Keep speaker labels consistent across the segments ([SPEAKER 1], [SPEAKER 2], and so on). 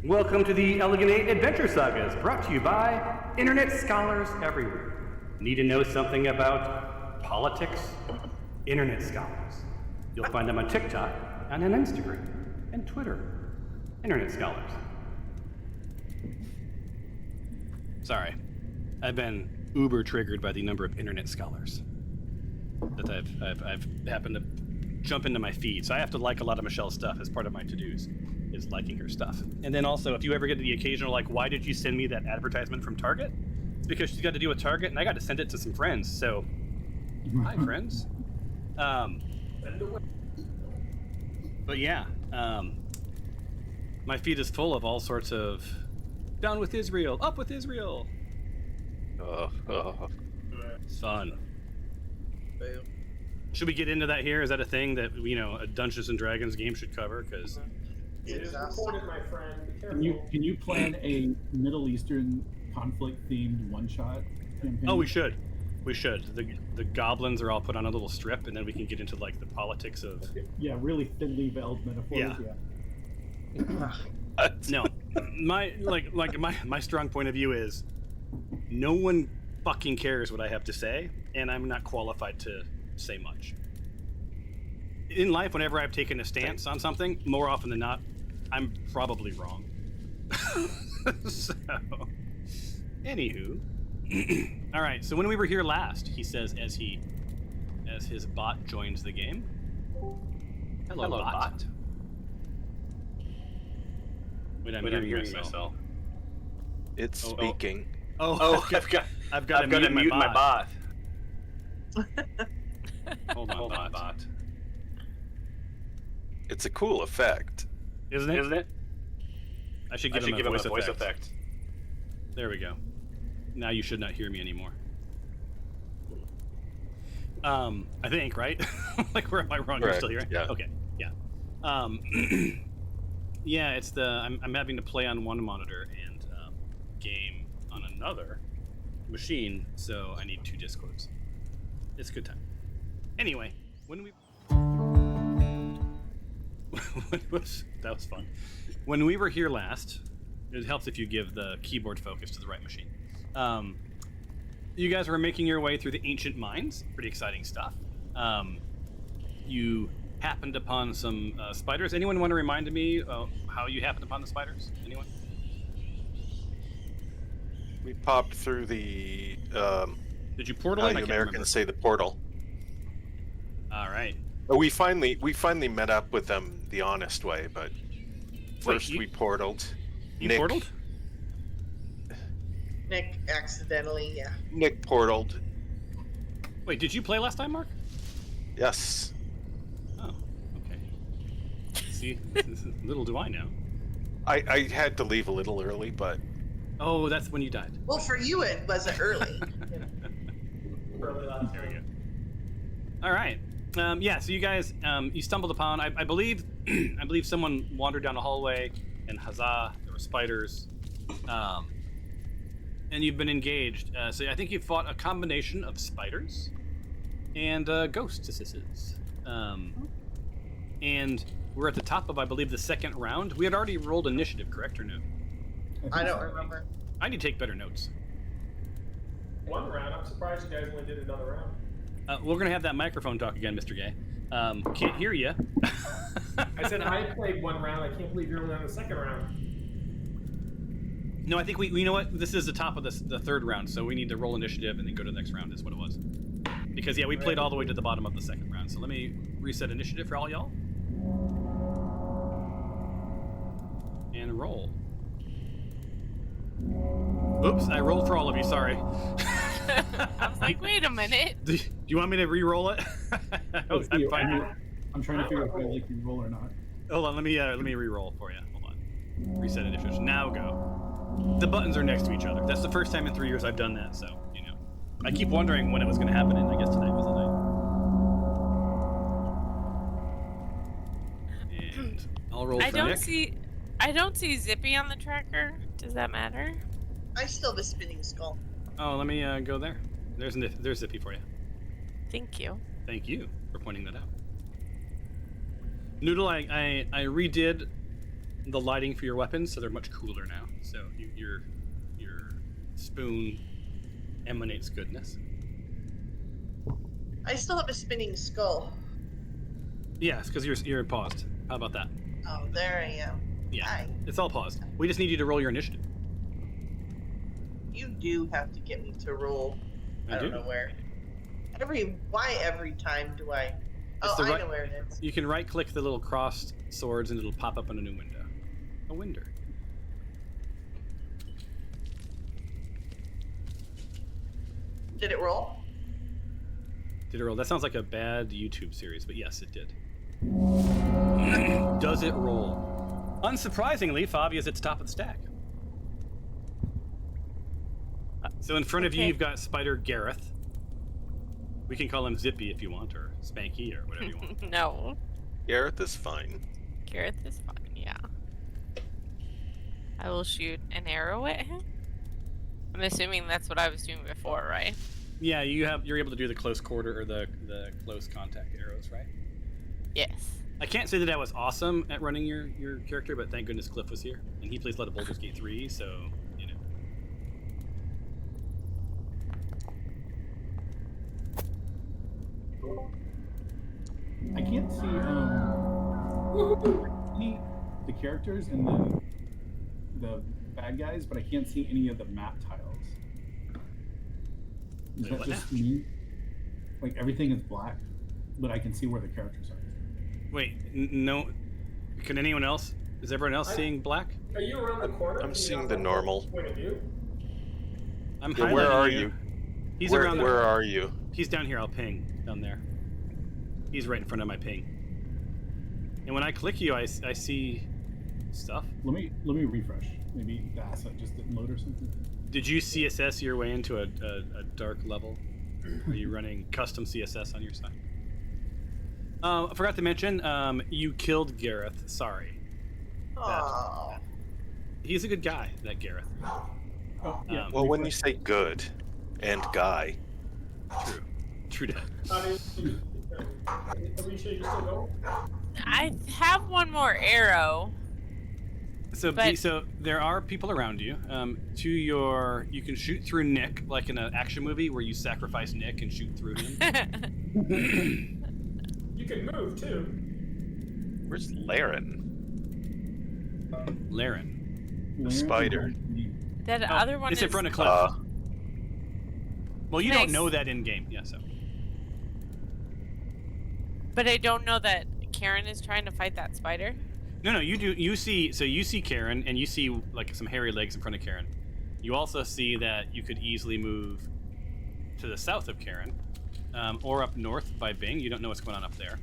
[SPEAKER 1] Welcome to the Elegant 8 Adventure Sagas, brought to you by Internet Scholars Everywhere. Need to know something about politics? Internet Scholars. You'll find them on TikTok and on Instagram and Twitter. Internet Scholars. Sorry, I've been uber triggered by the number of Internet Scholars that I've happened to jump into my feed. So I have to like a lot of Michelle's stuff as part of my to-dos, is liking her stuff. And then also, if you ever get the occasional, like, why did you send me that advertisement from Target? It's because she's got to do with Target, and I got to send it to some friends. So, hi, friends. But yeah, my feed is full of all sorts of down with Israel, up with Israel. It's fun. Should we get into that here? Is that a thing that, you know, a Dungeons and Dragons game should cover? Because
[SPEAKER 2] it is recorded, my friend. Be careful.
[SPEAKER 3] Can you plan a Middle Eastern conflict-themed one-shot campaign?
[SPEAKER 1] Oh, we should. We should. The goblins are all put on a little strip, and then we can get into like the politics of.
[SPEAKER 3] Yeah, really thinly veiled metaphors.
[SPEAKER 1] Yeah. No, my strong point of view is no one fucking cares what I have to say, and I'm not qualified to say much. In life, whenever I've taken a stance on something, more often than not, I'm probably wrong. So, anywho, all right. So when we were here last, he says as his bot joins the game. Hello bot. Wait, I'm hearing myself.
[SPEAKER 4] It's speaking.
[SPEAKER 1] I've got to mute my bot. Hold on, bot.
[SPEAKER 4] It's a cool effect.
[SPEAKER 1] Isn't it? I should give him a voice effect. There we go. Now you should not hear me anymore. I think, right? Like, where am I wrong? You're still here?
[SPEAKER 4] Yeah.
[SPEAKER 1] Okay, yeah. Yeah, it's the... I'm having to play on one monitor and game on another machine, so I need two Discords. It's a good time. Anyway, when we... that was fun. When we were here last, it helps if you give the keyboard focus to the right machine. You guys were making your way through the ancient mines. Pretty exciting stuff. You happened upon some spiders. Anyone want to remind me how you happened upon the spiders? Anyone?
[SPEAKER 4] We popped through the...
[SPEAKER 1] Did you portal it?
[SPEAKER 4] How you Americans say the portal.
[SPEAKER 1] All right.
[SPEAKER 4] We finally met up with them the honest way, but first we portaled.
[SPEAKER 1] You portaled?
[SPEAKER 5] Nick accidentally, yeah.
[SPEAKER 4] Nick portaled.
[SPEAKER 1] Wait, did you play last time, Mark?
[SPEAKER 4] Yes.
[SPEAKER 1] Oh, okay. See, little do I know.
[SPEAKER 4] I had to leave a little early, but...
[SPEAKER 1] Oh, that's when you died.
[SPEAKER 5] Well, for you it wasn't early.
[SPEAKER 2] Early last
[SPEAKER 1] There we go. All right. Yeah, so you guys, you stumbled upon, I believe someone wandered down a hallway, and huzzah, there were spiders, and you've been engaged. So I think you fought a combination of spiders and ghostesses. And we're at the top of, I believe, the second round. We had already rolled initiative, correct or no?
[SPEAKER 5] I don't remember.
[SPEAKER 1] I need to take better notes.
[SPEAKER 2] One round. I'm surprised you guys only did another round.
[SPEAKER 1] We're going to have that microphone talk again, Mr. Gay. Can't hear you.
[SPEAKER 2] I said I played one round. I can't believe you're only on the second round.
[SPEAKER 1] No, I think you know what? This is the top of the third round, so we need to roll initiative and then go to the next round is what it was. Because, yeah, we played all the way to the bottom of the second round. So let me reset initiative for all y'all. And roll. Oops, I rolled for all of you, sorry.
[SPEAKER 6] I was like, wait a minute.
[SPEAKER 1] Do you want me to re-roll it? I'm fine.
[SPEAKER 3] I'm trying to figure out if I like you roll or not.
[SPEAKER 1] Hold on, let me re-roll for you. Hold on. Reset initiative. Now go. The buttons are next to each other. That's the first time in 3 years I've done that, so, you know. I keep wondering when it was going to happen, and I guess tonight was the night. And I'll roll for Nick.
[SPEAKER 6] I don't see Zippy on the tracker. Does that matter?
[SPEAKER 5] I still have a spinning skull.
[SPEAKER 1] Oh, let me go there. There's Zippy for you.
[SPEAKER 6] Thank you.
[SPEAKER 1] Thank you for pointing that out. Noodle, I redid the lighting for your weapons, so they're much cooler now. So your spoon emanates goodness.
[SPEAKER 5] I still have a spinning skull.
[SPEAKER 1] Yes, because you're paused. How about that?
[SPEAKER 5] Oh, there I am.
[SPEAKER 1] Yeah,
[SPEAKER 5] Hi.
[SPEAKER 1] it's all paused. We just need you to roll your initiative.
[SPEAKER 5] You do have to get me to roll. I don't
[SPEAKER 1] do.
[SPEAKER 5] know where. Why every time do I?
[SPEAKER 1] It's
[SPEAKER 5] Oh,
[SPEAKER 1] the
[SPEAKER 5] I
[SPEAKER 1] right-
[SPEAKER 5] know where it is.
[SPEAKER 1] You can right-click the little crossed swords, and it'll pop up on a new window. A winder.
[SPEAKER 5] Did it roll?
[SPEAKER 1] Did it roll? That sounds like a bad YouTube series, but yes, it did. Does it roll? Unsurprisingly, Favia's at the top of the stack. So in front of you,
[SPEAKER 6] Okay.
[SPEAKER 1] you've got Spider Gareth. We can call him Zippy if you want, or Spanky, or whatever you want.
[SPEAKER 6] No.
[SPEAKER 4] Gareth is fine.
[SPEAKER 6] Gareth is fine, yeah. I will shoot an arrow at him. I'm assuming that's what I was doing before, right?
[SPEAKER 1] Yeah, you're able to do the close quarter or the close contact arrows, right?
[SPEAKER 6] Yes.
[SPEAKER 1] I can't say that I was awesome at running your character, but thank goodness Cliff was here, and he plays a lot of Baldur's Gate 3, so you know.
[SPEAKER 3] I can't see the characters and the bad guys, but I can't see any of the map tiles. Is
[SPEAKER 1] Wait,
[SPEAKER 3] that
[SPEAKER 1] what
[SPEAKER 3] just
[SPEAKER 1] now?
[SPEAKER 3] me? Like everything is black, but I can see where the characters are.
[SPEAKER 1] Wait, no. Can anyone else? Is everyone else seeing black?
[SPEAKER 2] Are you around the corner?
[SPEAKER 4] I'm
[SPEAKER 2] Can you
[SPEAKER 4] seeing
[SPEAKER 2] not
[SPEAKER 4] the
[SPEAKER 2] have
[SPEAKER 4] normal.
[SPEAKER 2] Point of view?
[SPEAKER 1] I'm
[SPEAKER 4] Yeah, where
[SPEAKER 1] highlighting
[SPEAKER 4] are you?
[SPEAKER 1] He's
[SPEAKER 4] where,
[SPEAKER 1] around.
[SPEAKER 4] Where are you?
[SPEAKER 1] He's down here. I'll ping down there. He's right in front of my ping. And when I click you, I see stuff.
[SPEAKER 3] Let me refresh. Maybe the asset just didn't load or something.
[SPEAKER 1] Did you CSS your way into a dark level? Are you running custom CSS on your side? I forgot to mention, you killed Gareth. Sorry.
[SPEAKER 5] Oh.
[SPEAKER 1] He's a good guy, that Gareth.
[SPEAKER 3] Oh, yeah.
[SPEAKER 4] Well, when you say good and guy,
[SPEAKER 1] True that.
[SPEAKER 2] Are we sure you're still going?
[SPEAKER 6] I have one more arrow.
[SPEAKER 1] So,
[SPEAKER 6] But-
[SPEAKER 1] so there are people around you. You can shoot through Nick, like in an action movie where you sacrifice Nick and shoot through him.
[SPEAKER 2] You can move too.
[SPEAKER 4] where's Laren?
[SPEAKER 1] Laren.
[SPEAKER 3] Laren
[SPEAKER 4] spider.
[SPEAKER 6] That
[SPEAKER 1] Oh,
[SPEAKER 6] other one
[SPEAKER 1] it's
[SPEAKER 6] is...
[SPEAKER 1] in front of Cliff. Well, you don't
[SPEAKER 6] Nice.
[SPEAKER 1] know that in game, yeah. So
[SPEAKER 6] But I don't know that Karen is trying to fight that spider.
[SPEAKER 1] no, you do. You see Karen, and you see like some hairy legs in front of Karen. You also see that you could easily move to the south of Karen, or up north by Bing. You don't know what's going on up there.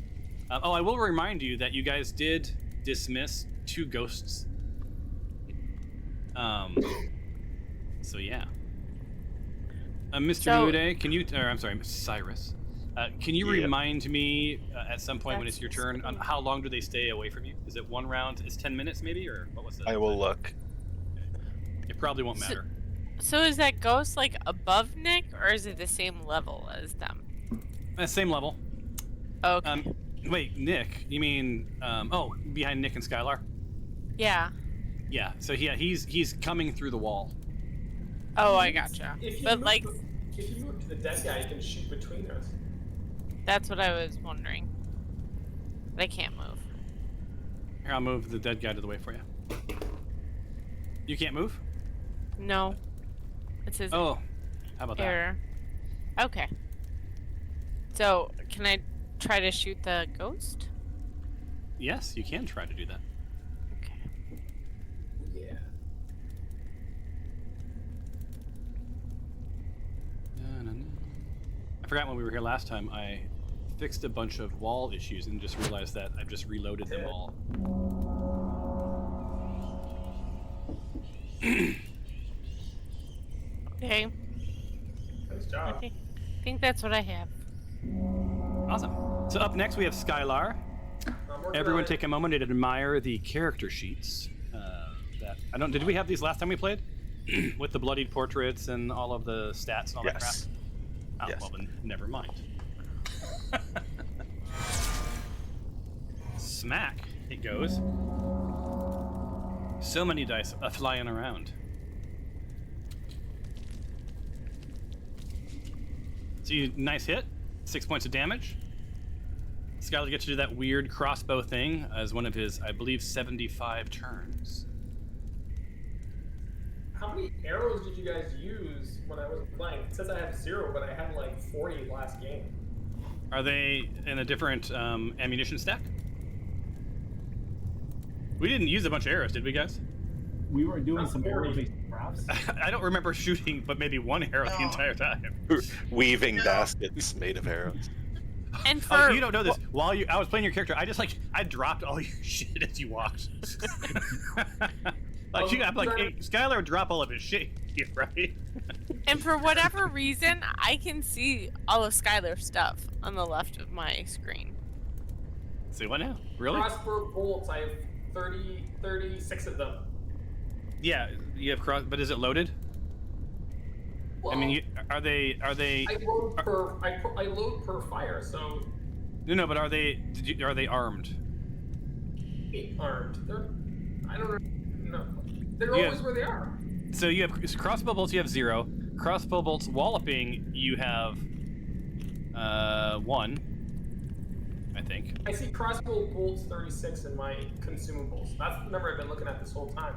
[SPEAKER 1] I will remind you that you guys did dismiss 2 ghosts. So yeah. Mr.
[SPEAKER 6] So-
[SPEAKER 1] Uday, can you? Or I'm sorry, Cyrus. Can you
[SPEAKER 4] Yeah.
[SPEAKER 1] remind me at some point when
[SPEAKER 6] That's
[SPEAKER 1] it's your turn on how long do they stay away from you? Is it 1 round? Is 10 minutes maybe, or what was that?
[SPEAKER 4] I will look.
[SPEAKER 1] It probably won't
[SPEAKER 6] So-
[SPEAKER 1] matter.
[SPEAKER 6] So is that ghost like above Nick, or is it the same level as them?
[SPEAKER 1] Same level.
[SPEAKER 6] Okay.
[SPEAKER 1] Wait, Nick? You mean? Behind Nick and Skylar?
[SPEAKER 6] Yeah.
[SPEAKER 1] Yeah. So he's coming through the wall.
[SPEAKER 6] Oh, I gotcha.
[SPEAKER 2] If you
[SPEAKER 6] But
[SPEAKER 2] move
[SPEAKER 6] like,
[SPEAKER 2] if you move to the dead guy, you can shoot between us.
[SPEAKER 6] that's what I was wondering. But I can't move.
[SPEAKER 1] Here, I'll move the dead guy to the way for you. You can't move?
[SPEAKER 6] No. It says
[SPEAKER 1] Oh, how about that?
[SPEAKER 6] error. Okay. So, can I try to shoot the ghost?
[SPEAKER 1] Yes, you can try to do that.
[SPEAKER 6] Okay.
[SPEAKER 2] Yeah.
[SPEAKER 1] I forgot when we were here last time, I fixed a bunch of wall issues and just realized that I've just reloaded them all.
[SPEAKER 6] Okay.
[SPEAKER 2] Nice
[SPEAKER 6] I
[SPEAKER 2] job.
[SPEAKER 6] think that's what I have.
[SPEAKER 1] Awesome. So up next we have Skylar.
[SPEAKER 2] I'm working
[SPEAKER 1] Everyone
[SPEAKER 2] on it.
[SPEAKER 1] take a moment and admire the character sheets. Did we have these last time we played? With the bloodied portraits and all of the stats and all that crap?
[SPEAKER 4] Yes.
[SPEAKER 1] Oh,
[SPEAKER 4] Yes.
[SPEAKER 1] well then, never mind. Smack, it goes. So many dice flying around. So nice hit. 6 points of damage. Skylar gets to do that weird crossbow thing as one of his, I believe, 75 turns.
[SPEAKER 2] How many arrows did you guys use when I was playing? It says I have 0, but I had like 40 last game.
[SPEAKER 1] Are they in a different ammunition stack? We didn't use a bunch of arrows, did we, guys?
[SPEAKER 3] We were doing some arrow-based crafts.
[SPEAKER 1] I don't remember shooting but maybe one arrow the
[SPEAKER 5] No.
[SPEAKER 1] entire time.
[SPEAKER 4] Weaving baskets made of arrows.
[SPEAKER 6] And for
[SPEAKER 1] Oh, you don't know this. While I was playing your character, I dropped all your shit as you walked. I'm like, hey, Skylar would drop all of his shit here, right?
[SPEAKER 6] and for whatever reason, I can see all of Skylar's stuff on the left of my screen.
[SPEAKER 1] Say what now? Really?
[SPEAKER 2] Crossbow bolts, I have 36 of them.
[SPEAKER 1] Yeah, you have cross, but is it loaded?
[SPEAKER 2] Well,
[SPEAKER 1] I mean, are they?
[SPEAKER 2] I load per fire, so
[SPEAKER 1] No, but are they armed?
[SPEAKER 2] armed. I don't know. They're
[SPEAKER 1] Yeah.
[SPEAKER 2] always where they are.
[SPEAKER 1] So you have crossbow bolts. You have 0. Crossbow bolts walloping. You have 1. I think.
[SPEAKER 2] I see crossbow bolts 36 in my consumables. That's the number I've been looking at this whole time.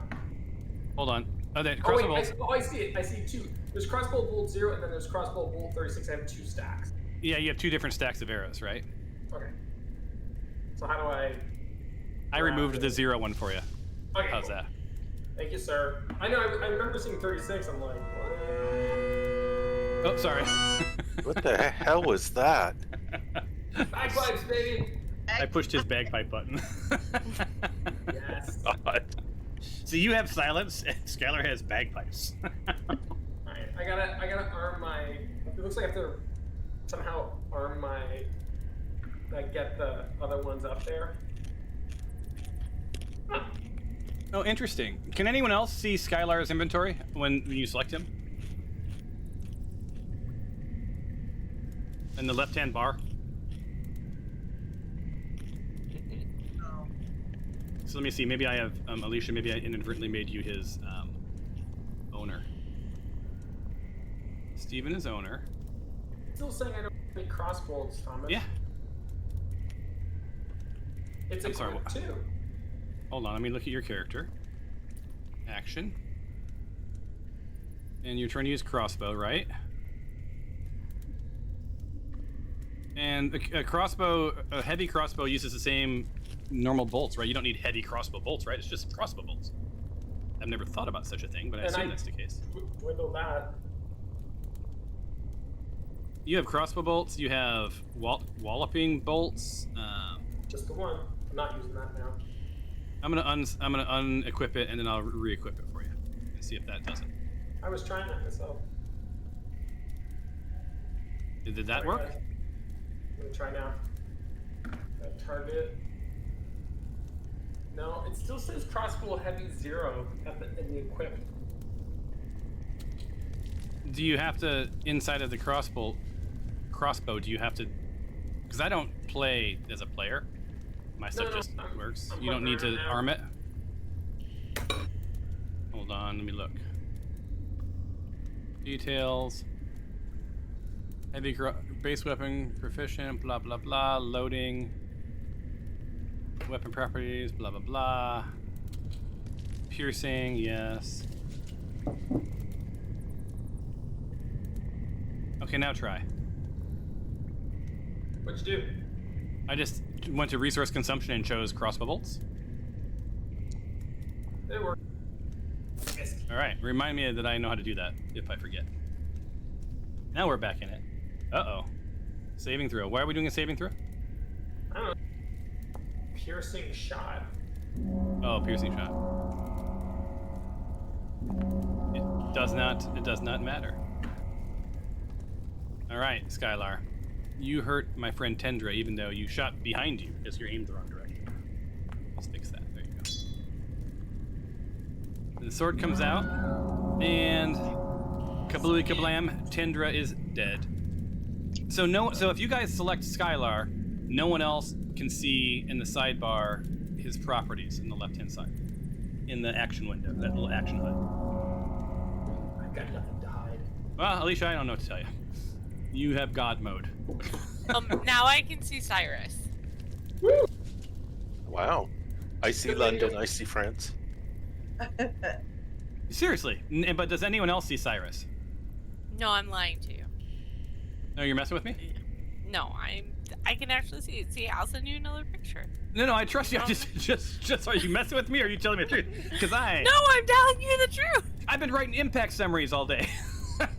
[SPEAKER 1] Hold on. Oh, then
[SPEAKER 2] Oh,
[SPEAKER 1] crossbow
[SPEAKER 2] wait,
[SPEAKER 1] bolts.
[SPEAKER 2] I see it. I see 2. There's crossbow bolt 0, and then there's crossbow bolt 36. I have 2 stacks.
[SPEAKER 1] Yeah, you have 2 different stacks of arrows, right?
[SPEAKER 2] Okay. So how do
[SPEAKER 1] I removed the 0 one for you.
[SPEAKER 2] Okay,
[SPEAKER 1] How's
[SPEAKER 2] cool.
[SPEAKER 1] that?
[SPEAKER 2] Thank you, sir. I know. I remember seeing 36. I'm like, what?
[SPEAKER 1] Oh, sorry.
[SPEAKER 4] What the hell was that?
[SPEAKER 2] Bagpipes, baby.
[SPEAKER 1] I pushed his bagpipe button.
[SPEAKER 2] Yes.
[SPEAKER 4] God.
[SPEAKER 1] So you have silence, and Skylar has bagpipes.
[SPEAKER 2] Alright, I gotta arm my. It looks like I have to somehow arm my. Like get the other ones up there. Huh.
[SPEAKER 1] Oh, interesting. Can anyone else see Skylar's inventory when you select him? In the left-hand bar.
[SPEAKER 5] Oh.
[SPEAKER 1] So let me see. Maybe I have Alicia. Maybe I inadvertently made you his owner. Steven is owner.
[SPEAKER 2] Still saying I don't have any crossbows, Thomas.
[SPEAKER 1] Yeah.
[SPEAKER 2] It's
[SPEAKER 1] I'm sorry,
[SPEAKER 2] equipped too.
[SPEAKER 1] Hold on. Let me look at your character. Action. And you're trying to use crossbow, right? And a crossbow, a heavy crossbow uses the same normal bolts, right? You don't need heavy crossbow bolts, right? It's just crossbow bolts. I've never thought about such a thing, but I assume that's the case.
[SPEAKER 2] Dwindle that.
[SPEAKER 1] You have crossbow bolts. You have walloping bolts.
[SPEAKER 2] Just the one. I'm not using that now.
[SPEAKER 1] I'm gonna unequip it and then I'll re-equip it for you and see if that does it.
[SPEAKER 2] I was trying that myself.
[SPEAKER 1] Did that
[SPEAKER 2] Sorry,
[SPEAKER 1] work?
[SPEAKER 2] guys. I'm gonna try now. Target. No, it still says crossbow heavy 0 in the equip.
[SPEAKER 1] Do you have to inside of the crossbow? Do you have to? Because I don't play as a player. My stuff
[SPEAKER 2] No,
[SPEAKER 1] just
[SPEAKER 2] I'm-
[SPEAKER 1] works.
[SPEAKER 2] I'm
[SPEAKER 1] You don't need to
[SPEAKER 2] looking around now.
[SPEAKER 1] arm it. Hold on, let me look. Details. Heavy base weapon proficient. Blah blah blah. Loading. Weapon properties. Blah blah blah. Piercing. Yes. Okay, now try.
[SPEAKER 2] What'd you do?
[SPEAKER 1] I just went to resource consumption and chose crossbow bolts.
[SPEAKER 2] It worked. Yes.
[SPEAKER 1] All right, remind me that I know how to do that if I forget. Now we're back in it. Uh-oh. Saving throw. Why are we doing a saving throw?
[SPEAKER 2] I don't know. Piercing shot.
[SPEAKER 1] Oh, piercing shot. It does not matter. All right, Skylar. You hurt my friend Tendra even though you shot behind you as you aimed the wrong direction. Let's fix that. There you go. The sword comes out, and kablooey kablam, Tendra is dead. So if you guys select Skylar, no one else can see in the sidebar his properties in the left-hand side. in the action window, that little action HUD.
[SPEAKER 2] I've got nothing to hide.
[SPEAKER 1] Well, Alicia, I don't know what to tell you. You have God mode.
[SPEAKER 6] Now I can see Cyrus.
[SPEAKER 4] Wow. I see London. I see France.
[SPEAKER 1] Seriously, but does anyone else see Cyrus?
[SPEAKER 6] No, I'm lying to you.
[SPEAKER 1] No, you're messing with me?
[SPEAKER 6] No, I can actually see it. See, I'll send you another picture.
[SPEAKER 1] No, I trust you. I just are you messing with me or are you telling me the truth? Because
[SPEAKER 6] No, I'm telling you the truth.
[SPEAKER 1] I've been writing impact summaries all day.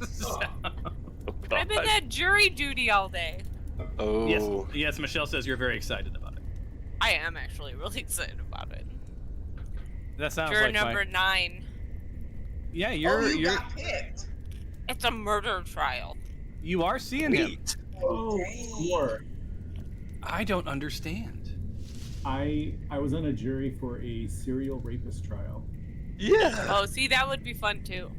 [SPEAKER 1] So-
[SPEAKER 6] I've been at jury duty all day.
[SPEAKER 4] Oh.
[SPEAKER 1] Yes, Michelle says you're very excited about it.
[SPEAKER 6] I am actually really excited about it.
[SPEAKER 1] That sounds
[SPEAKER 6] Juror
[SPEAKER 1] like
[SPEAKER 6] number 9.
[SPEAKER 1] Yeah,
[SPEAKER 5] you
[SPEAKER 1] you're
[SPEAKER 5] got picked.
[SPEAKER 6] It's a murder trial.
[SPEAKER 1] you are seeing him.
[SPEAKER 4] Neat.
[SPEAKER 3] Oh,
[SPEAKER 5] dang.
[SPEAKER 3] sure.
[SPEAKER 1] I don't understand.
[SPEAKER 3] I was on a jury for a serial rapist trial.
[SPEAKER 4] Yeah.
[SPEAKER 6] Oh, see, that would be fun too.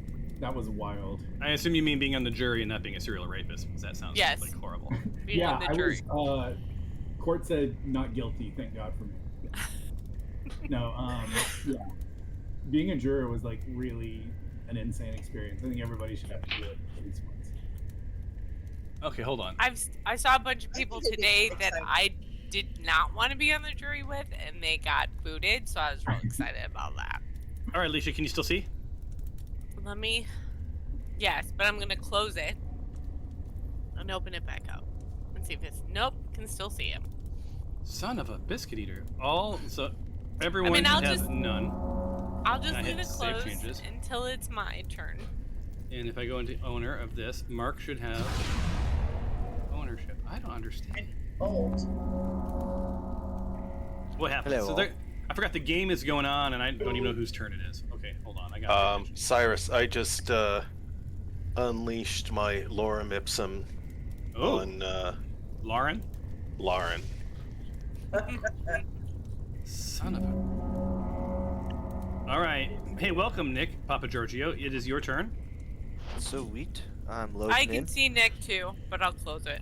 [SPEAKER 3] That was wild.
[SPEAKER 1] I assume you mean being on the jury and not being a serial rapist, because that sounds
[SPEAKER 6] Yes.
[SPEAKER 1] like horrible.
[SPEAKER 6] Being
[SPEAKER 3] yeah,
[SPEAKER 6] on the
[SPEAKER 3] I
[SPEAKER 6] jury.
[SPEAKER 3] was. Court said not guilty. Thank God for me. No, yeah. Being a juror was like really an insane experience. I think everybody should have to do it at least once.
[SPEAKER 1] Okay, hold on.
[SPEAKER 6] I saw a bunch of
[SPEAKER 5] I
[SPEAKER 6] people
[SPEAKER 5] think it'd be
[SPEAKER 6] today
[SPEAKER 5] so
[SPEAKER 6] that
[SPEAKER 5] exciting.
[SPEAKER 6] I did not want to be on the jury with, and they got booted, so I was real excited about that.
[SPEAKER 1] All right, Alicia, can you still see?
[SPEAKER 6] Let me. Yes, but I'm gonna close it and open it back up and see if it's. Nope, can still see him.
[SPEAKER 1] Son of a biscuit eater. Everyone
[SPEAKER 6] I'll
[SPEAKER 1] has
[SPEAKER 6] just-
[SPEAKER 1] none.
[SPEAKER 6] I'll just
[SPEAKER 1] I
[SPEAKER 6] leave
[SPEAKER 1] hit
[SPEAKER 6] it
[SPEAKER 1] save
[SPEAKER 6] closed
[SPEAKER 1] changes.
[SPEAKER 6] until it's my turn.
[SPEAKER 1] And if I go into owner of this, Mark should have ownership. I don't understand.
[SPEAKER 5] Old.
[SPEAKER 1] What happened?
[SPEAKER 7] Hello.
[SPEAKER 1] So I forgot the game is going on, and I don't even know whose turn it is. Okay, hold on. I got
[SPEAKER 4] Cyrus, I just unleashed my lorem ipsum
[SPEAKER 1] Oh,
[SPEAKER 4] on
[SPEAKER 1] Lauren?
[SPEAKER 4] Lauren.
[SPEAKER 1] Son of a... All right. Hey, welcome, Nick, Papa Giorgio. It is your turn.
[SPEAKER 7] Sweet. I'm loading
[SPEAKER 6] I
[SPEAKER 7] in.
[SPEAKER 6] can see Nick too, but I'll close it.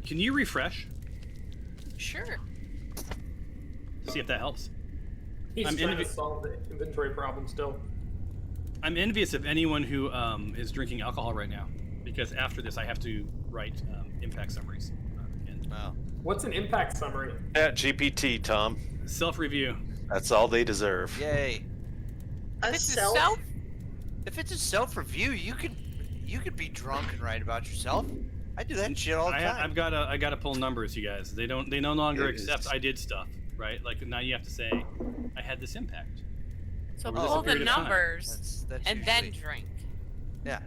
[SPEAKER 1] Can you refresh?
[SPEAKER 6] Sure.
[SPEAKER 1] See if that helps.
[SPEAKER 2] He's
[SPEAKER 1] I'm
[SPEAKER 2] trying to
[SPEAKER 1] envi-
[SPEAKER 2] solve the inventory problem still.
[SPEAKER 1] I'm envious of anyone who is drinking alcohol right now, because after this I have to write impact summaries. And
[SPEAKER 7] Wow.
[SPEAKER 2] What's an impact summary?
[SPEAKER 4] At GPT, Tom.
[SPEAKER 1] self-review.
[SPEAKER 4] That's all they deserve.
[SPEAKER 7] Yay.
[SPEAKER 5] A
[SPEAKER 6] This is
[SPEAKER 5] self.
[SPEAKER 7] If it's a self-review, you could be drunk and write about yourself. I do that shit all the time.
[SPEAKER 1] I gotta pull numbers, you guys. They no longer
[SPEAKER 4] It is-
[SPEAKER 1] accept I did stuff, right? Like now you have to say I had this impact.
[SPEAKER 6] So
[SPEAKER 1] Over this
[SPEAKER 6] pull the
[SPEAKER 1] period of time.
[SPEAKER 6] numbers
[SPEAKER 7] That's
[SPEAKER 6] and then
[SPEAKER 7] usually-
[SPEAKER 6] drink.
[SPEAKER 7] Yeah.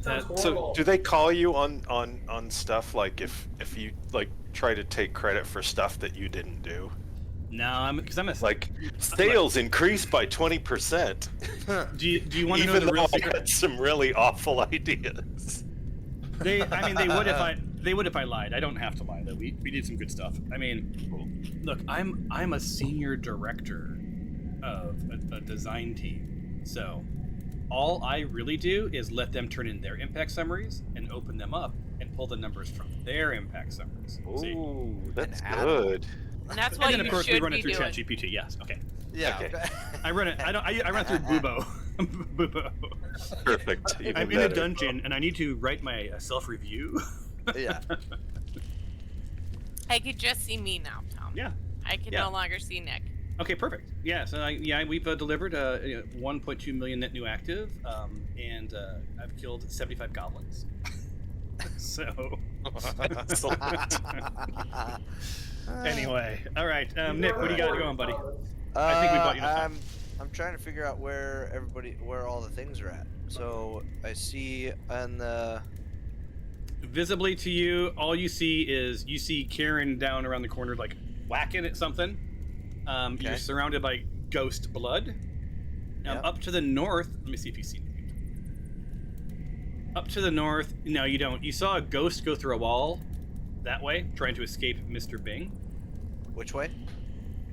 [SPEAKER 2] Sounds
[SPEAKER 1] That-
[SPEAKER 4] So,
[SPEAKER 2] horrible.
[SPEAKER 4] do they call you on stuff like if you like try to take credit for stuff that you didn't do?
[SPEAKER 1] No, I'm a
[SPEAKER 4] Like sales increased by 20%.
[SPEAKER 1] Do you want to know
[SPEAKER 4] Even
[SPEAKER 1] the real
[SPEAKER 4] though I
[SPEAKER 1] secret?
[SPEAKER 4] had some really awful ideas.
[SPEAKER 1] They would if I lied. I don't have to lie though. We did some good stuff. I mean, look, I'm a senior director of a design team, so all I really do is let them turn in their impact summaries and open them up and pull the numbers from their impact summaries. See?
[SPEAKER 4] Ooh, that's
[SPEAKER 7] An
[SPEAKER 4] good.
[SPEAKER 6] And that's
[SPEAKER 1] And
[SPEAKER 6] what
[SPEAKER 1] then
[SPEAKER 6] you
[SPEAKER 1] of course
[SPEAKER 6] should
[SPEAKER 1] we run
[SPEAKER 6] be
[SPEAKER 1] it through
[SPEAKER 6] doing.
[SPEAKER 1] ChatGPT. Yes, okay.
[SPEAKER 7] Yeah.
[SPEAKER 4] Okay.
[SPEAKER 1] I run it. I run it through Bubo. Bubo.
[SPEAKER 4] Perfect. Even
[SPEAKER 1] I'm in a
[SPEAKER 4] better.
[SPEAKER 1] dungeon and I need to write my self-review.
[SPEAKER 7] Yeah.
[SPEAKER 6] I could just see me now, Tom.
[SPEAKER 1] Yeah.
[SPEAKER 6] I can
[SPEAKER 1] Yeah.
[SPEAKER 6] no longer see Nick.
[SPEAKER 1] Okay, perfect. Yeah, so we've delivered 1.2 million net new active, and I've killed 75 goblins. So
[SPEAKER 4] Excellent.
[SPEAKER 1] anyway, all right, Nick, what do you got going, buddy?
[SPEAKER 7] Uh,
[SPEAKER 1] I think we bought you enough time.
[SPEAKER 7] I'm trying to figure out where all the things are at. So I see on the
[SPEAKER 1] Visibly to you, all you see Karen down around the corner, like whacking at something.
[SPEAKER 7] Okay.
[SPEAKER 1] You're surrounded by ghost blood.
[SPEAKER 7] Yep.
[SPEAKER 1] Up to the north, let me see if you see anything. Up to the north, no, you don't. You saw a ghost go through a wall that way, trying to escape Mr. Bing.
[SPEAKER 7] which way?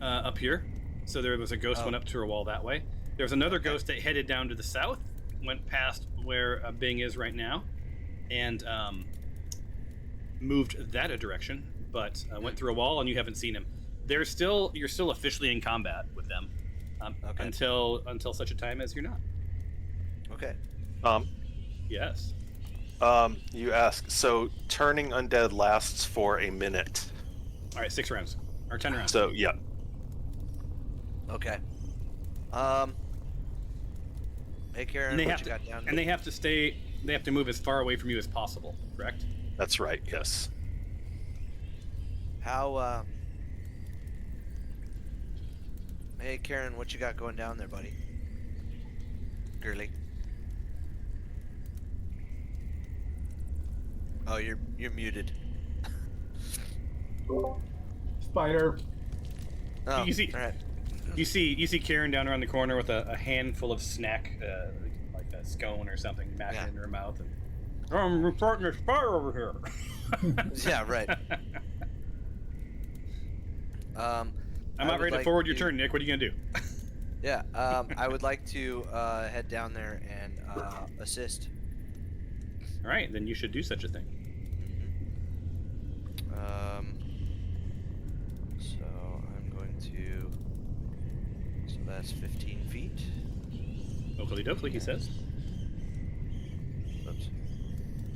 [SPEAKER 1] Up here. So there was a ghost
[SPEAKER 7] Oh.
[SPEAKER 1] went up to a wall that way. There was another ghost that headed down to the south, went past where Bing is right now, and moved that a direction, but went through a wall, and you haven't seen him. you're still officially in combat with them,
[SPEAKER 7] Okay.
[SPEAKER 1] until such a time as you're not.
[SPEAKER 7] Okay.
[SPEAKER 1] Yes.
[SPEAKER 4] You ask. So turning undead lasts for a minute.
[SPEAKER 1] All right, 6 rounds or 10 rounds.
[SPEAKER 4] So yeah.
[SPEAKER 7] Okay. Hey Karen,
[SPEAKER 1] and they
[SPEAKER 7] what
[SPEAKER 1] have
[SPEAKER 7] you
[SPEAKER 1] to
[SPEAKER 7] got down?
[SPEAKER 1] and they have to stay. They have to move as far away from you as possible. Correct.
[SPEAKER 4] That's right. Yes.
[SPEAKER 7] How? Hey Karen, what you got going down there, buddy? Girly. Oh, you're muted.
[SPEAKER 3] Spider.
[SPEAKER 7] Oh,
[SPEAKER 1] You see-
[SPEAKER 7] all right.
[SPEAKER 1] You see Karen down around the corner with a handful of snack, like a scone or something, mashing
[SPEAKER 7] Yeah.
[SPEAKER 1] it in her mouth, and I'm starting a fire over here.
[SPEAKER 7] Yeah, right.
[SPEAKER 1] I'm
[SPEAKER 7] I
[SPEAKER 1] not
[SPEAKER 7] would
[SPEAKER 1] ready to
[SPEAKER 7] like
[SPEAKER 1] forward your turn, Nick. What are you gonna do?
[SPEAKER 7] Yeah, I would like to head down there and assist.
[SPEAKER 1] All right, then you should do such a thing.
[SPEAKER 7] So I'm going to. So that's 15 feet.
[SPEAKER 1] Oakley dokley, he says.
[SPEAKER 7] Oops.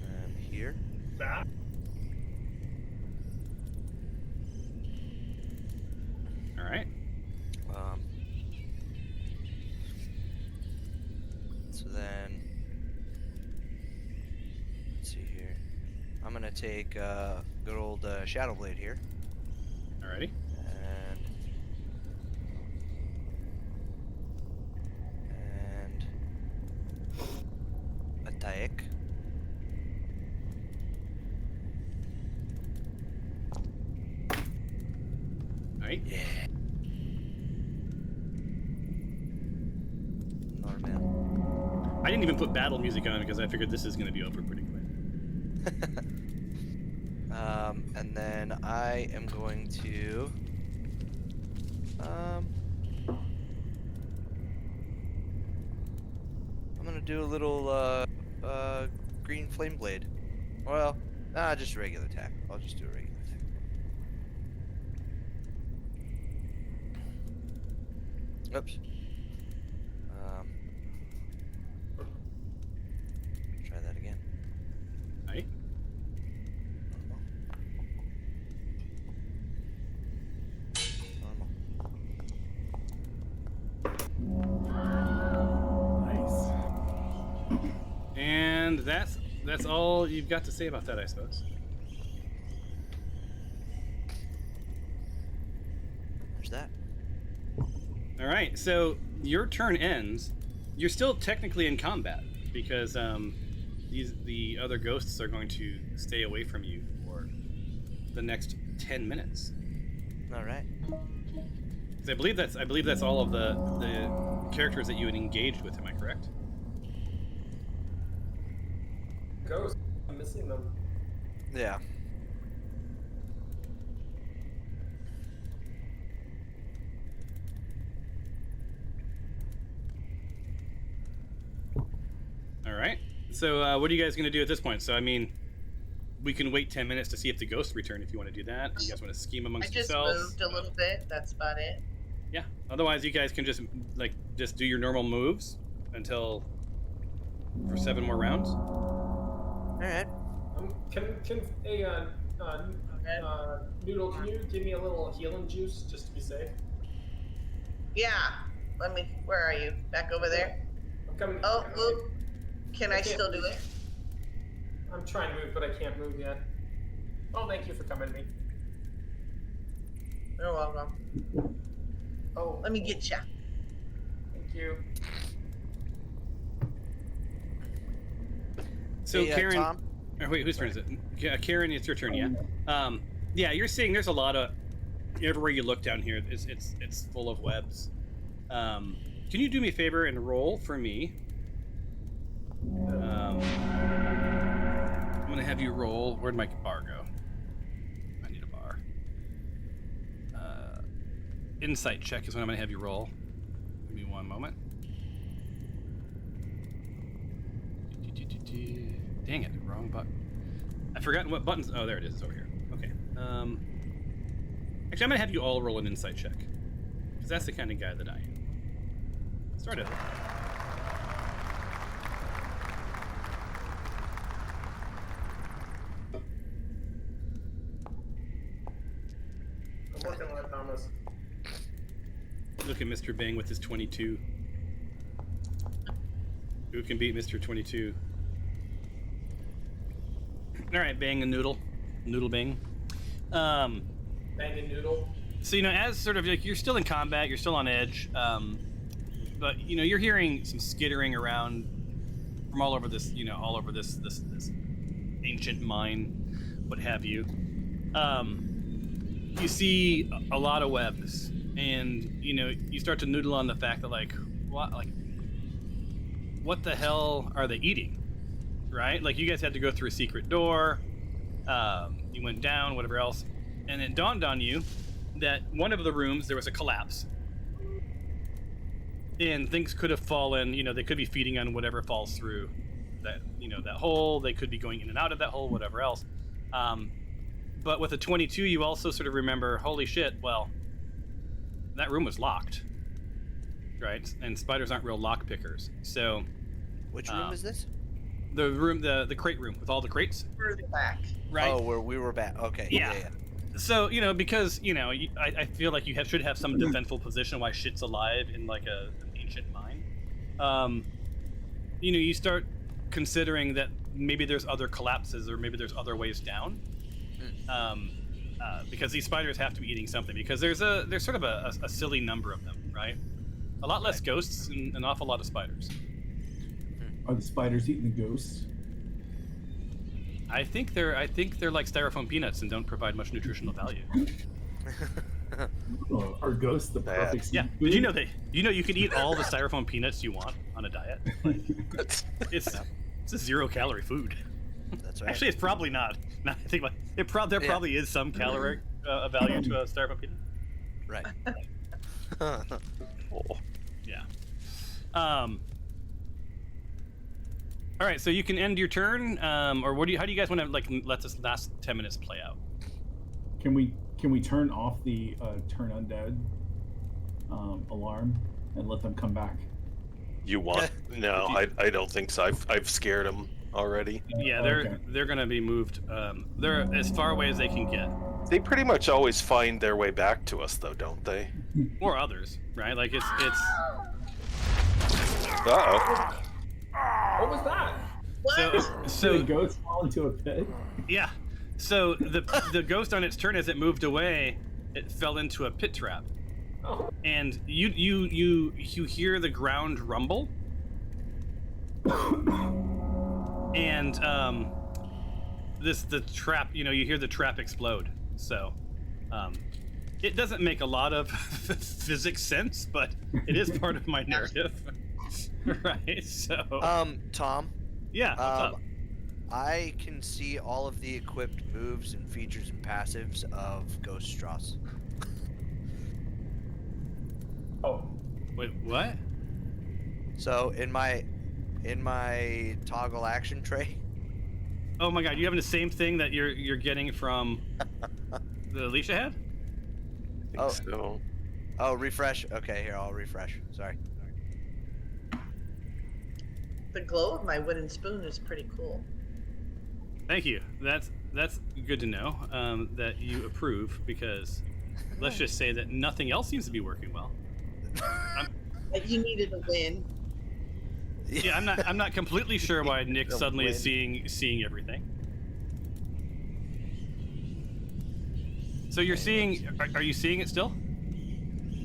[SPEAKER 7] And here.
[SPEAKER 2] That.
[SPEAKER 1] All right.
[SPEAKER 7] So then, let's see here. I'm gonna take good old Shadow Blade here,
[SPEAKER 1] Alrighty.
[SPEAKER 7] and attack.
[SPEAKER 1] All right.
[SPEAKER 7] Yeah. Normal.
[SPEAKER 1] I didn't even put battle music on because I figured this is gonna be over pretty quick.
[SPEAKER 7] And then I am going to I'm gonna do a little green flame blade. Well, just a regular attack. I'll just do a regular attack. Oops. Try that again.
[SPEAKER 1] All right.
[SPEAKER 3] Nice.
[SPEAKER 1] And that's all you've got to say about that, I suppose.
[SPEAKER 7] There's that.
[SPEAKER 1] All right. So your turn ends. You're still technically in combat because the other ghosts are going to stay away from you for the next 10 minutes.
[SPEAKER 7] All right.
[SPEAKER 1] 'Cause I believe that's all of the characters that you had engaged with. Am I correct?
[SPEAKER 2] Ghost. I'm missing them.
[SPEAKER 7] Yeah.
[SPEAKER 1] All right. So what are you guys going to do at this point? So I mean, we can wait 10 minutes to see if the ghosts return if you want to do that. You guys want to scheme
[SPEAKER 5] I
[SPEAKER 1] amongst
[SPEAKER 5] just
[SPEAKER 1] yourselves?
[SPEAKER 5] moved a little bit. That's about it.
[SPEAKER 1] Yeah. Otherwise, you guys can just do your normal moves until for 7 more rounds.
[SPEAKER 7] All right.
[SPEAKER 2] Can Noodle, can you give me a little healing juice just to be safe?
[SPEAKER 5] Yeah. Let me. Where are you? Back over there.
[SPEAKER 2] I'm coming.
[SPEAKER 5] Oh, oop. Can I
[SPEAKER 2] can't
[SPEAKER 5] still do it?
[SPEAKER 2] I'm trying to move, but I can't move yet. Oh, thank you for coming to me.
[SPEAKER 5] You're welcome.
[SPEAKER 2] Oh,
[SPEAKER 5] Let me get ya.
[SPEAKER 2] thank you.
[SPEAKER 1] So
[SPEAKER 7] Hey,
[SPEAKER 1] Karen,
[SPEAKER 7] Tom?
[SPEAKER 1] or wait, whose turn is it? Yeah, Karen, it's your turn. Yeah. Yeah, you're seeing there's a lot of everywhere you look down here. It's full of webs. Can you do me a favor and roll for me? I'm gonna have you roll. Where'd my bar go? I need a bar. Insight check is what I'm gonna have you roll. Give me one moment. Dang it, wrong button. I forgot what buttons. Oh, there it is. It's over here. Okay. Actually, I'm gonna have you all roll an insight check, because that's the kind of guy that I am. Sort of.
[SPEAKER 2] I'm working on it, Thomas.
[SPEAKER 1] Look at Mr. Bang with his 22. Who can beat Mr. 22? All right, Bang and Noodle. Noodle Bang.
[SPEAKER 2] Banging noodle.
[SPEAKER 1] So, as sort of like you're still in combat, you're still on edge, but you're hearing some skittering around from all over this, all over this ancient mine, what have you. You see a lot of webs, and you start to noodle on the fact that what the hell are they eating, right? Like, you guys had to go through a secret door, you went down, whatever else, and it dawned on you that one of the rooms there was a collapse, and things could have fallen. They could be feeding on whatever falls through that that hole. They could be going in and out of that hole, whatever else. But with a 22, you also sort of remember, holy shit, well, that room was locked, right? And spiders aren't real lock pickers. So
[SPEAKER 7] Which room is this?
[SPEAKER 1] the room, the crate room with all the crates,
[SPEAKER 5] Further back.
[SPEAKER 1] right?
[SPEAKER 7] Oh, where we were back. Okay.
[SPEAKER 1] Yeah. So, because, I feel like you should have some defensible position why shit's alive in like an ancient mine. You start considering that maybe there's other collapses or maybe there's other ways down. Because these spiders have to be eating something, because there's sort of a silly number of them, right? A lot less ghosts and an awful lot of spiders.
[SPEAKER 3] Are the spiders eating the ghosts?
[SPEAKER 1] I think they're like styrofoam peanuts and don't provide much nutritional value.
[SPEAKER 3] Oh, are ghosts the perfect
[SPEAKER 1] Yeah.
[SPEAKER 3] seafood?
[SPEAKER 1] Did you know you can eat all the styrofoam peanuts you want on a diet? It's a 0-calorie food.
[SPEAKER 7] That's right.
[SPEAKER 1] Actually, it's probably not. Now I think about it, there probably is some caloric value to a styrofoam peanut.
[SPEAKER 7] Right.
[SPEAKER 4] Oh.
[SPEAKER 1] Yeah. All right, so you can end your turn, or how do you guys want to let this last 10 minutes play out?
[SPEAKER 3] Can we turn off the turn undead alarm and let them come back?
[SPEAKER 4] You want? No, I don't think so. I've scared them already.
[SPEAKER 1] Yeah,
[SPEAKER 3] Okay.
[SPEAKER 1] they're gonna be moved. They're as far away as they can get,
[SPEAKER 4] They pretty much always find their way back to us, though, don't they?
[SPEAKER 1] or others, right? Like it's.
[SPEAKER 4] Uh-oh.
[SPEAKER 2] What was that?
[SPEAKER 5] What?
[SPEAKER 1] So
[SPEAKER 3] Did a ghost fall into a pit?
[SPEAKER 1] yeah. So the ghost on its turn, as it moved away, it fell into a pit trap,
[SPEAKER 2] Oh.
[SPEAKER 1] and you hear the ground rumble, and the trap. You hear the trap explode. So it doesn't make a lot of physics sense, but it is part of my narrative, right? So
[SPEAKER 7] Tom.
[SPEAKER 1] yeah. What's up?
[SPEAKER 7] I can see all of the equipped moves and features and passives of Ghost Strauss.
[SPEAKER 2] Oh.
[SPEAKER 1] Wait, what?
[SPEAKER 7] So in my toggle action tray.
[SPEAKER 1] Oh my god, you having the same thing that you're getting from that Alicia had?
[SPEAKER 4] I think so.
[SPEAKER 7] Oh, refresh. Okay, here, I'll refresh. Sorry.
[SPEAKER 5] The glow of my wooden spoon is pretty cool.
[SPEAKER 1] Thank you. That's good to know that you approve, because let's just say that nothing else seems to be working well.
[SPEAKER 5] You needed a win.
[SPEAKER 1] Yeah, I'm not completely sure why Nick
[SPEAKER 7] A
[SPEAKER 1] suddenly is
[SPEAKER 7] win.
[SPEAKER 1] seeing everything. So you're seeing? Are you seeing it still?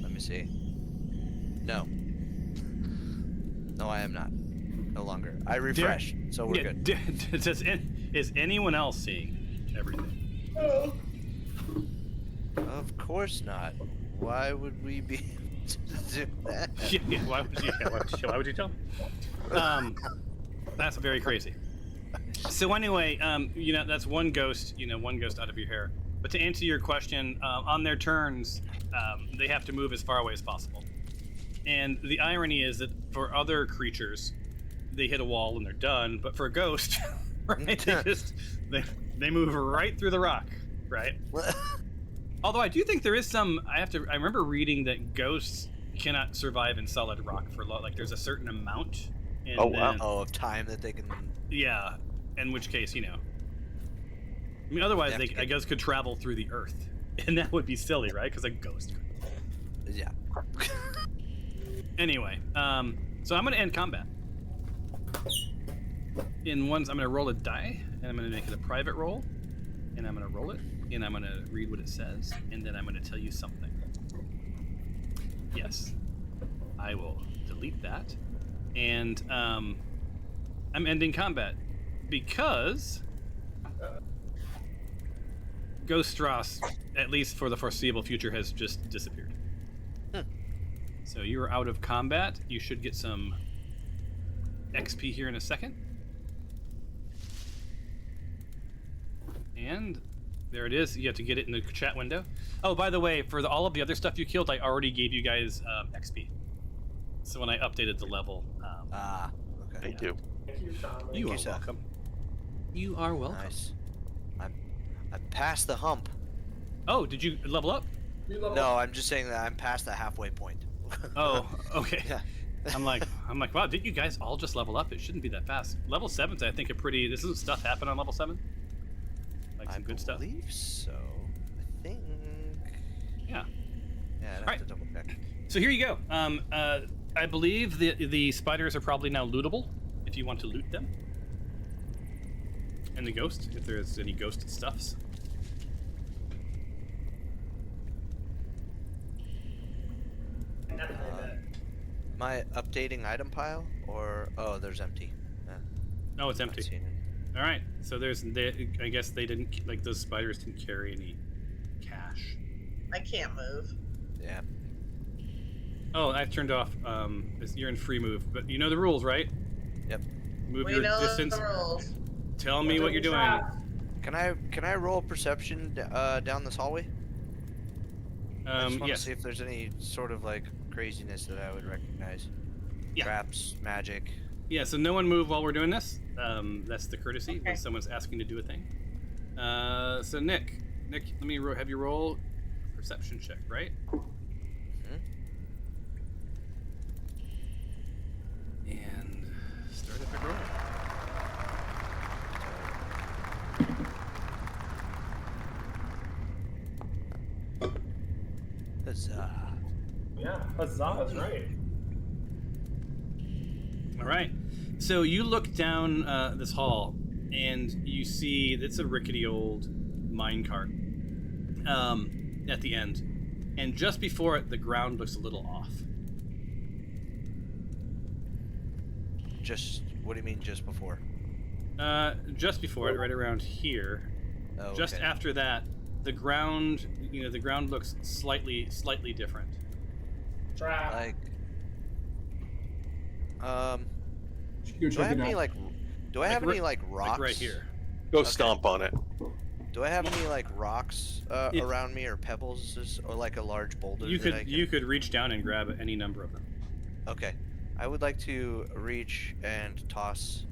[SPEAKER 7] Let me see. No. No, I am not. No longer. I refresh, so we're
[SPEAKER 1] Yeah,
[SPEAKER 7] good.
[SPEAKER 1] is anyone else seeing everything?
[SPEAKER 7] Of course not. Why would we be able to do that?
[SPEAKER 1] Yeah, why would you tell me? That's very crazy. So anyway, that's one ghost out of your hair. But to answer your question, on their turns, they have to move as far away as possible. And the irony is that for other creatures, they hit a wall and they're done. But for a ghost, right, they move right through the rock, right? Although I do think there is some. I remember reading that ghosts cannot survive in solid rock for like there's a certain amount. And
[SPEAKER 4] Oh, wow.
[SPEAKER 1] then-
[SPEAKER 7] of time that they can.
[SPEAKER 1] Yeah. In which case, I mean, otherwise
[SPEAKER 7] They have
[SPEAKER 1] they,
[SPEAKER 7] to
[SPEAKER 1] I
[SPEAKER 7] get-
[SPEAKER 1] guess, could travel through the earth, and that would be silly, right? Because a ghost could.
[SPEAKER 7] Yeah.
[SPEAKER 1] Anyway, so I'm gonna end combat. I'm gonna roll a die, and I'm gonna make it a private roll, and I'm gonna roll it, and I'm gonna read what it says, and then I'm gonna tell you something. Yes, I will delete that, and I'm ending combat because Ghost Ross, at least for the foreseeable future, has just disappeared. So you're out of combat. You should get some XP here in a second. And there it is. You have to get it in the chat window. Oh, by the way, for all of the other stuff you killed, I already gave you guys XP. So when I updated the level,
[SPEAKER 7] Okay.
[SPEAKER 4] Thank you.
[SPEAKER 2] Thank you, Shaman.
[SPEAKER 1] you are
[SPEAKER 7] sir.
[SPEAKER 1] welcome. You are welcome.
[SPEAKER 7] Nice. I passed the hump.
[SPEAKER 1] Oh, did you level up?
[SPEAKER 2] You level
[SPEAKER 7] No,
[SPEAKER 2] up.
[SPEAKER 7] I'm just saying that I'm past the halfway point.
[SPEAKER 1] Oh, okay.
[SPEAKER 7] Yeah.
[SPEAKER 1] I'm like, wow, didn't you guys all just level up? It shouldn't be that fast. Level 7's, I think, this isn't stuff happen on level 7? Like some good stuff?
[SPEAKER 7] I believe so. I think.
[SPEAKER 1] Yeah.
[SPEAKER 7] Yeah, I'd have
[SPEAKER 1] Alright.
[SPEAKER 7] to double check.
[SPEAKER 1] So here you go. I believe the spiders are probably now lootable, if you want to loot them. And the ghost, if there's any ghost stuffs.
[SPEAKER 2] Definitely that.
[SPEAKER 7] Am I updating item pile or there's empty.
[SPEAKER 1] Oh, it's
[SPEAKER 7] Not
[SPEAKER 1] empty.
[SPEAKER 7] seeing it.
[SPEAKER 1] All right. So I guess they didn't, like, those spiders didn't carry any cash.
[SPEAKER 5] I can't move.
[SPEAKER 7] Yeah.
[SPEAKER 1] Oh, I've turned off. You're in free move, but you know the rules, right?
[SPEAKER 7] Yep.
[SPEAKER 1] Move
[SPEAKER 5] We
[SPEAKER 1] your
[SPEAKER 5] know
[SPEAKER 1] distance.
[SPEAKER 5] the rules.
[SPEAKER 1] Tell me what you're doing.
[SPEAKER 7] Can I roll perception down this hallway? I just want
[SPEAKER 1] Yes.
[SPEAKER 7] to see if there's any sort of like craziness that I would recognize.
[SPEAKER 1] Yeah.
[SPEAKER 7] Traps, magic.
[SPEAKER 1] Yeah. So no one move while we're doing this. That's the courtesy when
[SPEAKER 5] Okay.
[SPEAKER 1] someone's asking to do a thing. So Nick, let me have you roll a perception check, right? And start epic roll.
[SPEAKER 7] Huzzah.
[SPEAKER 2] Yeah, huzzah is right.
[SPEAKER 1] All right. So you look down this hall, and you see it's a rickety old minecart at the end. And just before it, the ground looks a little off.
[SPEAKER 7] What do you mean just before?
[SPEAKER 1] Just before it, right around here.
[SPEAKER 7] Oh,
[SPEAKER 1] Just
[SPEAKER 7] okay.
[SPEAKER 1] after that, the ground looks slightly different.
[SPEAKER 2] Trap.
[SPEAKER 7] Like,
[SPEAKER 3] Should go
[SPEAKER 7] do I
[SPEAKER 3] check
[SPEAKER 7] have
[SPEAKER 3] it
[SPEAKER 7] any
[SPEAKER 3] out.
[SPEAKER 7] like, do I have any like rocks?
[SPEAKER 1] Like right here.
[SPEAKER 4] Go
[SPEAKER 7] Okay.
[SPEAKER 4] stomp on it.
[SPEAKER 7] Do I have any like rocks
[SPEAKER 1] If-
[SPEAKER 7] around me or pebbles or like a large boulder?
[SPEAKER 1] You
[SPEAKER 7] that I
[SPEAKER 1] could
[SPEAKER 7] can...
[SPEAKER 1] reach down and grab any number of them.
[SPEAKER 7] Okay, I would like to reach and toss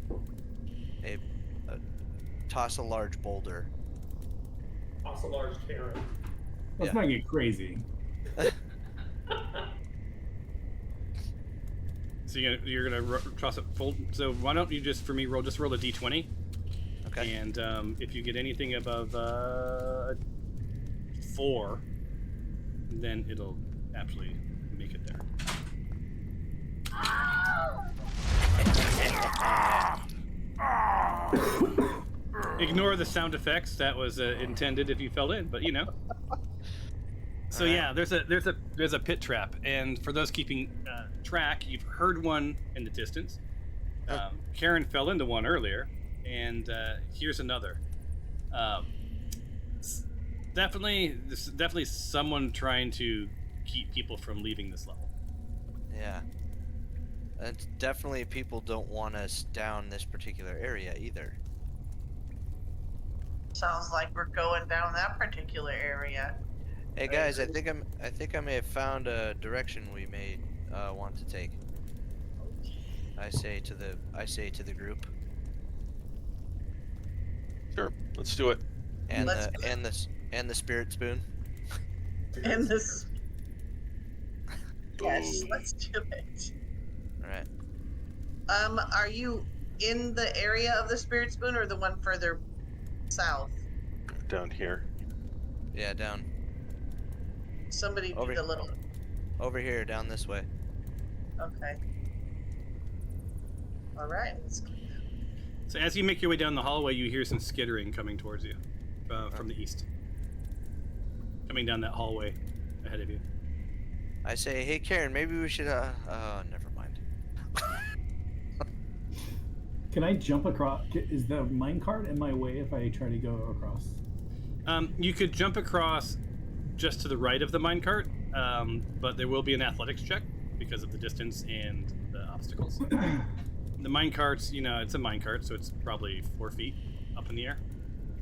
[SPEAKER 7] a large boulder.
[SPEAKER 2] Also large Karen.
[SPEAKER 3] Let's
[SPEAKER 7] yeah.
[SPEAKER 3] not get crazy.
[SPEAKER 1] So you're gonna toss it full. So why don't you just roll a d20,
[SPEAKER 7] Okay.
[SPEAKER 1] and if you get anything above 4, then it'll absolutely make it there. Ignore the sound effects. That was intended if you fell in, but you know. So yeah, there's a pit trap, and for those keeping track, you've heard one in the distance. Karen fell into one earlier, and here's another. Definitely someone trying to keep people from leaving this level.
[SPEAKER 7] Yeah. And definitely people don't want us down this particular area either.
[SPEAKER 5] Sounds like we're going down that particular area.
[SPEAKER 7] Hey guys, I think I may have found a direction we may want to take. I say to the group.
[SPEAKER 4] Sure, let's do it.
[SPEAKER 7] And
[SPEAKER 5] Let's
[SPEAKER 7] the spirit spoon.
[SPEAKER 5] And this. Yes,
[SPEAKER 4] Boom.
[SPEAKER 5] let's do it.
[SPEAKER 7] All right.
[SPEAKER 5] Are you in the area of the spirit spoon or the one further south?
[SPEAKER 4] Down here.
[SPEAKER 7] Yeah, down
[SPEAKER 5] Somebody
[SPEAKER 7] Over-
[SPEAKER 5] do the little.
[SPEAKER 7] over here, down this way.
[SPEAKER 5] Okay. All right. Let's go.
[SPEAKER 1] So as you make your way down the hallway, you hear some skittering coming towards you from the east. Coming down that hallway ahead of you.
[SPEAKER 7] I say, hey Karen, maybe we should. Never mind.
[SPEAKER 3] Can I jump across? Is the minecart in my way if I try to go across?
[SPEAKER 1] You could jump across just to the right of the minecart, but there will be an athletics check because of the distance and the obstacles. The minecart's, it's a minecart, so it's probably 4 feet up in the air.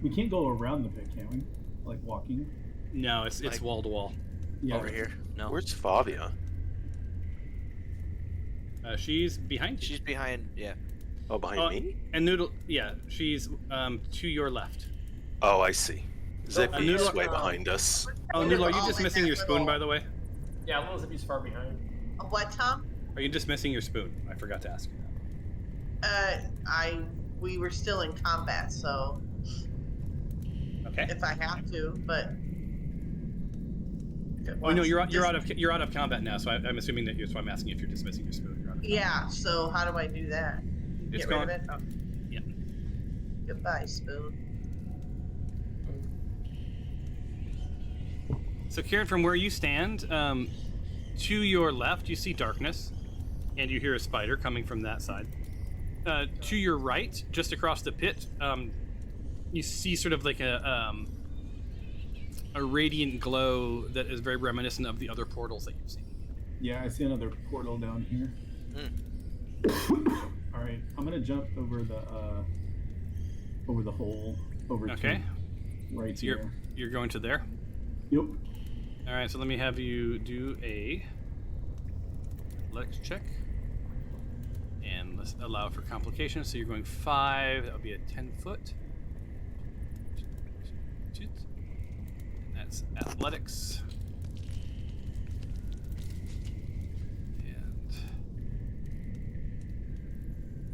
[SPEAKER 3] We can't go around the pit, can we? Like walking?
[SPEAKER 1] No, it's
[SPEAKER 7] Like-
[SPEAKER 1] wall to wall.
[SPEAKER 3] Yeah.
[SPEAKER 7] Over here. No.
[SPEAKER 4] Where's Favia?
[SPEAKER 1] She's behind you.
[SPEAKER 7] She's behind. Yeah.
[SPEAKER 4] Oh, behind me?
[SPEAKER 1] And Noodle, yeah, she's to your left.
[SPEAKER 4] Oh, I see. Zippy's
[SPEAKER 1] Noodle-
[SPEAKER 4] way behind us.
[SPEAKER 1] Oh, Noodle, are you
[SPEAKER 5] all in
[SPEAKER 1] dismissing
[SPEAKER 5] that
[SPEAKER 1] your spoon,
[SPEAKER 5] little-
[SPEAKER 1] by the way?
[SPEAKER 2] Yeah, little Zippy's far behind.
[SPEAKER 5] What, Tom?
[SPEAKER 1] Are you dismissing your spoon? I forgot to ask you that.
[SPEAKER 5] We were still in combat, so
[SPEAKER 1] Okay.
[SPEAKER 5] if I have to, but.
[SPEAKER 1] Oh no, you're out of combat now, so I'm assuming that you're. So I'm asking if you're dismissing your spoon. You're out of combat.
[SPEAKER 5] Yeah. So how do I do that?
[SPEAKER 1] It's
[SPEAKER 5] Get rid
[SPEAKER 1] gone.
[SPEAKER 5] of it. Oh.
[SPEAKER 1] Yeah.
[SPEAKER 5] Goodbye, spoon.
[SPEAKER 1] So Karen, from where you stand, to your left, you see darkness, and you hear a spider coming from that side. To your right, just across the pit, you see sort of like a radiant glow that is very reminiscent of the other portals that you've seen.
[SPEAKER 3] Yeah, I see another portal down here. All right, I'm gonna jump over the hole over
[SPEAKER 1] Okay.
[SPEAKER 3] to right
[SPEAKER 1] So
[SPEAKER 3] here.
[SPEAKER 1] you're going to there.
[SPEAKER 3] Yep.
[SPEAKER 1] All right. So let me have you do a athletics check, and let's allow for complications. So you're going 5. That would be a 10-foot. And that's athletics. And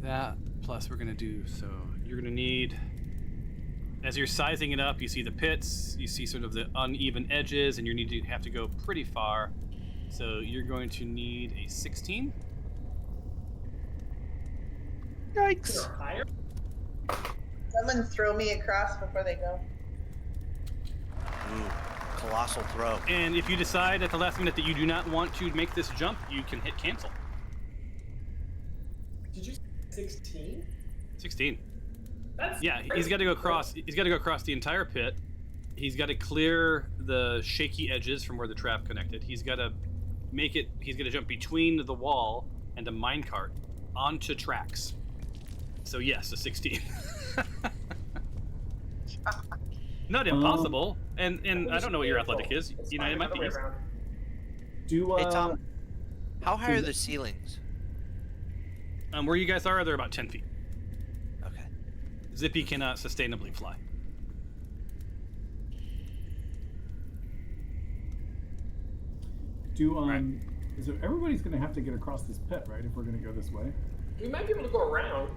[SPEAKER 1] that plus we're gonna do. So you're gonna need. As you're sizing it up, you see the pits, you see sort of the uneven edges, and you have to go pretty far. So you're going to need a 16.
[SPEAKER 4] Yikes.
[SPEAKER 2] Or higher?
[SPEAKER 5] Someone throw me across before they go.
[SPEAKER 7] Ooh, colossal throw.
[SPEAKER 1] And if you decide at the last minute that you do not want to make this jump, you can hit cancel.
[SPEAKER 2] Did you say 16?
[SPEAKER 1] 16.
[SPEAKER 2] That's
[SPEAKER 1] Yeah, he's got to go across. He's got to go across the entire pit. He's got to clear the shaky edges from where the trap connected. He's got to make it. He's going to jump between the wall and a minecart onto tracks. So yes, a 16. Not impossible. And I don't know what your athletic is.
[SPEAKER 2] It's
[SPEAKER 1] You know,
[SPEAKER 2] fine,
[SPEAKER 1] it might
[SPEAKER 2] other
[SPEAKER 1] be.
[SPEAKER 2] way around.
[SPEAKER 3] Do
[SPEAKER 7] Hey Tom, how high are the ceilings?
[SPEAKER 1] Where you guys are, they're about 10 feet.
[SPEAKER 7] Okay.
[SPEAKER 1] Zippy cannot sustainably fly.
[SPEAKER 3] So everybody's gonna have to get across this pit, right? If we're gonna go this way.
[SPEAKER 2] We might be able to go around.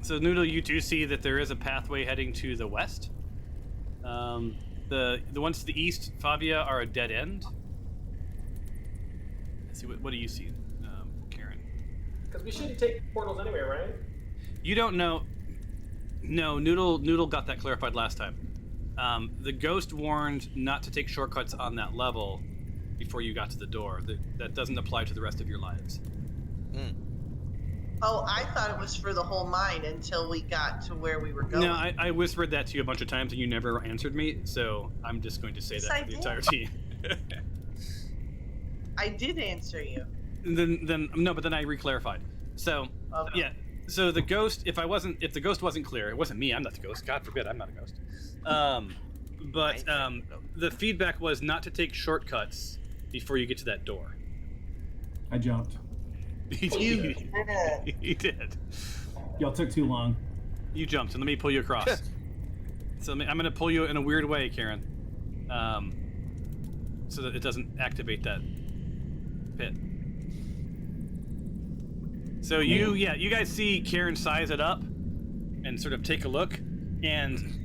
[SPEAKER 1] So Noodle, you do see that there is a pathway heading to the west. The ones to the east, Favia, are a dead end. Let's see, what do you see, Karen?
[SPEAKER 2] Because we shouldn't take portals anyway, right?
[SPEAKER 1] You don't know. No, Noodle got that clarified last time. The ghost warned not to take shortcuts on that level before you got to the door. That doesn't apply to the rest of your lives.
[SPEAKER 5] Oh, I thought it was for the whole mine until we got to where we were going.
[SPEAKER 1] No, I whispered that to you a bunch of times and you never answered me, so I'm just going to say
[SPEAKER 5] Yes,
[SPEAKER 1] that
[SPEAKER 5] I
[SPEAKER 1] for the
[SPEAKER 5] did.
[SPEAKER 1] entire team.
[SPEAKER 5] I did answer you.
[SPEAKER 1] then no, but then I re-clarified. So
[SPEAKER 5] Okay.
[SPEAKER 1] yeah, so the ghost, if the ghost wasn't clear, it wasn't me. I'm not the ghost. God forbid, I'm not a ghost. But the feedback was not to take shortcuts before you get to that door.
[SPEAKER 3] I jumped.
[SPEAKER 1] He
[SPEAKER 5] You
[SPEAKER 1] did.
[SPEAKER 5] did.
[SPEAKER 1] He did.
[SPEAKER 3] Y'all took too long.
[SPEAKER 1] You jumped, and let me pull you across. So I'm going to pull you in a weird way, Karen. so that it doesn't activate that pit. So you guys see Karen size it up and sort of take a look, and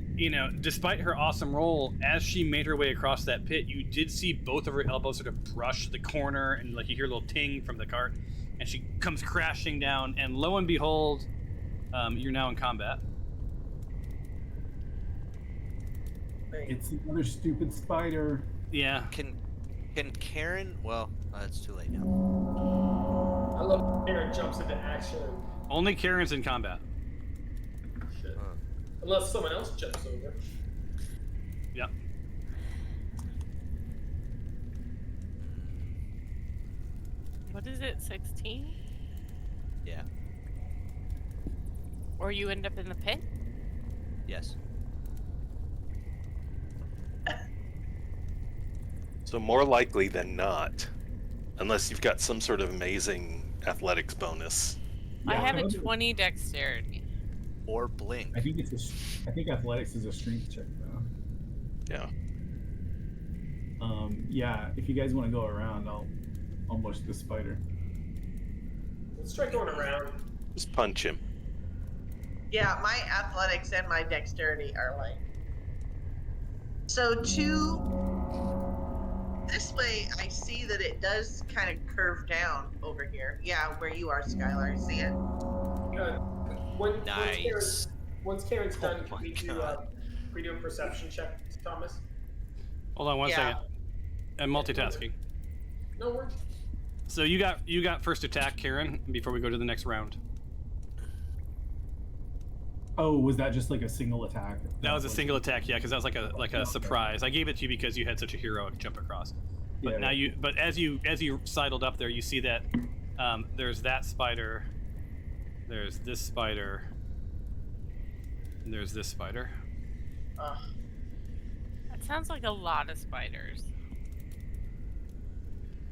[SPEAKER 1] despite her awesome roll, as she made her way across that pit, you did see both of her elbows sort of brush the corner, and like you hear a little ting from the cart, and she comes crashing down, and lo and behold, you're now in combat.
[SPEAKER 3] It's another stupid spider.
[SPEAKER 7] Yeah. Can Karen? Well, it's too late now.
[SPEAKER 2] I love Karen jumps into action.
[SPEAKER 1] Only Karen's in combat.
[SPEAKER 2] Shit. Unless someone else jumps over.
[SPEAKER 1] Yep.
[SPEAKER 6] What is it, 16?
[SPEAKER 7] Yeah.
[SPEAKER 6] Or you end up in the pit?
[SPEAKER 7] Yes.
[SPEAKER 4] So more likely than not, unless you've got some sort of amazing athletics bonus.
[SPEAKER 6] I have a 20 dexterity.
[SPEAKER 7] Or blink.
[SPEAKER 3] I think athletics is a strength check though.
[SPEAKER 4] Yeah.
[SPEAKER 3] Yeah. If you guys want to go around, I'll mush the spider.
[SPEAKER 2] Let's try going around.
[SPEAKER 4] Just punch him.
[SPEAKER 5] Yeah, my athletics and my dexterity are like. So this way, I see that it does kind of curve down over here. Yeah, where you are, Skylar. See it?
[SPEAKER 7] Nice.
[SPEAKER 2] Once Karen's done,
[SPEAKER 7] Oh
[SPEAKER 2] can we do a perception check, Thomas?
[SPEAKER 1] Hold on one second. I'm multitasking.
[SPEAKER 2] No worries.
[SPEAKER 1] So you got first attack, Karen, before we go to the next round.
[SPEAKER 3] Oh, was that just like a single attack?
[SPEAKER 1] That was a single attack, yeah, because that was like a surprise. I gave it to you because you had such a heroic jump across. But as you sidled up there, you see that there's that spider, there's this spider, and there's this spider.
[SPEAKER 6] That sounds like a lot of spiders.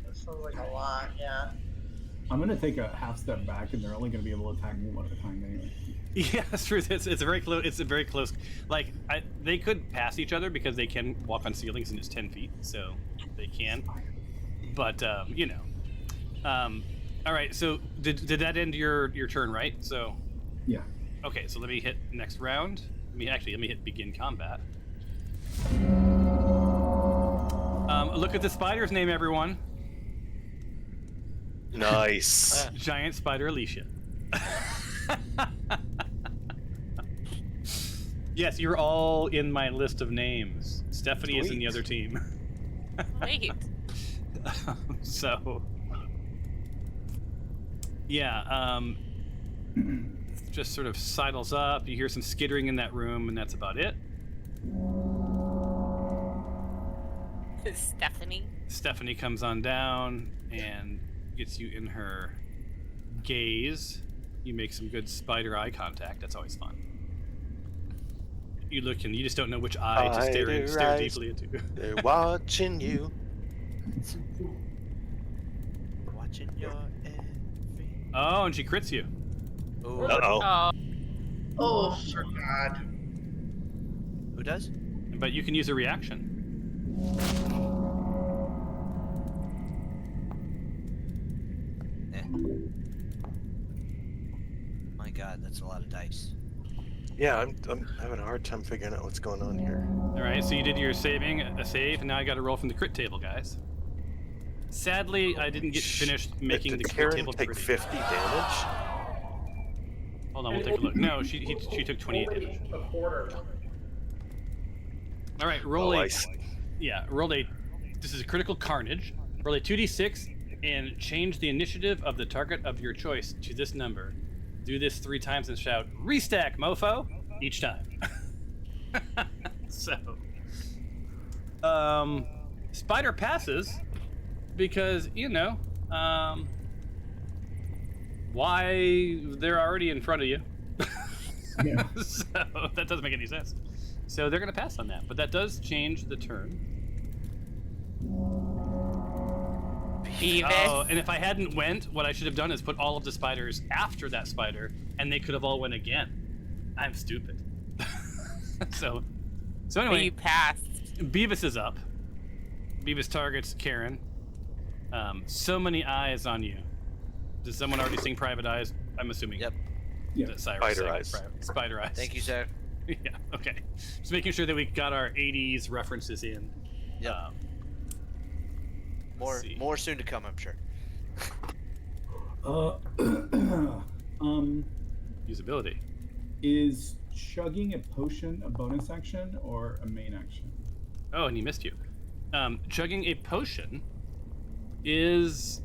[SPEAKER 5] That sounds like a lot, yeah.
[SPEAKER 3] I'm gonna take a half step back, and they're only gonna be able to attack me one at a time anyway.
[SPEAKER 1] Yeah, that's true. It's a very close. It's a very close. Like they could pass each other because they can walk on ceilings and it's 10 feet, so they can. But all right. So did that end your turn, right? So.
[SPEAKER 3] Yeah.
[SPEAKER 1] Okay, so let me hit next round. Let me hit begin combat. Look at the spider's name, everyone.
[SPEAKER 4] Nice.
[SPEAKER 1] Giant spider Alicia. Yes, you're all in my list of names. Stephanie is in the other team.
[SPEAKER 6] Wait.
[SPEAKER 1] So, yeah, just sort of sidles up. You hear some skittering in that room, and that's about it. Stephanie comes on down and gets you in her gaze. You make some good spider eye contact. That's always fun. You look and you just don't know which eye to stare deeply into.
[SPEAKER 4] They're watching you.
[SPEAKER 7] Watching your every...
[SPEAKER 1] Oh, and she crits you.
[SPEAKER 7] Ooh.
[SPEAKER 4] Uh-oh.
[SPEAKER 5] Oh, for God.
[SPEAKER 7] Who does?
[SPEAKER 1] But you can use a reaction.
[SPEAKER 7] My God, that's a lot of dice.
[SPEAKER 4] Yeah, I'm having a hard time figuring out what's going on here.
[SPEAKER 1] All right, so you did your a save, and now I got to roll from the crit table, guys. Sadly, I didn't get finished making the crit table
[SPEAKER 4] take
[SPEAKER 1] pretty.
[SPEAKER 4] 50 damage?
[SPEAKER 1] Hold on, we'll take a look. No, she took 28 damage.
[SPEAKER 2] A quarter.
[SPEAKER 1] All right, roll a. Yeah, roll a. This is a critical carnage. Roll a 2d6 and change the initiative of the target of your choice to this number. Do this 3 times and shout, "Restack, mofo!" each time. So, spider passes because why they're already in front of you.
[SPEAKER 3] Yeah.
[SPEAKER 1] So that doesn't make any sense. So they're gonna pass on that, but that does change the turn. Oh, and if I hadn't went, what I should have done is put all of the spiders after that spider, and they could have all went again. I'm stupid. So anyway.
[SPEAKER 6] But you passed.
[SPEAKER 1] Beavis is up. Beavis targets Karen. So many eyes on you. Does someone already sing Private Eyes? I'm assuming.
[SPEAKER 7] Yep.
[SPEAKER 3] Yeah.
[SPEAKER 1] that Cyrus
[SPEAKER 4] Spider
[SPEAKER 1] sang
[SPEAKER 4] Eyes.
[SPEAKER 1] Spider Eyes.
[SPEAKER 7] Thank you, sir.
[SPEAKER 1] Yeah, okay. Just making sure that we got our 80s references in.
[SPEAKER 7] Yep.
[SPEAKER 1] See.
[SPEAKER 7] More soon to come, I'm sure.
[SPEAKER 1] Usability.
[SPEAKER 3] Is chugging a potion a bonus action or a main action?
[SPEAKER 1] Oh, and he missed you. Chugging a potion is...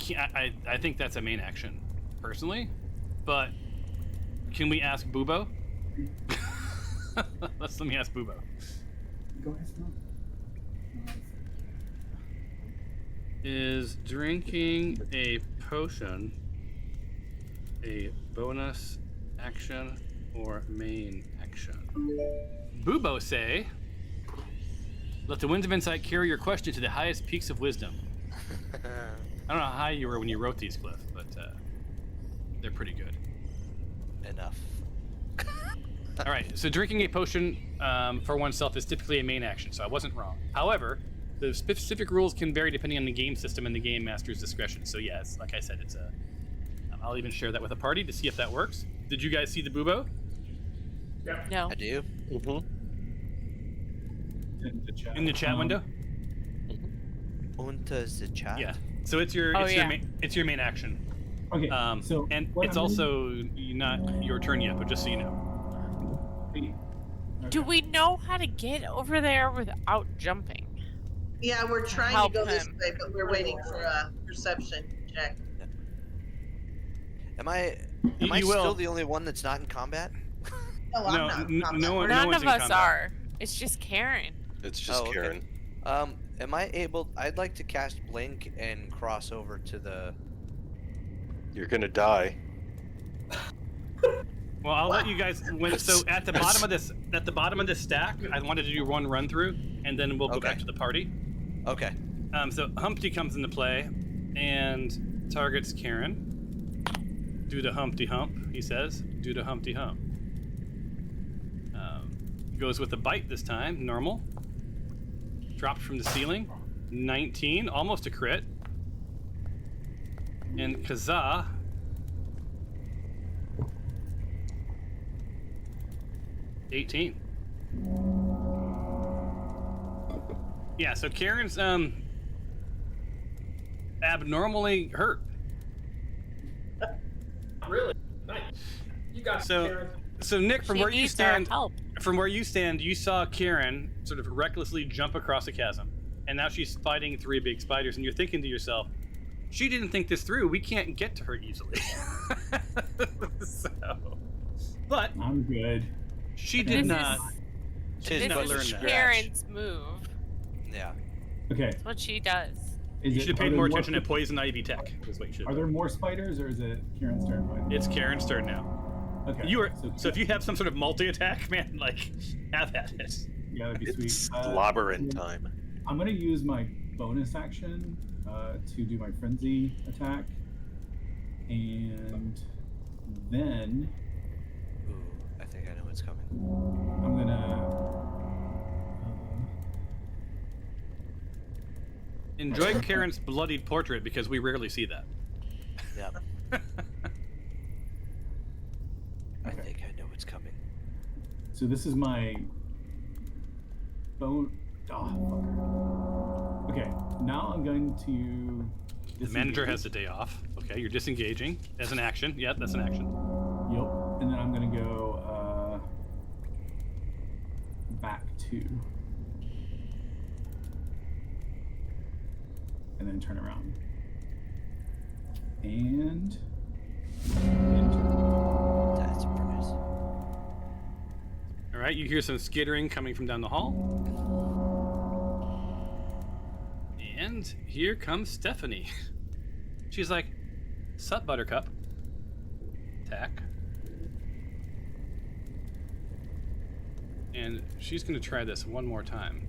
[SPEAKER 1] I think that's a main action, personally. But can we ask Bubo? Let me ask Bubo.
[SPEAKER 3] Go ahead, no.
[SPEAKER 1] Is drinking a potion a bonus action or main action? Bubo say, let the winds of insight carry your question to the highest peaks of wisdom. I don't know how high you were when you wrote these, Cliff, but they're pretty good.
[SPEAKER 7] Enough.
[SPEAKER 1] All right, so drinking a potion for oneself is typically a main action, so I wasn't wrong. However, the specific rules can vary depending on the game system and the game master's discretion. So yes, like I said, it's a. I'll even share that with a party to see if that works. Did you guys see the Bubo?
[SPEAKER 2] Yep.
[SPEAKER 6] No.
[SPEAKER 7] I do.
[SPEAKER 4] Mm-hmm.
[SPEAKER 1] In the chat window?
[SPEAKER 7] Unter the chat.
[SPEAKER 1] Yeah. So it's your
[SPEAKER 6] Oh, yeah.
[SPEAKER 1] it's your main action.
[SPEAKER 3] Okay. So
[SPEAKER 1] And
[SPEAKER 3] what
[SPEAKER 1] it's
[SPEAKER 3] I'm gonna-
[SPEAKER 1] also not your turn yet, but just so you know.
[SPEAKER 6] Do we know how to get over there without jumping?
[SPEAKER 5] Yeah, we're trying to
[SPEAKER 6] help
[SPEAKER 5] go this
[SPEAKER 6] him.
[SPEAKER 5] way, but we're waiting for a perception check.
[SPEAKER 7] Am I
[SPEAKER 1] You
[SPEAKER 7] still
[SPEAKER 1] will.
[SPEAKER 7] the only one that's not in combat?
[SPEAKER 5] No, I'm
[SPEAKER 1] No,
[SPEAKER 5] not.
[SPEAKER 1] n-
[SPEAKER 5] I'm
[SPEAKER 1] no
[SPEAKER 5] not.
[SPEAKER 1] one-
[SPEAKER 6] None
[SPEAKER 1] one's
[SPEAKER 6] of
[SPEAKER 1] in
[SPEAKER 6] us
[SPEAKER 1] combat.
[SPEAKER 6] are. It's just Karen.
[SPEAKER 4] It's just
[SPEAKER 7] Oh, okay.
[SPEAKER 4] Karen.
[SPEAKER 7] Am I able? I'd like to cast Blink and cross over to the.
[SPEAKER 4] You're gonna die.
[SPEAKER 1] Well, I'll let you guys. So at the bottom of this stack, I wanted to do one run through, and then we'll go
[SPEAKER 7] Okay.
[SPEAKER 1] back to the party.
[SPEAKER 7] Okay.
[SPEAKER 1] So Humpty comes into play, and targets Karen. Do the Humpty Hump, he says. Do the Humpty Hump. Goes with a bite this time, normal. Dropped from the ceiling, 19, almost a crit. And Kazaa. $18. Yeah, so Karen's abnormally hurt.
[SPEAKER 2] Really? Nice. You got
[SPEAKER 1] So-
[SPEAKER 2] Karen.
[SPEAKER 1] So Nick, from
[SPEAKER 6] She
[SPEAKER 1] where you
[SPEAKER 6] needs our
[SPEAKER 1] stand,
[SPEAKER 6] help.
[SPEAKER 1] you saw Karen sort of recklessly jump across a chasm, and now she's fighting 3 big spiders, and you're thinking to yourself, she didn't think this through. We can't get to her easily. So, but
[SPEAKER 3] I'm good.
[SPEAKER 1] she
[SPEAKER 6] This
[SPEAKER 1] did
[SPEAKER 6] is-
[SPEAKER 1] not.
[SPEAKER 7] Tis
[SPEAKER 1] did
[SPEAKER 6] This
[SPEAKER 1] not
[SPEAKER 7] but
[SPEAKER 1] learn
[SPEAKER 6] is
[SPEAKER 1] that.
[SPEAKER 7] scratch.
[SPEAKER 6] Karen's move.
[SPEAKER 7] Yeah.
[SPEAKER 3] Okay.
[SPEAKER 6] That's what she does.
[SPEAKER 1] You should have
[SPEAKER 3] are
[SPEAKER 1] paid
[SPEAKER 3] there
[SPEAKER 1] more attention to poison ivy tech. Is what you should.
[SPEAKER 3] Are there more spiders, or is it Kieran's turn?
[SPEAKER 1] It's Karen's turn now.
[SPEAKER 3] Okay.
[SPEAKER 1] You are so if you have some sort of multi-attack, man, like have at it.
[SPEAKER 3] Yeah, that'd be sweet.
[SPEAKER 4] It's slobbering time.
[SPEAKER 3] I'm gonna use my bonus action to do my frenzy attack, and then
[SPEAKER 7] Ooh, I think I know what's coming.
[SPEAKER 3] I'm gonna.
[SPEAKER 1] Enjoy Karen's bloodied portrait because we rarely see that.
[SPEAKER 7] Yep. I
[SPEAKER 3] Okay.
[SPEAKER 7] think I know what's coming.
[SPEAKER 3] So this is my bone. Oh, fucker. Okay, now I'm going to.
[SPEAKER 1] The manager has the day off. Okay, you're disengaging as an action. Yep, that's an action.
[SPEAKER 3] Yep, and then I'm gonna go back 2, and then turn around, and then turn.
[SPEAKER 7] That's a prize.
[SPEAKER 1] All right, you hear some skittering coming from down the hall. And here comes Stephanie. She's like, "Sup, Buttercup?" Attack. And she's going to try this one more time.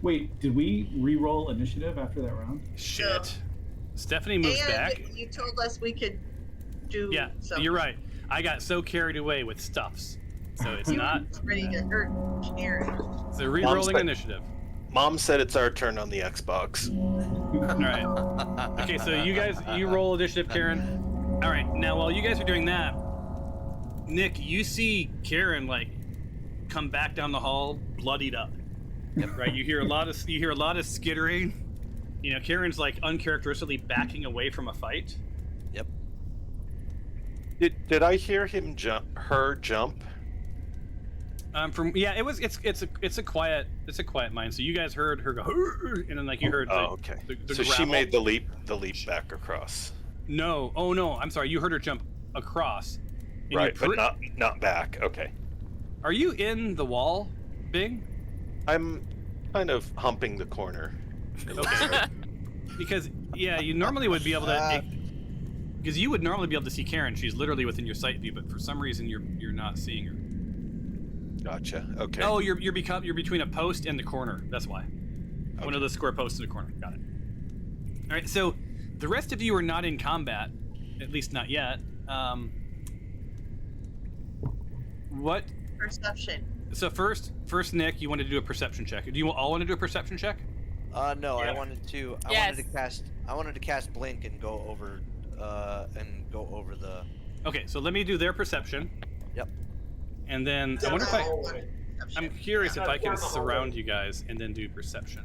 [SPEAKER 3] Wait, did we re-roll initiative after that round?
[SPEAKER 1] Shit. Stephanie moves
[SPEAKER 5] And
[SPEAKER 1] back.
[SPEAKER 5] you told us we could do
[SPEAKER 1] Yeah,
[SPEAKER 5] something.
[SPEAKER 1] you're right. I got so carried away with stuffs So it's not.
[SPEAKER 5] It's ready to hurt Karen.
[SPEAKER 1] It's a re-rolling
[SPEAKER 4] Mom's-
[SPEAKER 1] initiative.
[SPEAKER 4] Mom said it's our turn on the Xbox.
[SPEAKER 1] All right. Okay, so you roll initiative, Karen. All right. Now, while you guys are doing that, Nick, you see Karen like come back down the hall, bloodied up.
[SPEAKER 7] Yep.
[SPEAKER 1] Right. You hear a lot of skittering. You know, Karen's like uncharacteristically backing away from a fight.
[SPEAKER 7] Yep.
[SPEAKER 4] Did I hear him jump?
[SPEAKER 1] It's a quiet mine. So you guys heard her go, and then like you heard.
[SPEAKER 4] Oh, okay.
[SPEAKER 1] The
[SPEAKER 4] So she
[SPEAKER 1] gravel.
[SPEAKER 4] made the leap back across.
[SPEAKER 1] No. Oh no. I'm sorry. You heard her jump across. And
[SPEAKER 4] Right,
[SPEAKER 1] you
[SPEAKER 4] but not back. Okay.
[SPEAKER 1] Are you in the wall, Bing?
[SPEAKER 4] I'm kind of humping the corner.
[SPEAKER 1] Okay. Because you normally would be able to. Because you would normally be able to see Karen. She's literally within your sight view, but for some reason you're not seeing her.
[SPEAKER 4] Gotcha. Okay.
[SPEAKER 1] Oh, you're between a post and the corner. That's why. One of the square posts in the corner. Got it. All right. So the rest of you are not in combat, at least not yet. What?
[SPEAKER 5] Perception.
[SPEAKER 1] So first, Nick, you wanted to do a perception check. Do you all want to do a perception check?
[SPEAKER 7] No,
[SPEAKER 2] Yeah.
[SPEAKER 7] I wanted to
[SPEAKER 6] Yes.
[SPEAKER 7] cast blink and go over the.
[SPEAKER 1] Okay, so let me do their perception.
[SPEAKER 7] Yep.
[SPEAKER 1] And then I
[SPEAKER 5] Down
[SPEAKER 1] wonder
[SPEAKER 5] the
[SPEAKER 1] if I.
[SPEAKER 5] hallway.
[SPEAKER 1] I'm curious if I can
[SPEAKER 2] Down the hallway.
[SPEAKER 1] surround you guys and then do perception.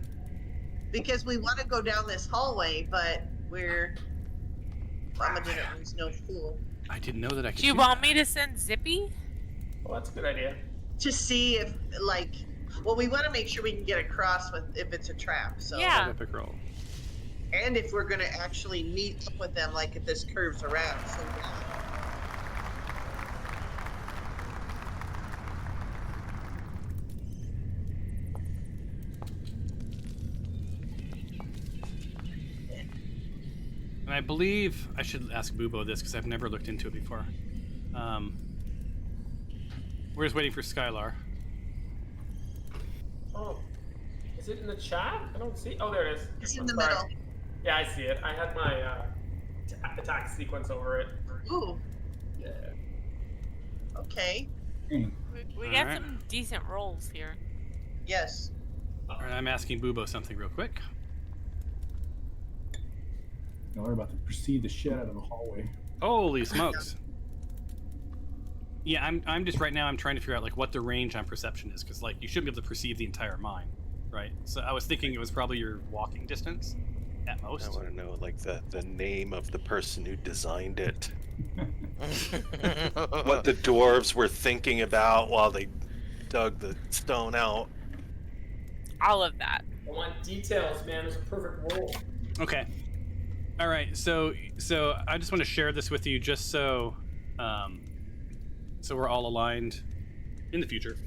[SPEAKER 5] Because we want to go down this hallway, but Mama didn't lose no fool.
[SPEAKER 1] I didn't know that I could.
[SPEAKER 6] Do you
[SPEAKER 1] do
[SPEAKER 6] want
[SPEAKER 1] that.
[SPEAKER 6] me to send Zippy?
[SPEAKER 2] Well, that's a good idea.
[SPEAKER 5] To see if, we want to make sure we can get across if it's a trap. So.
[SPEAKER 6] Yeah.
[SPEAKER 1] Epic roll.
[SPEAKER 5] And if we're gonna actually meet up with them, like if this curves around. So
[SPEAKER 1] And I believe I should ask Bubo this because I've never looked into it before. We're just waiting for Skylar.
[SPEAKER 2] Oh, is it in the chat? I don't see. Oh, there it is.
[SPEAKER 5] it's in
[SPEAKER 2] I'm
[SPEAKER 5] the
[SPEAKER 2] sorry.
[SPEAKER 5] middle.
[SPEAKER 2] Yeah, I see it. I had my attack sequence over it.
[SPEAKER 5] Ooh,
[SPEAKER 2] Yeah.
[SPEAKER 5] okay.
[SPEAKER 6] We got
[SPEAKER 1] Alright.
[SPEAKER 6] some decent rolls here.
[SPEAKER 5] Yes.
[SPEAKER 1] All right, I'm asking Bubo something real quick.
[SPEAKER 3] Now we're about to proceed the shit out of the hallway.
[SPEAKER 1] Holy smokes! Yeah, I'm just right now. I'm trying to figure out like what the range on perception is because like you shouldn't be able to perceive the entire mine, right? So I was thinking it was probably your walking distance, at
[SPEAKER 4] I
[SPEAKER 1] most.
[SPEAKER 4] want to know like the name of the person who designed it. What the dwarves were thinking about while they dug the stone out.
[SPEAKER 6] All of that.
[SPEAKER 2] I want details, man. It's a perfect roll.
[SPEAKER 1] Okay. All right. So I just want to share this with you just so so we're all aligned in the future.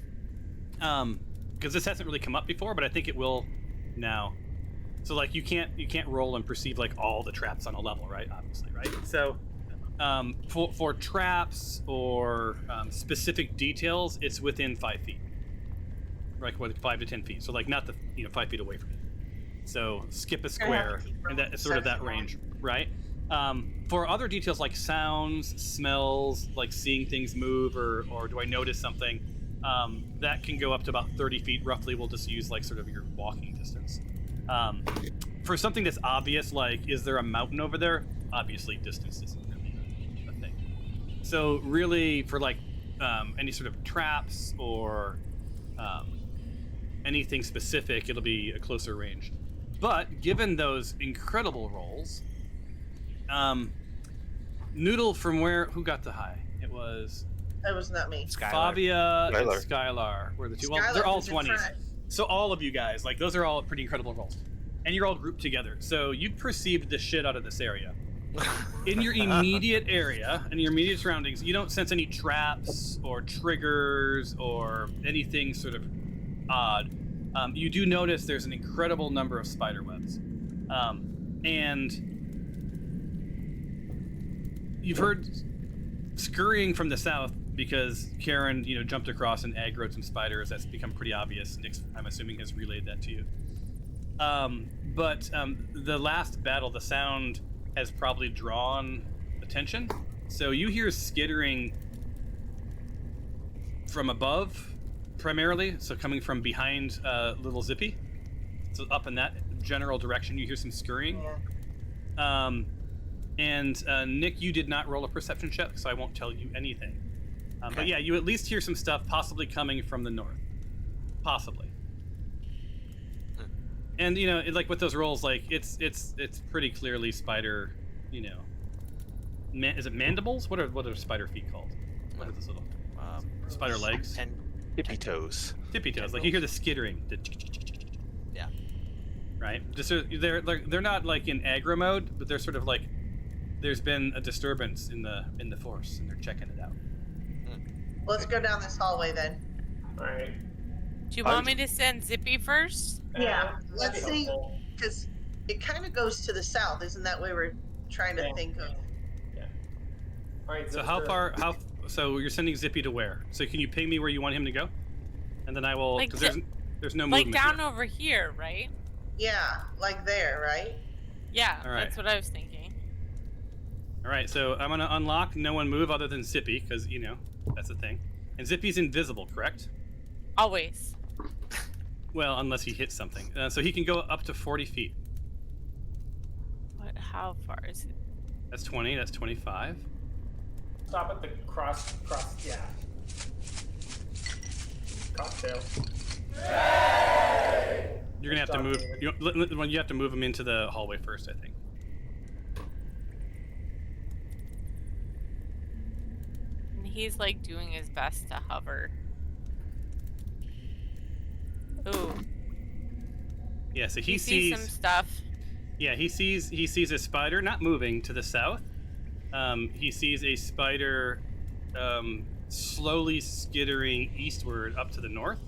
[SPEAKER 1] Because this hasn't really come up before, but I think it will now. So like you can't roll and perceive like all the traps on a level, right? Obviously, right? So for traps or specific details, it's within 5 feet. Like what, 5 to 10 feet. So like not the 5 feet away from you. So skip a square, and that is sort of that range, right? For other details like sounds, smells, like seeing things move, or do I notice something, that can go up to about 30 feet roughly. We'll just use like sort of your walking distance. For something that's obvious, like is there a mountain over there? Obviously, distance isn't really a thing. So really, for like any sort of traps or anything specific, it'll be a closer range. But given those incredible rolls, Noodle from who got the high? It was
[SPEAKER 5] That was not me.
[SPEAKER 1] Fabia and
[SPEAKER 4] Skylar.
[SPEAKER 1] Skylar were the two. Well,
[SPEAKER 5] Skylar
[SPEAKER 1] they're all
[SPEAKER 5] was in
[SPEAKER 1] 20s.
[SPEAKER 5] front.
[SPEAKER 1] So all of you guys, like those are all pretty incredible rolls. And you're all grouped together. So you perceived the shit out of this area. In your immediate area, in your immediate surroundings, you don't sense any traps or triggers or anything sort of odd. You do notice there's an incredible number of spider webs. And you've heard scurrying from the south because Karen, jumped across and aggroed some spiders. That's become pretty obvious. Nick, I'm assuming, has relayed that to you. But the last battle, the sound has probably drawn attention. So you hear skittering from above, primarily. So coming from behind little Zippy. So up in that general direction, you hear some scurrying.
[SPEAKER 5] Yeah.
[SPEAKER 1] And Nick, you did not roll a perception check, so I won't tell you anything. But yeah, you at least hear some stuff possibly coming from the north. Possibly. And you know, like with those rolls, like it's pretty clearly spider. You know, is it mandibles? What are spider feet called? What are those little spider legs?
[SPEAKER 4] Tippy toes.
[SPEAKER 1] Tippy toes. Like you hear the skittering.
[SPEAKER 7] Yeah.
[SPEAKER 1] Right. Just they're not like in aggro mode, but they're sort of like there's been a disturbance in the force, and they're checking it out.
[SPEAKER 5] Let's go down this hallway then.
[SPEAKER 2] All right.
[SPEAKER 6] Do you want me to send Zippy first?
[SPEAKER 5] Yeah,
[SPEAKER 2] that'd
[SPEAKER 5] let's
[SPEAKER 2] be
[SPEAKER 5] see.
[SPEAKER 2] helpful.
[SPEAKER 5] Because it kind of goes to the south, isn't that way we're trying to
[SPEAKER 2] Yeah.
[SPEAKER 5] think of?
[SPEAKER 2] Yeah. All right.
[SPEAKER 1] So how far? So you're sending Zippy to where? So can you ping me where you want him to go? And then I will,
[SPEAKER 6] Like
[SPEAKER 1] because there's no
[SPEAKER 6] Like
[SPEAKER 1] movement.
[SPEAKER 6] down
[SPEAKER 1] here.
[SPEAKER 6] over here, right?
[SPEAKER 5] Yeah, like there, right?
[SPEAKER 6] Yeah,
[SPEAKER 1] All right.
[SPEAKER 6] that's what I was thinking.
[SPEAKER 1] All right, so I'm gonna unlock no one move other than Zippy, because you know that's the thing. And Zippy's invisible, correct?
[SPEAKER 6] Always.
[SPEAKER 1] Well, unless he hits something. So he can go up to 40 feet.
[SPEAKER 6] What? How far is it?
[SPEAKER 1] That's 20. That's 25.
[SPEAKER 2] Stop at the cross. Yeah. Cocktail.
[SPEAKER 1] You're gonna have to
[SPEAKER 2] Stop,
[SPEAKER 1] move.
[SPEAKER 2] David.
[SPEAKER 1] You have to move him into the hallway first, I think.
[SPEAKER 6] And he's like doing his best to hover. Ooh.
[SPEAKER 1] Yeah. So
[SPEAKER 6] He
[SPEAKER 1] he
[SPEAKER 6] sees
[SPEAKER 1] sees.
[SPEAKER 6] some stuff.
[SPEAKER 1] Yeah, he sees a spider not moving to the south. He sees a spider slowly skittering eastward up to the north.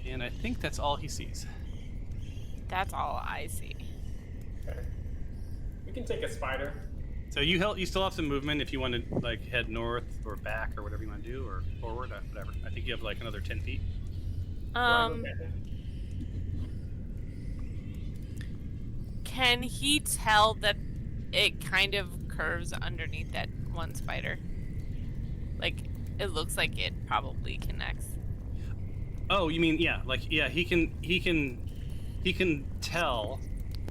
[SPEAKER 1] And I think that's all he sees.
[SPEAKER 6] That's all I see.
[SPEAKER 2] Okay. We can take a spider.
[SPEAKER 1] So you still have some movement if you want to like head north or back or whatever you want to do, or forward, whatever. I think you have like another 10 feet.
[SPEAKER 2] Okay.
[SPEAKER 6] Can he tell that it kind of curves underneath that one spider? Like, it looks like it probably connects.
[SPEAKER 1] Oh, you mean he can tell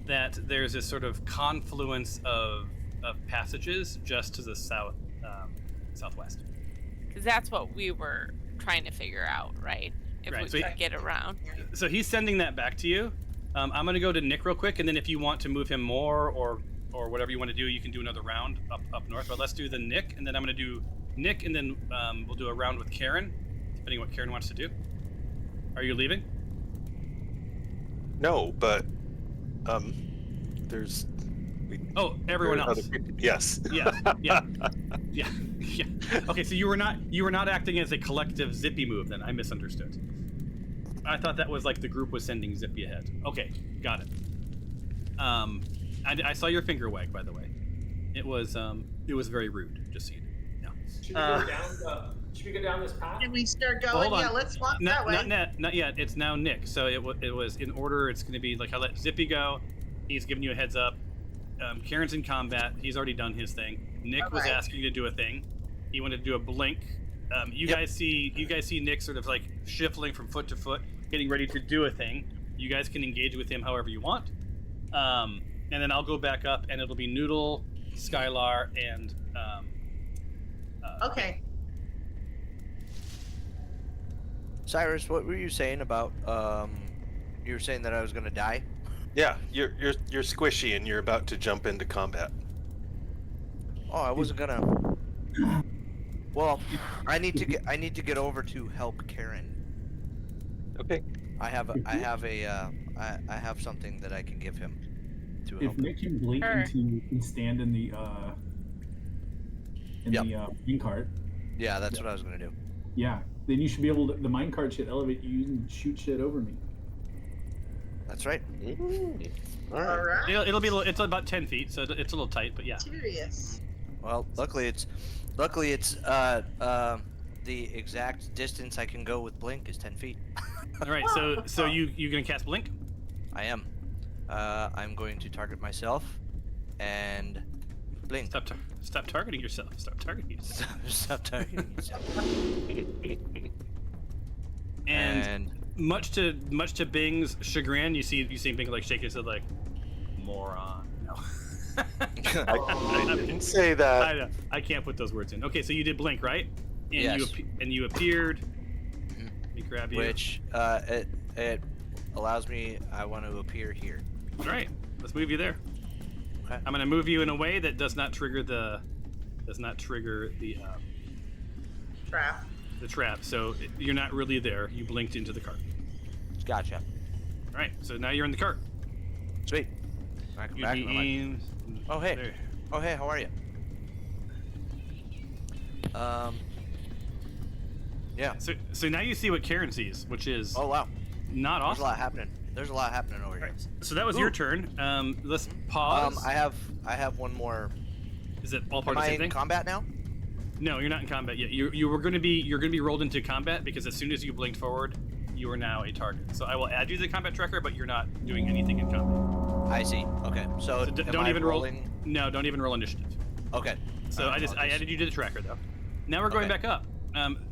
[SPEAKER 1] that there's this sort of confluence of passages just to the southwest.
[SPEAKER 6] Because that's what we were trying to figure out, right? If
[SPEAKER 1] Right,
[SPEAKER 6] we
[SPEAKER 1] so
[SPEAKER 6] could get around.
[SPEAKER 1] So he's sending that back to you. I'm going to go to Nick real quick, and then if you want to move him more or whatever you want to do, you can do another round up north. But let's do the Nick, and then I'm going to do Nick, and then we'll do a round with Karen, depending on what Karen wants to do. Are you leaving?
[SPEAKER 4] No, but there's.
[SPEAKER 1] Oh, everyone
[SPEAKER 4] there are
[SPEAKER 1] else.
[SPEAKER 4] other people- Yes.
[SPEAKER 1] Yeah. Okay, so you were not acting as a collective Zippy move then. I misunderstood. I thought that was like the group was sending Zippy ahead. Okay, got it. I saw your finger wag, by the way. It was very rude. Just so you know.
[SPEAKER 2] Should we go down this path?
[SPEAKER 5] Can we start going?
[SPEAKER 1] Hold on.
[SPEAKER 5] Yeah, let's walk that way.
[SPEAKER 1] Not yet. It's now Nick. So it was in order. It's going to be like I let Zippy go. He's giving you a heads up. Karen's in combat. He's already done his thing. Nick was
[SPEAKER 5] Okay.
[SPEAKER 1] asking you to do a thing. He wanted to do a blink. You guys see Nick sort of like shuffling from foot to foot, getting ready to do a thing. You guys can engage with him however you want. And then I'll go back up, and it'll be Noodle, Skylar, and
[SPEAKER 5] Okay.
[SPEAKER 7] Cyrus, what were you saying about you were saying that I was gonna die?
[SPEAKER 4] Yeah, you're squishy and you're about to jump into combat.
[SPEAKER 7] Oh, I wasn't gonna. Well, I need to get over to help Karen.
[SPEAKER 4] Okay.
[SPEAKER 7] I have something that I can give him to
[SPEAKER 3] If
[SPEAKER 7] help.
[SPEAKER 3] Nick can blink
[SPEAKER 6] Sure.
[SPEAKER 3] and stand in the
[SPEAKER 7] Yep.
[SPEAKER 3] mine cart,
[SPEAKER 7] Yeah, that's what I was gonna do.
[SPEAKER 3] yeah, then you should be able to. The mine cart should elevate you and shoot shit over me.
[SPEAKER 7] That's right.
[SPEAKER 4] All
[SPEAKER 5] All
[SPEAKER 4] right.
[SPEAKER 5] right.
[SPEAKER 1] it'll be it's about 10 feet, so it's a little tight, but yeah.
[SPEAKER 5] Curious.
[SPEAKER 7] Well, luckily it's the exact distance I can go with blink is 10 feet.
[SPEAKER 1] All right, so you gonna cast blink?
[SPEAKER 7] I am. I'm going to target myself, and Blink.
[SPEAKER 1] Stop targeting yourself. Stop targeting yourself.
[SPEAKER 7] Stop targeting yourself.
[SPEAKER 1] And much to Bing's chagrin, you see Bing like shake his head like, moron. No.
[SPEAKER 4] I didn't say that.
[SPEAKER 1] I know. I can't put those words in. Okay, so you did blink, right? And
[SPEAKER 7] Yes.
[SPEAKER 1] you appeared. Let me grab you.
[SPEAKER 7] Which it allows me. I want to appear here.
[SPEAKER 1] All right, let's move you there.
[SPEAKER 7] Okay.
[SPEAKER 1] I'm gonna move you in a way that does not trigger the
[SPEAKER 5] Trap.
[SPEAKER 1] the trap. So you're not really there. You blinked into the cart.
[SPEAKER 7] Gotcha.
[SPEAKER 1] All right, so now you're in the cart.
[SPEAKER 7] Sweet. I come
[SPEAKER 1] You
[SPEAKER 7] back. and I'm like,
[SPEAKER 1] aim.
[SPEAKER 7] oh hey.
[SPEAKER 1] There.
[SPEAKER 7] Oh hey. How are you? Yeah.
[SPEAKER 1] So now you see what Karen sees, which is
[SPEAKER 7] Oh wow.
[SPEAKER 1] not
[SPEAKER 7] There's
[SPEAKER 1] awesome.
[SPEAKER 7] a lot happening. There's a lot happening over here.
[SPEAKER 1] So that was your turn. Let's pause.
[SPEAKER 7] I have one more.
[SPEAKER 1] Is it all part
[SPEAKER 7] Am
[SPEAKER 1] of the
[SPEAKER 7] I
[SPEAKER 1] same
[SPEAKER 7] in
[SPEAKER 1] thing?
[SPEAKER 7] combat now?
[SPEAKER 1] No, you're not in combat yet. You're going to be rolled into combat because as soon as you blinked forward, you are now a target. So I will add you to the combat tracker, but you're not doing anything in combat.
[SPEAKER 7] I see. Okay. So,
[SPEAKER 1] So
[SPEAKER 7] am
[SPEAKER 1] don't
[SPEAKER 7] I
[SPEAKER 1] even
[SPEAKER 7] rolling?
[SPEAKER 1] roll. No, don't even roll initiative.
[SPEAKER 7] Okay.
[SPEAKER 1] So I added you to the tracker though. Now we're going
[SPEAKER 7] Okay.
[SPEAKER 1] back up.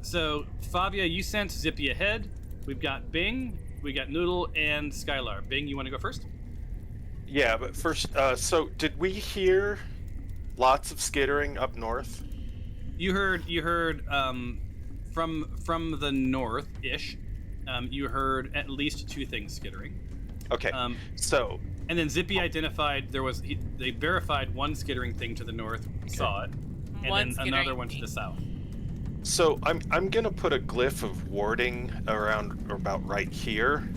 [SPEAKER 1] So Favia, you sense Zippy ahead. We've got Bing, we got Noodle, and Skylar. Bing, you want to go first?
[SPEAKER 4] Yeah, but first, so did we hear lots of skittering up north?
[SPEAKER 1] You heard from the north-ish. You heard at least two things skittering.
[SPEAKER 4] Okay, so
[SPEAKER 1] And then Zippy identified they verified one skittering thing to the north, saw it, and
[SPEAKER 6] One
[SPEAKER 1] then another
[SPEAKER 6] skittering
[SPEAKER 1] one to
[SPEAKER 6] thing.
[SPEAKER 1] the south.
[SPEAKER 4] So I'm gonna put a glyph of warding around or about right here,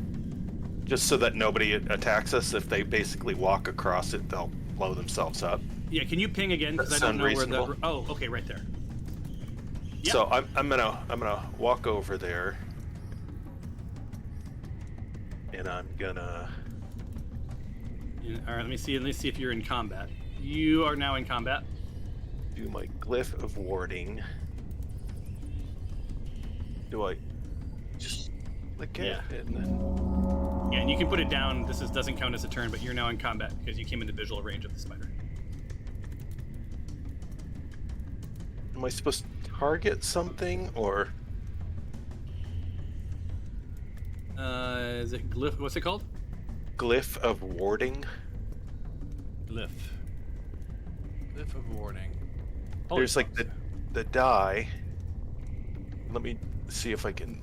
[SPEAKER 4] just so that nobody attacks us. If they basically walk across it, they'll blow themselves up.
[SPEAKER 1] Yeah, can you ping again? Because I
[SPEAKER 4] That
[SPEAKER 1] don't know
[SPEAKER 4] sound
[SPEAKER 1] where the.
[SPEAKER 4] reasonable?
[SPEAKER 1] Oh, okay, right there. Yep.
[SPEAKER 4] So I'm gonna walk over there, and I'm gonna.
[SPEAKER 1] Yeah, all right, let me see if you're in combat. You are now in combat.
[SPEAKER 4] Do my glyph of warding. Do I just click it
[SPEAKER 1] Yeah.
[SPEAKER 4] and then?
[SPEAKER 1] Yeah, and you can put it down. This doesn't count as a turn, but you're now in combat because you came into visual range of the spider.
[SPEAKER 4] Am I supposed to target something or?
[SPEAKER 1] Is it glyph? What's it called?
[SPEAKER 4] Glyph of warding.
[SPEAKER 1] Glyph. Glyph of warding.
[SPEAKER 4] There's like the die. Let me see if I can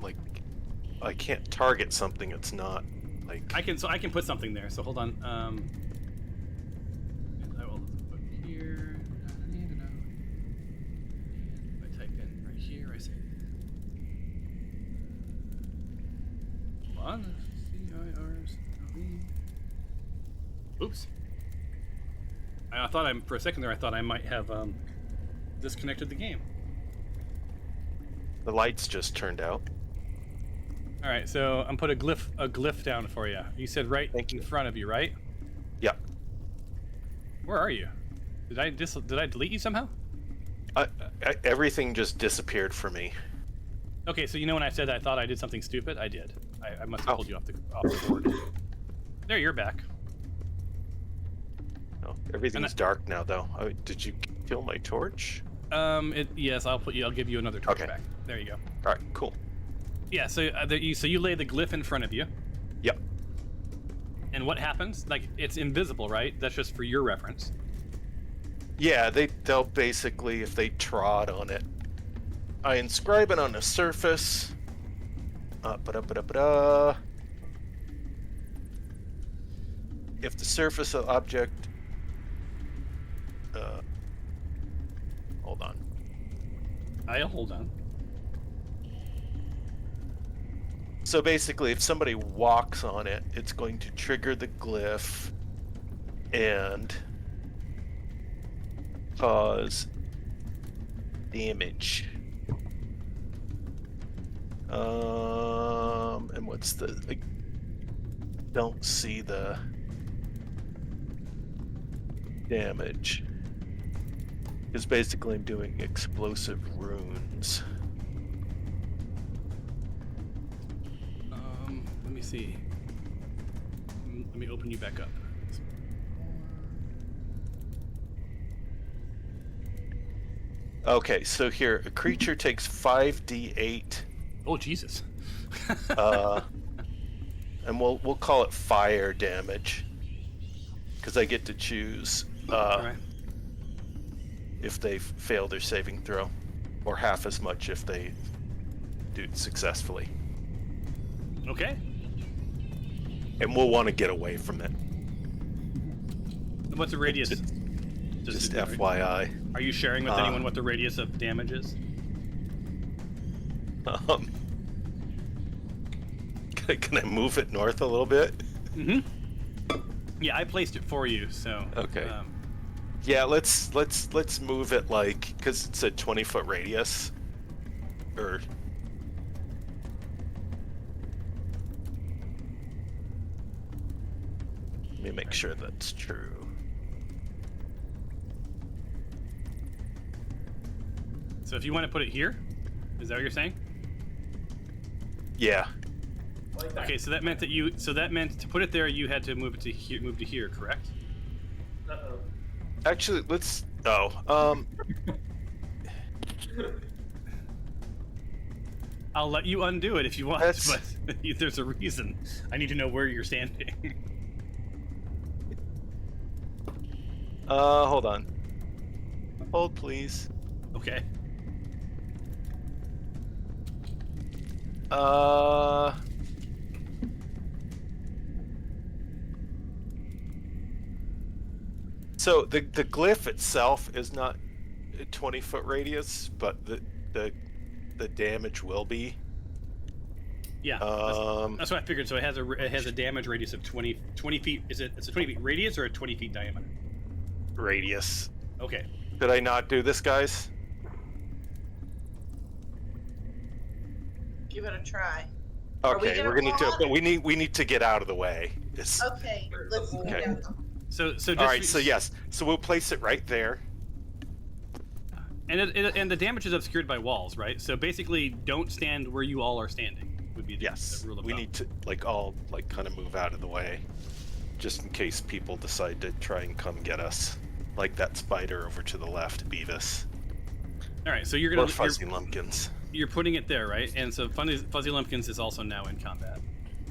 [SPEAKER 4] I can't target something. It's not like.
[SPEAKER 1] I can put something there. So hold on. I will put here. I type in right here. I say. Hold on. C-I-R-S-L-E. Oops. I thought for a second there. I thought I might have disconnected the game.
[SPEAKER 4] The lights just turned out.
[SPEAKER 1] All right, so I'm put a glyph down for you. You said right
[SPEAKER 4] Thank
[SPEAKER 1] in
[SPEAKER 4] you.
[SPEAKER 1] front of you, right?
[SPEAKER 4] Yep.
[SPEAKER 1] Where are you? Did I delete you somehow?
[SPEAKER 4] Everything just disappeared for me.
[SPEAKER 1] Okay, so you know when I said I thought I did something stupid, I did. I must have
[SPEAKER 4] Oh.
[SPEAKER 1] pulled you off the board. There, you're back.
[SPEAKER 4] No, everything's dark now, though. Did you kill my torch?
[SPEAKER 1] Yes, I'll give you another torch
[SPEAKER 4] Okay.
[SPEAKER 1] back. There you go.
[SPEAKER 4] All right, cool.
[SPEAKER 1] Yeah, so you lay the glyph in front of you,
[SPEAKER 4] Yep.
[SPEAKER 1] and what happens? Like it's invisible, right? That's just for your reference.
[SPEAKER 4] Yeah, they'll basically, if they trod on it, I inscribe it on a surface. If the surface of object, hold on.
[SPEAKER 1] I'll hold on.
[SPEAKER 4] So basically, if somebody walks on it, it's going to trigger the glyph and cause damage. And what's the? I don't see the damage. Because basically, I'm doing explosive runes.
[SPEAKER 1] Let me see. Let me open you back up.
[SPEAKER 4] Okay, so here a creature takes 5d8,
[SPEAKER 1] Oh Jesus.
[SPEAKER 4] and we'll call it fire damage, because I get to choose
[SPEAKER 1] All right.
[SPEAKER 4] if they fail their saving throw, or half as much if they do it successfully.
[SPEAKER 1] Okay.
[SPEAKER 4] And we'll want to get away from it.
[SPEAKER 1] What's the radius?
[SPEAKER 4] Just FYI.
[SPEAKER 1] Are you sharing with anyone what the radius of damage is?
[SPEAKER 4] Can I move it north a little bit?
[SPEAKER 1] Mm-hmm. Yeah, I placed it for you, so.
[SPEAKER 4] Okay. Yeah, let's move it because it's a 20-foot radius. Or let me make sure that's true.
[SPEAKER 1] So if you want to put it here, is that what you're saying?
[SPEAKER 4] Yeah.
[SPEAKER 2] Like that.
[SPEAKER 1] Okay, so that meant to put it there, you had to move it to here, correct?
[SPEAKER 2] Uh-oh.
[SPEAKER 4] Actually, let's.
[SPEAKER 1] I'll let you undo it if you want,
[SPEAKER 4] That's-
[SPEAKER 1] but there's a reason. I need to know where you're standing.
[SPEAKER 4] Hold on. Hold, please.
[SPEAKER 1] Okay.
[SPEAKER 4] So the glyph itself is not a 20-foot radius, but the damage will be.
[SPEAKER 1] Yeah. That's what I figured. So it has a damage radius of 20 feet. It's a 20 feet radius or a 20 feet diameter?
[SPEAKER 4] Radius.
[SPEAKER 1] Okay.
[SPEAKER 4] Did I not do this, guys?
[SPEAKER 5] Give it a try. Are we
[SPEAKER 4] Okay,
[SPEAKER 5] gonna
[SPEAKER 4] we're gonna do it,
[SPEAKER 5] walk?
[SPEAKER 4] but we need to get out of the way.
[SPEAKER 5] Okay, let's
[SPEAKER 4] Okay.
[SPEAKER 5] yeah.
[SPEAKER 1] So just
[SPEAKER 4] All right, so yes, so we'll place it right there.
[SPEAKER 1] And the damage is obscured by walls, right? So basically, don't stand where you all are standing. Would be the
[SPEAKER 4] Yes,
[SPEAKER 1] rule of
[SPEAKER 4] we
[SPEAKER 1] thumb.
[SPEAKER 4] need to all kind of move out of the way, just in case people decide to try and come get us, like that spider over to the left, Beavis,
[SPEAKER 1] All right, so
[SPEAKER 4] or Fuzzy Lumpkins.
[SPEAKER 1] you're putting it there, right? And so Fuzzy Lumpkins is also now in combat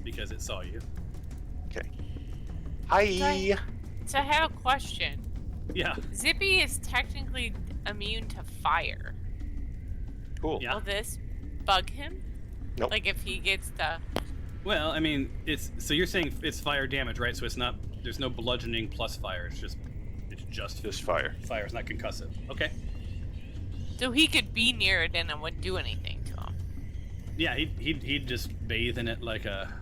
[SPEAKER 1] because it saw you.
[SPEAKER 4] Okay. Hi.
[SPEAKER 6] So I have a question.
[SPEAKER 1] Yeah.
[SPEAKER 6] Zippy is technically immune to fire.
[SPEAKER 4] Cool.
[SPEAKER 1] Yeah.
[SPEAKER 6] Will this bug him?
[SPEAKER 4] Nope.
[SPEAKER 6] Like if he gets the...
[SPEAKER 1] Well, I mean, so you're saying it's fire damage, right? So there's no bludgeoning plus fire. It's just
[SPEAKER 4] Just fire.
[SPEAKER 1] fire. It's not concussive. Okay.
[SPEAKER 6] So he could be near it and it wouldn't do anything to him.
[SPEAKER 1] Yeah, he'd just bathe in it like a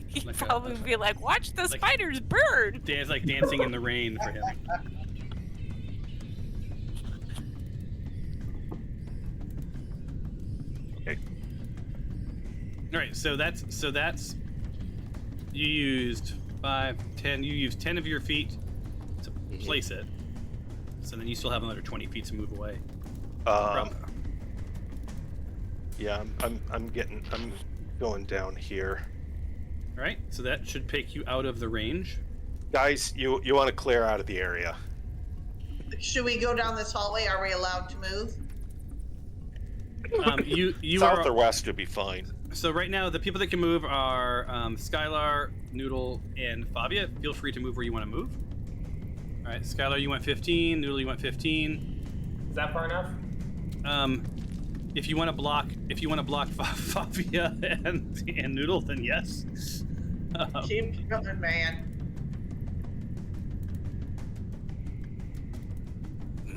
[SPEAKER 6] He'd
[SPEAKER 1] Like a-
[SPEAKER 6] probably be like, watch the
[SPEAKER 1] like-
[SPEAKER 6] spiders burn!
[SPEAKER 1] dance, like dancing in the rain for him.
[SPEAKER 4] Okay.
[SPEAKER 1] All right, so that's you used 5, 10. You used 10 of your feet to place it. So then you still have another 20 feet to move away.
[SPEAKER 4] Yeah, I'm going down here.
[SPEAKER 1] All right, so that should take you out of the range.
[SPEAKER 4] Guys, you want to clear out of the area.
[SPEAKER 5] Should we go down this hallway? Are we allowed to move?
[SPEAKER 1] You
[SPEAKER 4] South
[SPEAKER 1] are
[SPEAKER 4] or west would be fine.
[SPEAKER 1] so right now the people that can move are Skylar, Noodle, and Fabia. Feel free to move where you want to move. All right, Skylar, you went 15. Noodle, you went 15.
[SPEAKER 2] Is that far enough?
[SPEAKER 1] If you want to block Fabia and Noodle, then yes.
[SPEAKER 5] Keep coming, man.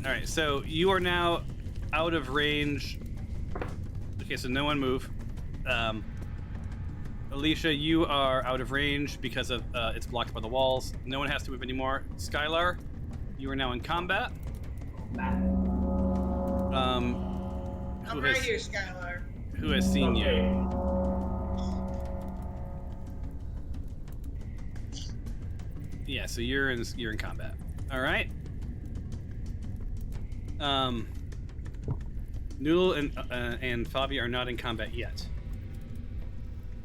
[SPEAKER 1] All right, so you are now out of range. Okay, so no one move. Alicia, you are out of range because of it's blocked by the walls. No one has to move anymore. Skylar, you are now in combat.
[SPEAKER 5] I'm right here, Skylar.
[SPEAKER 1] Who has seen you? Yeah, so you're in combat. All right. Noodle and Fabi are not in combat yet.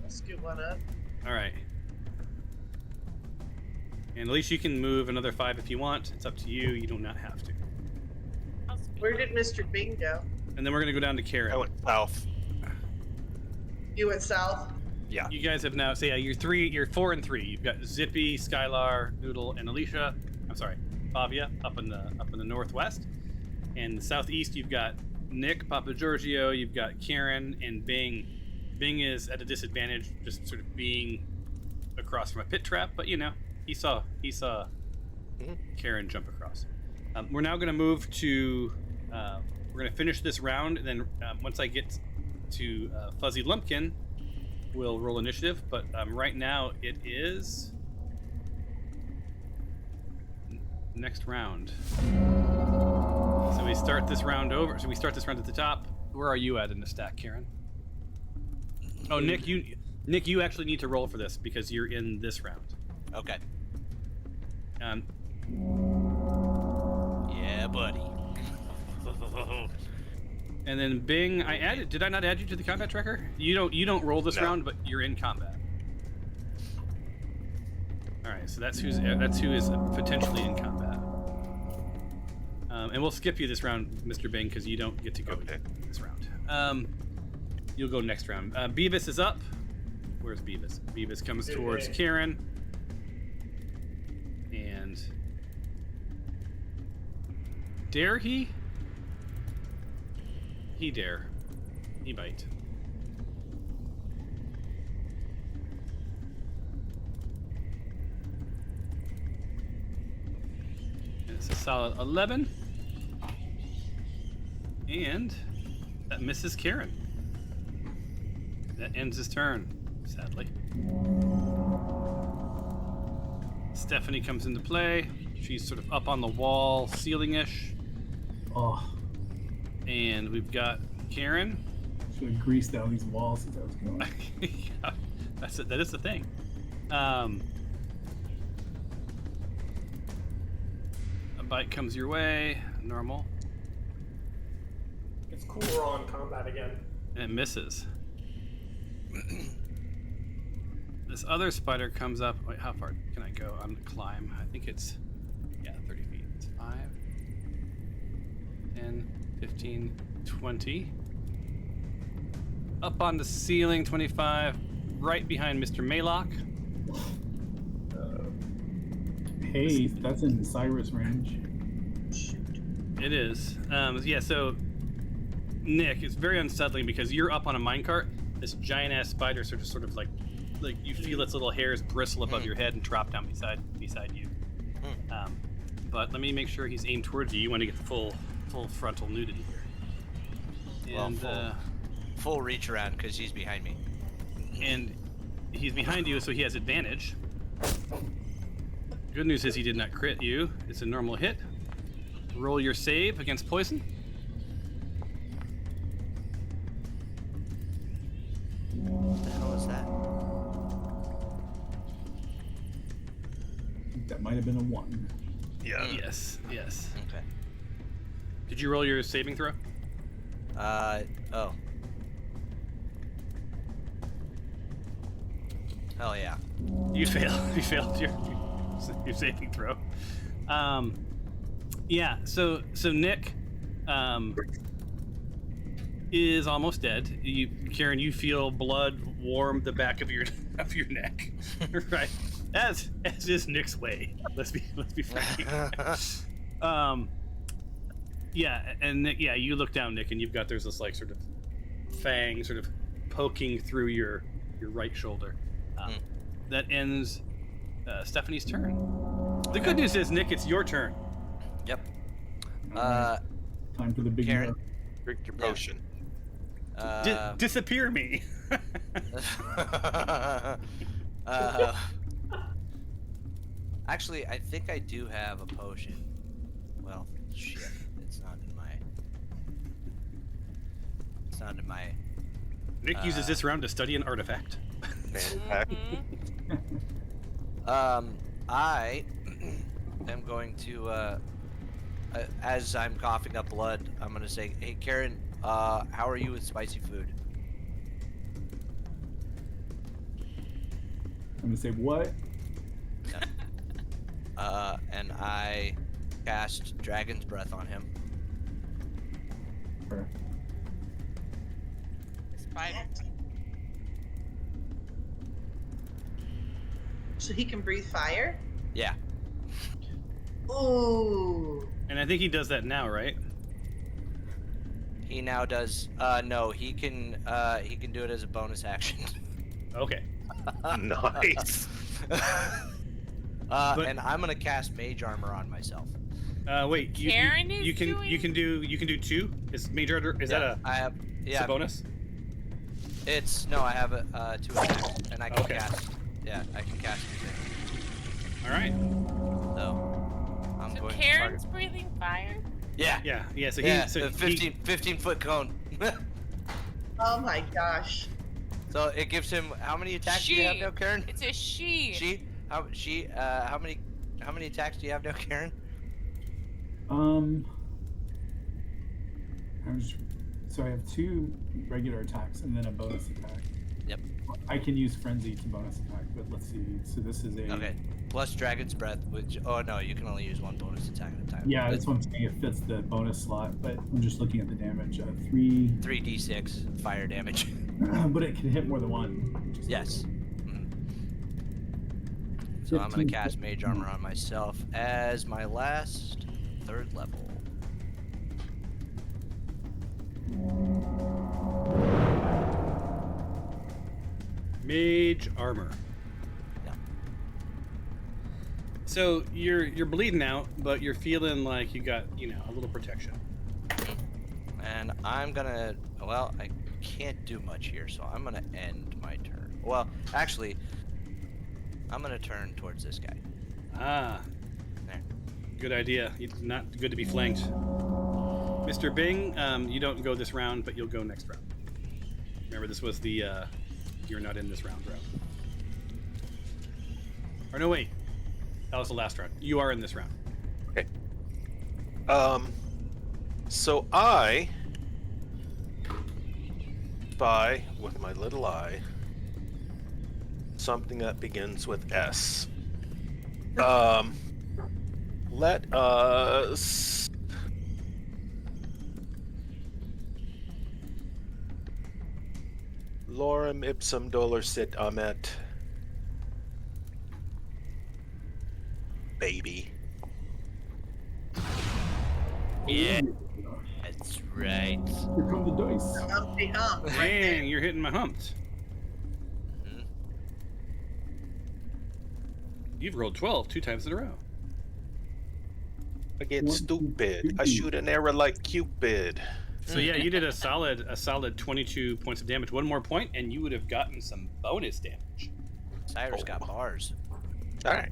[SPEAKER 5] Let's scoot one up.
[SPEAKER 1] All right. And at least you can move another 5 if you want. It's up to you. You do not have to.
[SPEAKER 6] I'll scoot
[SPEAKER 5] Where did Mr. Bing go?
[SPEAKER 1] And then we're gonna go down to Karen.
[SPEAKER 4] I went south.
[SPEAKER 5] You went south?
[SPEAKER 4] Yeah.
[SPEAKER 1] You guys have now. So yeah, you're 4 and 3. You've got Zippy, Skylar, Noodle, and Alicia. I'm sorry, Pavia up in the northwest. And the southeast, you've got Nick, Papa Giorgio. You've got Karen and Bing. Bing is at a disadvantage, just sort of being across from a pit trap. But you know, he saw Karen jump across. We're now going to move to. We're going to finish this round, and then once I get to Fuzzy Lumpkin, we'll roll initiative. But right now it is next round. So we start this round over. So we start this round at the top. Where are you at in the stack, Karen? Oh, Nick, you actually need to roll for this because you're in this round.
[SPEAKER 7] Okay.
[SPEAKER 1] Um,
[SPEAKER 7] Yeah, buddy.
[SPEAKER 1] and then Bing, did I not add you to the combat tracker? You don't roll this
[SPEAKER 4] No.
[SPEAKER 1] round, but you're in combat. All right, so that's who is potentially in combat. And we'll skip you this round, Mr. Bing, because you don't get to go this round. You'll go next round. Beavis is up. Where's Beavis? Beavis comes towards Karen. And dare he? He dare. He bite. And it's a solid 11. And that misses Karen. That ends his turn, sadly. Stephanie comes into play. She's sort of up on the wall, ceiling-ish.
[SPEAKER 3] Oh,
[SPEAKER 1] And we've got Karen.
[SPEAKER 3] should have greased down these walls since I was going.
[SPEAKER 1] Yeah, that is the thing. A bite comes your way, normal,
[SPEAKER 2] It's cool we're all in combat again.
[SPEAKER 1] and it misses. This other spider comes up. Wait, how far can I go? I'm gonna climb. I think it's 30 feet. It's 5, 10, 15, 20. Up on the ceiling, 25, right behind Mr. Maylock.
[SPEAKER 3] Hey, that's in Cyrus range.
[SPEAKER 1] It is. So Nick, it's very unsettling because you're up on a minecart. This giant ass spider sort of like you feel its little hairs bristle above your head and drop down beside you. But let me make sure he's aimed towards you. You want to get the full frontal nudity here.
[SPEAKER 7] Well,
[SPEAKER 1] And
[SPEAKER 7] full reach around because he's behind me.
[SPEAKER 1] and he's behind you, so he has advantage. Good news is he did not crit you. It's a normal hit. Roll your save against poison.
[SPEAKER 7] What the hell is that?
[SPEAKER 3] I think that might have been a 1.
[SPEAKER 4] Yeah.
[SPEAKER 1] Yes.
[SPEAKER 7] Okay.
[SPEAKER 1] Did you roll your saving throw?
[SPEAKER 7] Oh. Hell yeah.
[SPEAKER 1] You failed. You failed your saving throw. Yeah. So Nick, is almost dead. Karen, you feel blood warm the back of your neck, right? As is Nick's way. Let's be frank. Yeah, and Nick, you look down, Nick, and there's this like sort of fang sort of poking through your right shoulder. That ends Stephanie's turn. The good news is, Nick, it's your turn.
[SPEAKER 7] Yep.
[SPEAKER 3] Time for the big
[SPEAKER 7] Karen?
[SPEAKER 3] nerf.
[SPEAKER 4] Drink your potion.
[SPEAKER 1] Disappear me.
[SPEAKER 7] Actually, I think I do have a potion. Well, shit. It's not in my.
[SPEAKER 1] Nick uses this round to study an artifact.
[SPEAKER 7] I am going to, as I'm coughing up blood, I'm going to say, hey, Karen, how are you with spicy food?
[SPEAKER 3] I'm gonna say what?
[SPEAKER 7] And I cast Dragon's Breath on him.
[SPEAKER 3] Ripper.
[SPEAKER 6] Spider.
[SPEAKER 5] So he can breathe fire?
[SPEAKER 7] Yeah.
[SPEAKER 5] Ooh.
[SPEAKER 1] And I think he does that now, right?
[SPEAKER 7] He now does. No, he can do it as a bonus action.
[SPEAKER 1] Okay.
[SPEAKER 4] Nice.
[SPEAKER 1] But-
[SPEAKER 7] And I'm gonna cast Mage Armor on myself.
[SPEAKER 1] Wait.
[SPEAKER 6] Karen
[SPEAKER 1] you
[SPEAKER 6] is
[SPEAKER 1] can
[SPEAKER 6] doing-
[SPEAKER 1] you can do 2. Is Major Order? Is that
[SPEAKER 7] I have.
[SPEAKER 1] a
[SPEAKER 7] Yeah.
[SPEAKER 1] bonus?
[SPEAKER 7] It's no. I have 2 attacks, and I can
[SPEAKER 1] Okay.
[SPEAKER 7] cast. Yeah, I can cast 2 things.
[SPEAKER 1] All right.
[SPEAKER 7] So I'm
[SPEAKER 6] So
[SPEAKER 7] going
[SPEAKER 6] Karen's
[SPEAKER 7] to target.
[SPEAKER 6] breathing fire?
[SPEAKER 7] Yeah.
[SPEAKER 1] Yeah. So
[SPEAKER 7] Yeah.
[SPEAKER 1] he. So
[SPEAKER 7] the 15 foot cone.
[SPEAKER 5] Oh my gosh.
[SPEAKER 7] So it gives him how many attacks do you have
[SPEAKER 6] She.
[SPEAKER 7] now, Karen?
[SPEAKER 6] It's a she.
[SPEAKER 7] How many attacks do you have now, Karen?
[SPEAKER 3] So I have 2 regular attacks and then a bonus attack.
[SPEAKER 7] Yep.
[SPEAKER 3] I can use Frenzy to bonus attack, but let's see. So this is a.
[SPEAKER 7] Okay. Plus Dragon's Breath, which no, you can only use 1 bonus attack at a time.
[SPEAKER 3] Yeah,
[SPEAKER 7] But
[SPEAKER 3] that's what I'm saying. It fits the bonus slot, but I'm just looking at the damage. 3.
[SPEAKER 7] 3d6 fire damage.
[SPEAKER 3] But it can hit more than 1.
[SPEAKER 7] Yes. So I'm gonna
[SPEAKER 3] 15.
[SPEAKER 7] cast Mage Armor on myself as my last 3rd level.
[SPEAKER 1] Mage Armor.
[SPEAKER 7] Yeah.
[SPEAKER 1] So you're bleeding out, but you're feeling like you got a little protection.
[SPEAKER 7] And I'm gonna. Well, I can't do much here, so I'm gonna end my turn. Well, actually, I'm gonna turn towards this guy.
[SPEAKER 1] Ah.
[SPEAKER 7] There.
[SPEAKER 1] Good idea. It's not good to be flanked. Mr. Bing, you don't go this round, but you'll go next round. Remember, this was the you're not in this round. Or no, wait. That was the last round. You are in this round.
[SPEAKER 4] Okay. So I spy with my little eye something that begins with S. Let us lorem ipsum dolor sit amet. Baby.
[SPEAKER 7] Yeah. That's right.
[SPEAKER 3] Here come the dice.
[SPEAKER 5] Humpty hump. Right
[SPEAKER 1] Dang,
[SPEAKER 5] there.
[SPEAKER 1] you're hitting my humps.
[SPEAKER 7] Mhm.
[SPEAKER 1] You've rolled 12 2 times in a row.
[SPEAKER 4] I get
[SPEAKER 3] 1, 2,
[SPEAKER 4] stupid. I
[SPEAKER 3] 3.
[SPEAKER 4] shoot an arrow like Cupid.
[SPEAKER 1] So yeah, you did a solid 22 points of damage. 1 more point, and you would have gotten some bonus damage.
[SPEAKER 7] Cyrus
[SPEAKER 4] Oh.
[SPEAKER 7] got bars.
[SPEAKER 4] All right.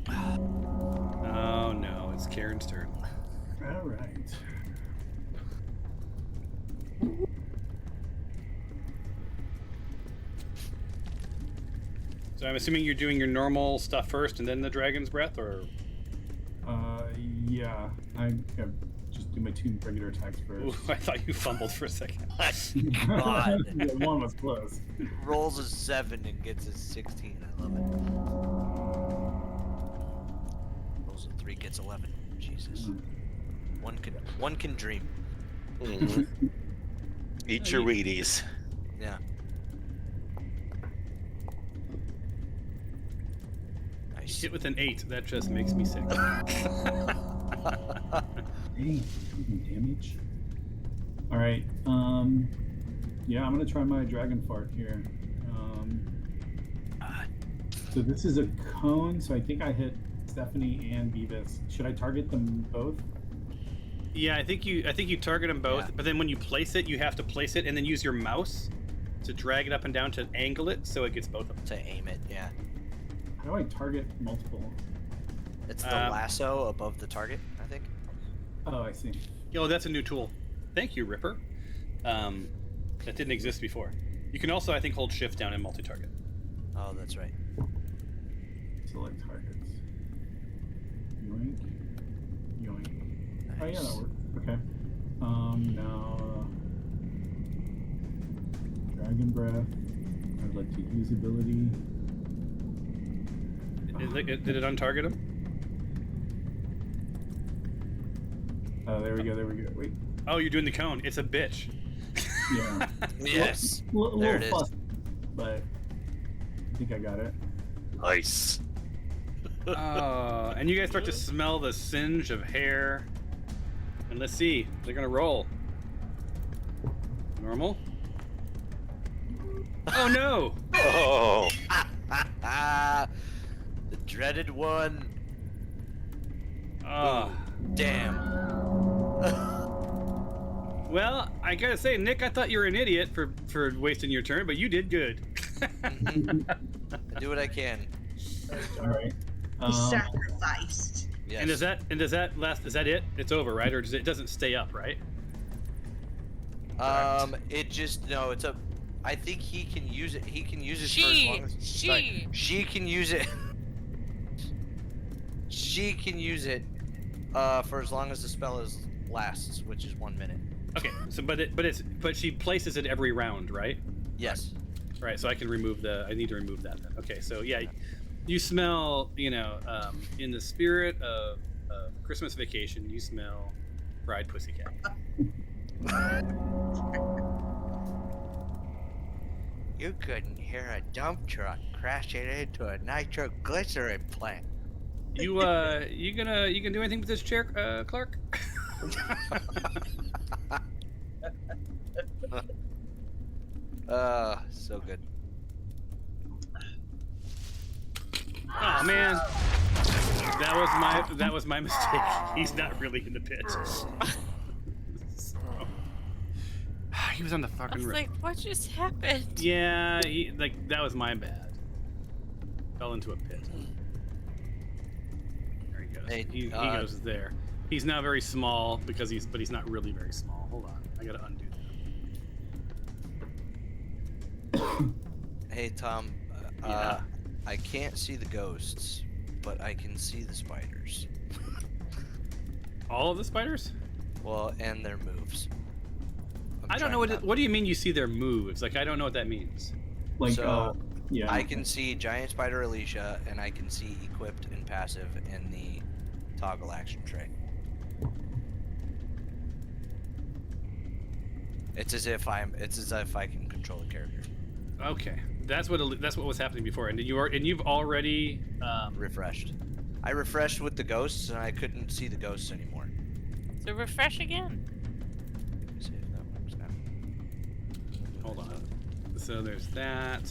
[SPEAKER 1] Oh no, it's Karen's turn.
[SPEAKER 3] All right.
[SPEAKER 1] So I'm assuming you're doing your normal stuff first, and then the dragon's breath, or
[SPEAKER 3] Yeah. I'm gonna just do my 2 regular attacks
[SPEAKER 1] Ooh,
[SPEAKER 3] first.
[SPEAKER 1] I thought you fumbled for a second.
[SPEAKER 7] God.
[SPEAKER 3] Yeah, 1 was close.
[SPEAKER 7] Rolls a 7 and gets a 16. I love it. Rolls a 3, gets 11. Jesus. One can dream.
[SPEAKER 4] Mhm. Eat your Wheaties.
[SPEAKER 7] Yeah. Nice.
[SPEAKER 1] Hit with an 8. That just makes me sick.
[SPEAKER 3] Dang, damage. All right. Yeah, I'm gonna try my dragon fart here. So this is a cone. So I think I hit Stephanie and Beavis. Should I target them both?
[SPEAKER 1] Yeah, I think you target them both,
[SPEAKER 7] Yeah.
[SPEAKER 1] but then when you place it, you have to place it and then use your mouse to drag it up and down to angle it so it gets both of them.
[SPEAKER 7] To aim it, yeah.
[SPEAKER 3] How do I target multiple?
[SPEAKER 7] It's the lasso above the target, I think.
[SPEAKER 3] Oh, I see.
[SPEAKER 1] Oh, that's a new tool. Thank you, Ripper. That didn't exist before. You can also, I think, hold shift down and multi-target.
[SPEAKER 7] Oh, that's right.
[SPEAKER 3] Select targets. Yoink. Yoink. Oh yeah, that
[SPEAKER 7] Nice.
[SPEAKER 3] works. Okay. Now Dragon Breath. I'd like to use ability.
[SPEAKER 1] Did it untarget him?
[SPEAKER 3] Oh, there we go. There we go. Wait.
[SPEAKER 1] Oh, you're doing the cone. It's a bitch.
[SPEAKER 3] Yeah.
[SPEAKER 7] Yes.
[SPEAKER 3] A little
[SPEAKER 7] There it is.
[SPEAKER 3] fussy, but I think I got it.
[SPEAKER 4] Nice.
[SPEAKER 1] And you guys start to smell the singe of hair. And let's see. They're gonna roll. Normal. Oh no!
[SPEAKER 4] Oh.
[SPEAKER 7] The dreaded one.
[SPEAKER 1] Oh.
[SPEAKER 7] Damn.
[SPEAKER 1] Well, I gotta say, Nick, I thought you were an idiot for wasting your turn, but you did good.
[SPEAKER 7] I do what I can.
[SPEAKER 3] All right.
[SPEAKER 5] He sacrificed.
[SPEAKER 7] Yes.
[SPEAKER 1] And does that last? Is that it? It's over, right? Or it doesn't stay up, right?
[SPEAKER 7] It just no. It's a. I think he can use it. He can use it for as
[SPEAKER 6] She.
[SPEAKER 7] long as.
[SPEAKER 6] She.
[SPEAKER 7] Sorry, she can use it. She can use it, for as long as the spell lasts, which is 1 minute.
[SPEAKER 1] Okay. So, but she places it every round, right?
[SPEAKER 7] Yes.
[SPEAKER 1] Right. So I can remove I need to remove that then. Okay. So yeah, you smell. In the spirit of Christmas Vacation, you smell fried pussycat.
[SPEAKER 7] You couldn't hear a dump truck crashing into a nitroglycerin plant.
[SPEAKER 1] You gonna do anything with this chair, Clark?
[SPEAKER 7] So good.
[SPEAKER 1] Oh man, that was my mistake. He's not really in the pit. He was on the
[SPEAKER 6] I
[SPEAKER 1] fucking
[SPEAKER 6] was
[SPEAKER 1] roof.
[SPEAKER 6] like, what just happened?
[SPEAKER 1] Yeah, that was my bad. Fell into a pit. There he goes.
[SPEAKER 7] Hey,
[SPEAKER 1] he goes there. He's now very small but he's not really very small. Hold on, I gotta undo that.
[SPEAKER 7] Hey Tom,
[SPEAKER 1] Yeah.
[SPEAKER 7] I can't see the ghosts, but I can see the spiders.
[SPEAKER 1] All of the spiders?
[SPEAKER 7] Well, and their moves.
[SPEAKER 1] I don't know what do you mean you see their moves? Like I don't know what that means.
[SPEAKER 3] Like,
[SPEAKER 7] So,
[SPEAKER 3] yeah.
[SPEAKER 7] I can see giant spider Alicia, and I can see equipped and passive in the toggle action tray. It's as if I can control the character.
[SPEAKER 1] Okay, that's what was happening before, and you've already
[SPEAKER 7] Refreshed. I refreshed with the ghosts, and I couldn't see the ghosts anymore.
[SPEAKER 6] So refresh again.
[SPEAKER 7] Let me see if that works now.
[SPEAKER 1] hold on. So there's that.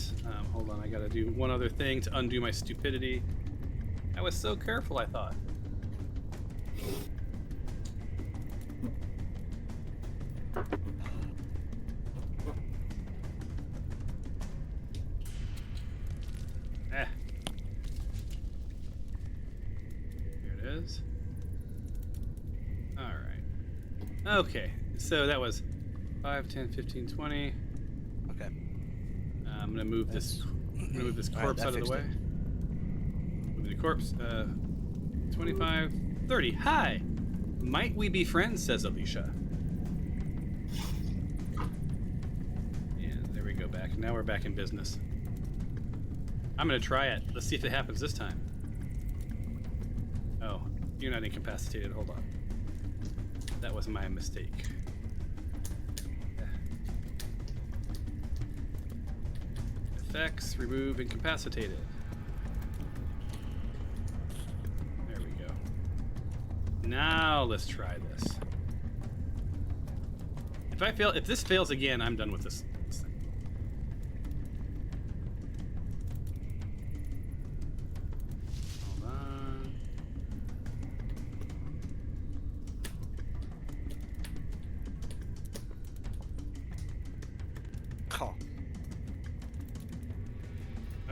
[SPEAKER 1] Hold on, I gotta do one other thing to undo my stupidity. I was so careful, I thought. Eh. There it is. All right. Okay, so that was 5, 10, 15, 20.
[SPEAKER 7] Okay.
[SPEAKER 1] I'm gonna move this. I'm gonna move this
[SPEAKER 7] All right,
[SPEAKER 1] corpse
[SPEAKER 7] that
[SPEAKER 1] out of the
[SPEAKER 7] fixed
[SPEAKER 1] way. Move the corpse. 25, 30. Hi. Might we be friends? Says Alicia. Yeah, there we go. Back. Now we're back in business. I'm gonna try it. Let's see if it happens this time. Oh, you're not incapacitated. Hold on. That was my mistake. Effects, remove incapacitated. There we go. Now let's try this. If this fails again, I'm done with this thing. Hold on.
[SPEAKER 7] Oh.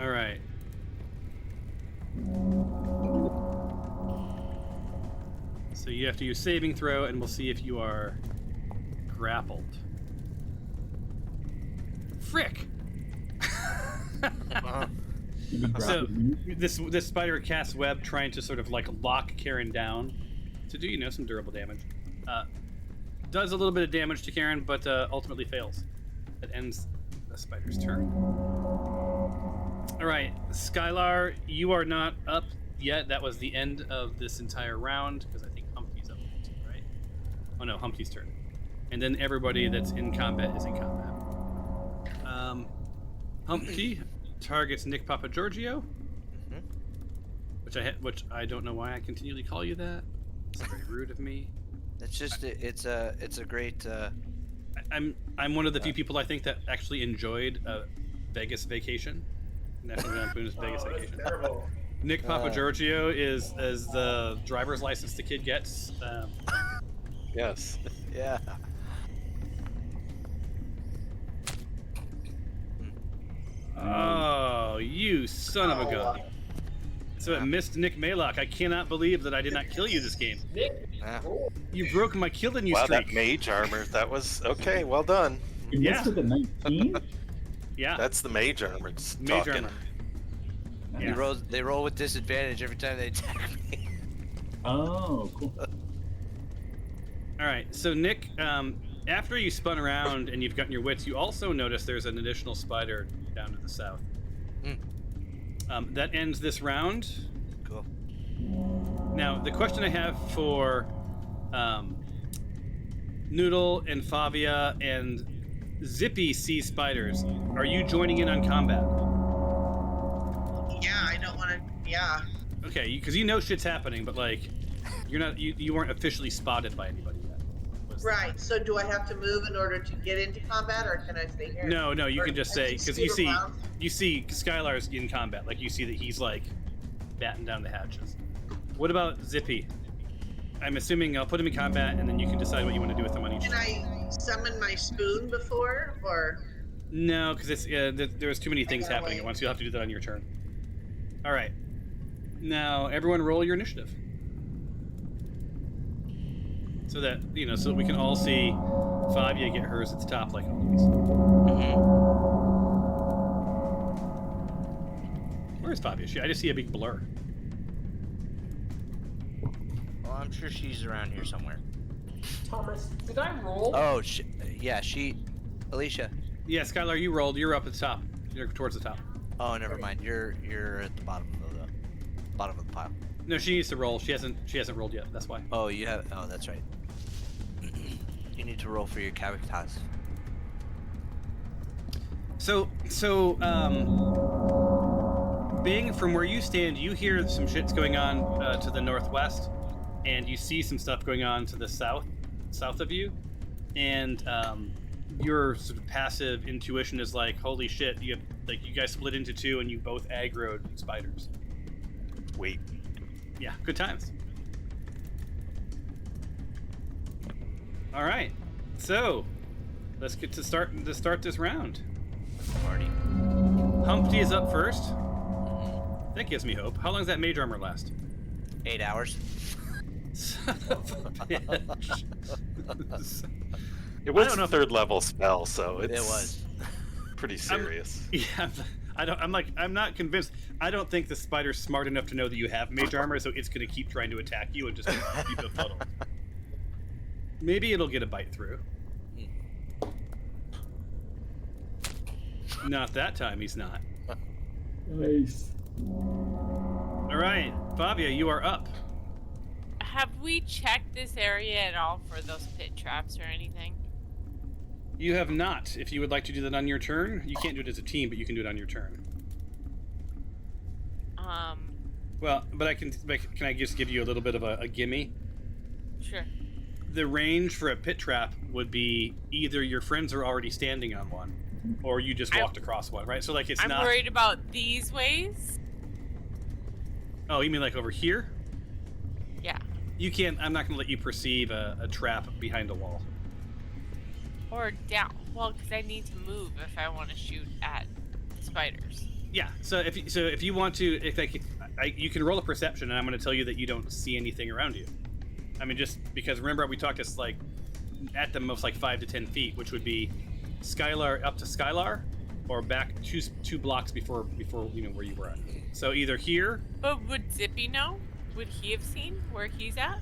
[SPEAKER 1] All right. So you have to use saving throw, and we'll see if you are grappled. Frick! So this spider casts web, trying to sort of like lock Karen down to do some durable damage. Does a little bit of damage to Karen, but ultimately fails. That ends the spider's turn. All right, Skylar, you are not up yet. That was the end of this entire round because I think Humpty's up too, right? Oh no, Humpty's turn. And then everybody that's in combat is in combat. Humpty targets Nick Papa Giorgio, which I don't know why I continually call you that. It's very rude of me.
[SPEAKER 7] It's just it's a great.
[SPEAKER 1] I'm one of the few people I think that actually enjoyed Vegas Vacation. National Lampoon's Vegas
[SPEAKER 2] That's
[SPEAKER 1] Vacation.
[SPEAKER 2] terrible.
[SPEAKER 1] Nick Papa Giorgio is as the driver's license the kid gets.
[SPEAKER 4] Yes.
[SPEAKER 7] Yeah.
[SPEAKER 1] Oh, you son of a gun! So it missed Nick Maylock. I cannot believe that I did not kill you this game.
[SPEAKER 2] Nick,
[SPEAKER 7] Yeah.
[SPEAKER 2] roll.
[SPEAKER 1] You broke my killing you
[SPEAKER 4] Wow,
[SPEAKER 1] streak.
[SPEAKER 4] that mage armor. That was okay. Well done.
[SPEAKER 3] You missed with a 19?
[SPEAKER 1] Yeah,
[SPEAKER 4] That's the mage armor. It's
[SPEAKER 1] mage
[SPEAKER 4] talking.
[SPEAKER 1] armor.
[SPEAKER 3] Nice.
[SPEAKER 7] They roll with disadvantage every time they attack me.
[SPEAKER 3] Oh, cool.
[SPEAKER 1] All right, so Nick, after you spun around and you've gotten your wits, you also notice there's an additional spider down to the south. That ends this round.
[SPEAKER 7] Cool.
[SPEAKER 1] Now, the question I have for Noodle and Favia and Zippy Sea Spiders, are you joining in on combat?
[SPEAKER 5] Yeah, I don't want to. Yeah.
[SPEAKER 1] Okay, because you know shit's happening, but like, you're not, you weren't officially spotted by anybody yet.
[SPEAKER 5] Right. So do I have to move in order to get into combat, or can I stay here?
[SPEAKER 1] No, you
[SPEAKER 5] Or
[SPEAKER 1] can just
[SPEAKER 5] I
[SPEAKER 1] say,
[SPEAKER 5] can
[SPEAKER 1] because
[SPEAKER 5] scoot around?
[SPEAKER 1] you see Skylar's in combat, like you see that he's like batten down the hatches. What about Zippy? I'm assuming I'll put him in combat, and then you can decide what you want to do with him on each.
[SPEAKER 5] Can I summon my spoon before, or?
[SPEAKER 1] No, because it's there's too many things
[SPEAKER 5] gotta
[SPEAKER 1] happening at
[SPEAKER 5] wait.
[SPEAKER 1] once. You'll have to do that on your turn. All right. Now everyone roll your initiative, so that so that we can all see Fabia get hers at the top like always. Where's Fabia? I just see a big blur.
[SPEAKER 7] Well, I'm sure she's around here somewhere.
[SPEAKER 2] Thomas, did I roll?
[SPEAKER 7] Oh, Alicia.
[SPEAKER 1] Yeah, Skylar, you rolled. You're up at the top. You're towards the top.
[SPEAKER 7] Oh, never mind. You're at the bottom of the pile.
[SPEAKER 1] No, she needs to roll. She hasn't rolled yet. That's why.
[SPEAKER 7] Oh, you have. Oh, that's right. You need to roll for your cavitas.
[SPEAKER 1] So, being from where you stand, you hear some shit's going on to the northwest, and you see some stuff going on to the south of you, and your sort of passive intuition is like, holy shit, you guys split into two, and you both aggroed spiders.
[SPEAKER 4] Wait.
[SPEAKER 1] Yeah, good times. All right, so let's get to start this round.
[SPEAKER 7] Party.
[SPEAKER 1] Humpty is up first. That gives me hope. How long does that mage armor last?
[SPEAKER 7] 8 hours.
[SPEAKER 1] Son of a bitch.
[SPEAKER 4] It was
[SPEAKER 1] I don't know
[SPEAKER 4] a
[SPEAKER 1] if-
[SPEAKER 4] third level spell, so it's
[SPEAKER 7] It was.
[SPEAKER 4] pretty serious.
[SPEAKER 1] Yeah, I'm not convinced. I don't think the spider's smart enough to know that you have mage armor, so it's going to keep trying to attack you and just keep befuddled. Maybe it'll get a bite through. Not that time, he's not.
[SPEAKER 3] Nice.
[SPEAKER 1] All right, Fabia, you are up.
[SPEAKER 6] Have we checked this area at all for those pit traps or anything?
[SPEAKER 1] You have not. If you would like to do that on your turn, you can't do it as a team, but you can do it on your turn. Well, but can I just give you a little bit of a gimme?
[SPEAKER 6] Sure.
[SPEAKER 1] The range for a pit trap would be either your friends are already standing on one, or you just walked across one, right? So like it's
[SPEAKER 6] I'm
[SPEAKER 1] not.
[SPEAKER 6] worried about these ways.
[SPEAKER 1] Oh, you mean like over here?
[SPEAKER 6] Yeah.
[SPEAKER 1] You can't. I'm not going to let you perceive a trap behind a wall.
[SPEAKER 6] Or down. Well, because I need to move if I want to shoot at spiders.
[SPEAKER 1] Yeah. So if you want to, you can roll a perception, and I'm going to tell you that you don't see anything around you. I mean, just because remember we talked, it's like at the most like 5 to 10 feet, which would be Skylar up to Skylar, or back two blocks before where you were at. So either here.
[SPEAKER 6] But would Zippy know? Would he have seen where he's at?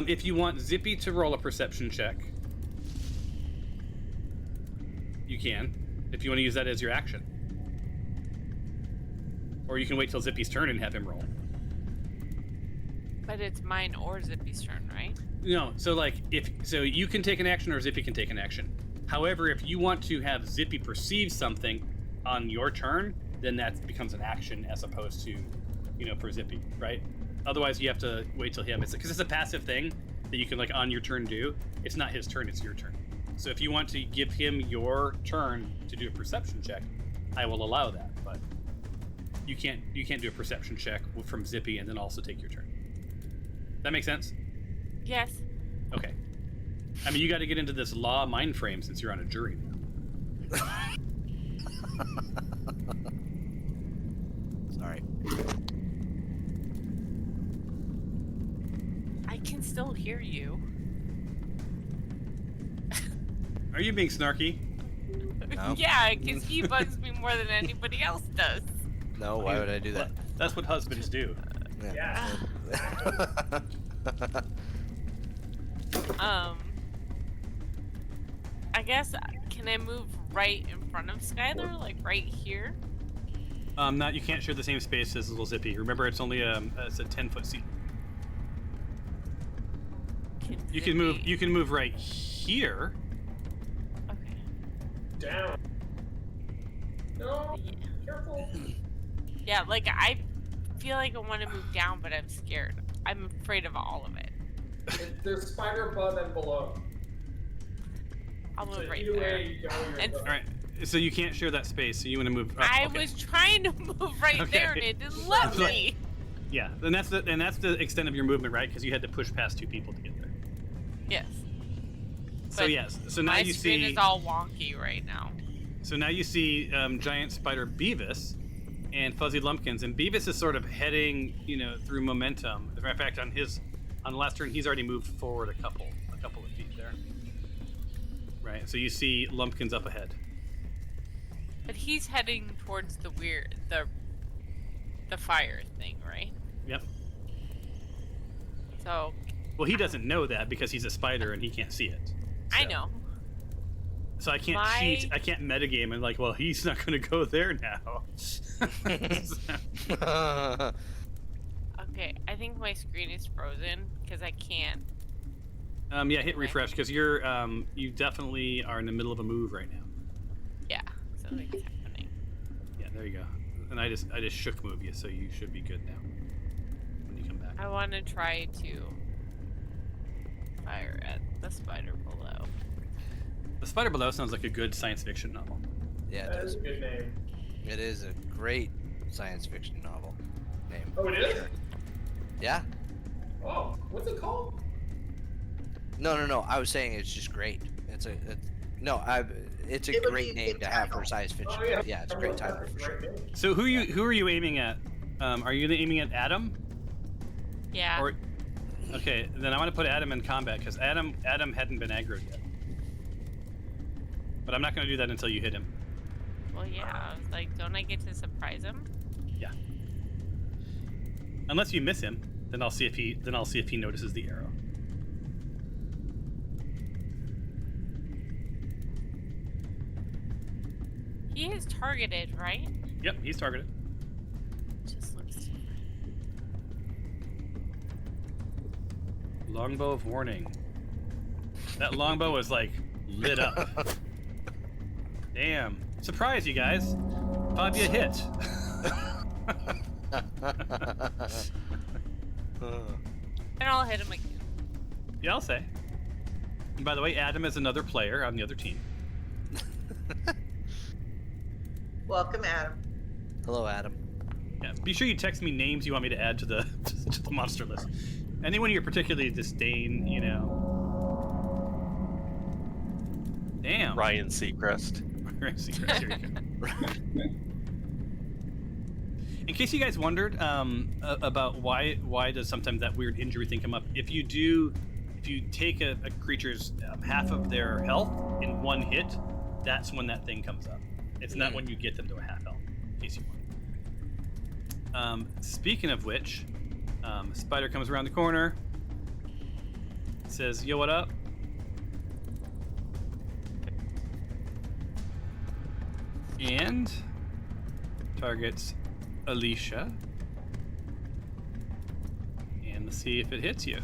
[SPEAKER 1] If you want Zippy to roll a perception check, you can. If you want to use that as your action. Or you can wait till Zippy's turn and have him roll.
[SPEAKER 6] But it's mine or Zippy's turn, right?
[SPEAKER 1] No, so like so you can take an action or Zippy can take an action. However, if you want to have Zippy perceive something on your turn, then that becomes an action as opposed to, for Zippy, right? Otherwise, you have to wait till him. It's because it's a passive thing that you can like on your turn do. It's not his turn; it's your turn. So if you want to give him your turn to do a perception check, I will allow that. But you can't do a perception check from Zippy and then also take your turn. That makes sense?
[SPEAKER 6] Yes.
[SPEAKER 1] Okay. I mean, you got to get into this law mind frame since you're on a jury now.
[SPEAKER 7] Sorry.
[SPEAKER 6] I can still hear you.
[SPEAKER 1] Are you being snarky?
[SPEAKER 7] No.
[SPEAKER 6] Yeah, because he bugs me more than anybody else does.
[SPEAKER 7] No, why would I do that?
[SPEAKER 1] That's what husbands do.
[SPEAKER 2] Yeah.
[SPEAKER 6] I guess, can I move right in front of Skylar? Like right here?
[SPEAKER 1] Not you can't share the same space as little Zippy. Remember, it's only it's a 10-foot seat. You can move. You can move right here.
[SPEAKER 6] Okay.
[SPEAKER 2] Down. No.
[SPEAKER 6] Yeah.
[SPEAKER 2] Careful.
[SPEAKER 6] Yeah, like I feel like I want to move down, but I'm scared. I'm afraid of all of it.
[SPEAKER 2] There's spider above and below.
[SPEAKER 6] I'll move
[SPEAKER 2] So
[SPEAKER 6] right
[SPEAKER 2] either
[SPEAKER 6] there.
[SPEAKER 2] way you go, you're
[SPEAKER 6] And-
[SPEAKER 2] good.
[SPEAKER 1] All right. So you can't share that space. So you want to move. Oh,
[SPEAKER 6] I
[SPEAKER 1] okay.
[SPEAKER 6] was trying to move right
[SPEAKER 1] Okay.
[SPEAKER 6] there, and it didn't let me.
[SPEAKER 1] Yeah, and that's the extent of your movement, right? Because you had to push past two people to get there.
[SPEAKER 6] Yes.
[SPEAKER 1] So
[SPEAKER 6] But
[SPEAKER 1] yes. So now
[SPEAKER 6] My
[SPEAKER 1] you
[SPEAKER 6] screen
[SPEAKER 1] see.
[SPEAKER 6] is all wonky right now.
[SPEAKER 1] So now you see giant spider Beavis and fuzzy lumpkins, and Beavis is sort of heading, through momentum. As a matter of fact, on the last turn, he's already moved forward a couple of feet there. Right. So you see lumpkins up ahead.
[SPEAKER 6] But he's heading towards the fire thing, right?
[SPEAKER 1] Yep.
[SPEAKER 6] So
[SPEAKER 1] Well, he doesn't know that because he's a spider and he can't see it.
[SPEAKER 6] I
[SPEAKER 1] So-
[SPEAKER 6] know.
[SPEAKER 1] So I can't cheat. I can't metagame and like, well, he's not going to go there now.
[SPEAKER 6] Okay, I think my screen is frozen because I can't.
[SPEAKER 1] Yeah, hit refresh because you definitely are in the middle of a move right now.
[SPEAKER 6] Yeah, something's happening.
[SPEAKER 1] Yeah, there you go. And I just shook move you, so you should be good now when you come back.
[SPEAKER 6] I want to try to fire at the spider below.
[SPEAKER 1] The Spider Below sounds like a good science fiction novel.
[SPEAKER 7] Yeah, it
[SPEAKER 2] That is
[SPEAKER 7] is.
[SPEAKER 2] a good name.
[SPEAKER 7] It is a great science fiction novel name.
[SPEAKER 2] Oh, it is?
[SPEAKER 7] Yeah?
[SPEAKER 2] Oh, what's it called?
[SPEAKER 7] No. I was saying it's just great. It's a
[SPEAKER 5] It would
[SPEAKER 7] great
[SPEAKER 5] be a
[SPEAKER 7] name
[SPEAKER 5] good
[SPEAKER 7] to have for
[SPEAKER 5] title.
[SPEAKER 7] science fiction.
[SPEAKER 2] Oh, yeah.
[SPEAKER 7] It's a great title for sure.
[SPEAKER 2] Great name.
[SPEAKER 1] So who are you aiming at? Are you aiming at Adam?
[SPEAKER 6] Yeah.
[SPEAKER 1] Or okay, then I want to put Adam in combat because Adam hadn't been aggroed yet. But I'm not going to do that until you hit him.
[SPEAKER 6] Well, yeah. I was like, don't I get to surprise him?
[SPEAKER 1] Yeah. Unless you miss him, then I'll see if he notices the arrow.
[SPEAKER 6] He is targeted, right?
[SPEAKER 1] Yep, he's targeted.
[SPEAKER 6] Just looks different.
[SPEAKER 1] Longbow of warning. That longbow is like lit up. Damn. Surprise, you guys. Thought you hit.
[SPEAKER 6] And I'll hit him again.
[SPEAKER 1] Yeah, I'll say. And by the way, Adam is another player on the other team.
[SPEAKER 5] Welcome, Adam.
[SPEAKER 7] Hello, Adam.
[SPEAKER 1] Yeah, be sure you text me names you want me to add to the to the monster list. Anyone you particularly disdain, Damn.
[SPEAKER 4] Ryan Seacrest.
[SPEAKER 1] Here you go. In case you guys wondered about why does sometimes that weird injury thing come up, if you take a creature's half of their health in one hit, that's when that thing comes up. It's not when you get them to a half health, in case you wonder. Speaking of which, spider comes around the corner, says, "Yo, what up?" And targets Alicia and Let's see if it hits you.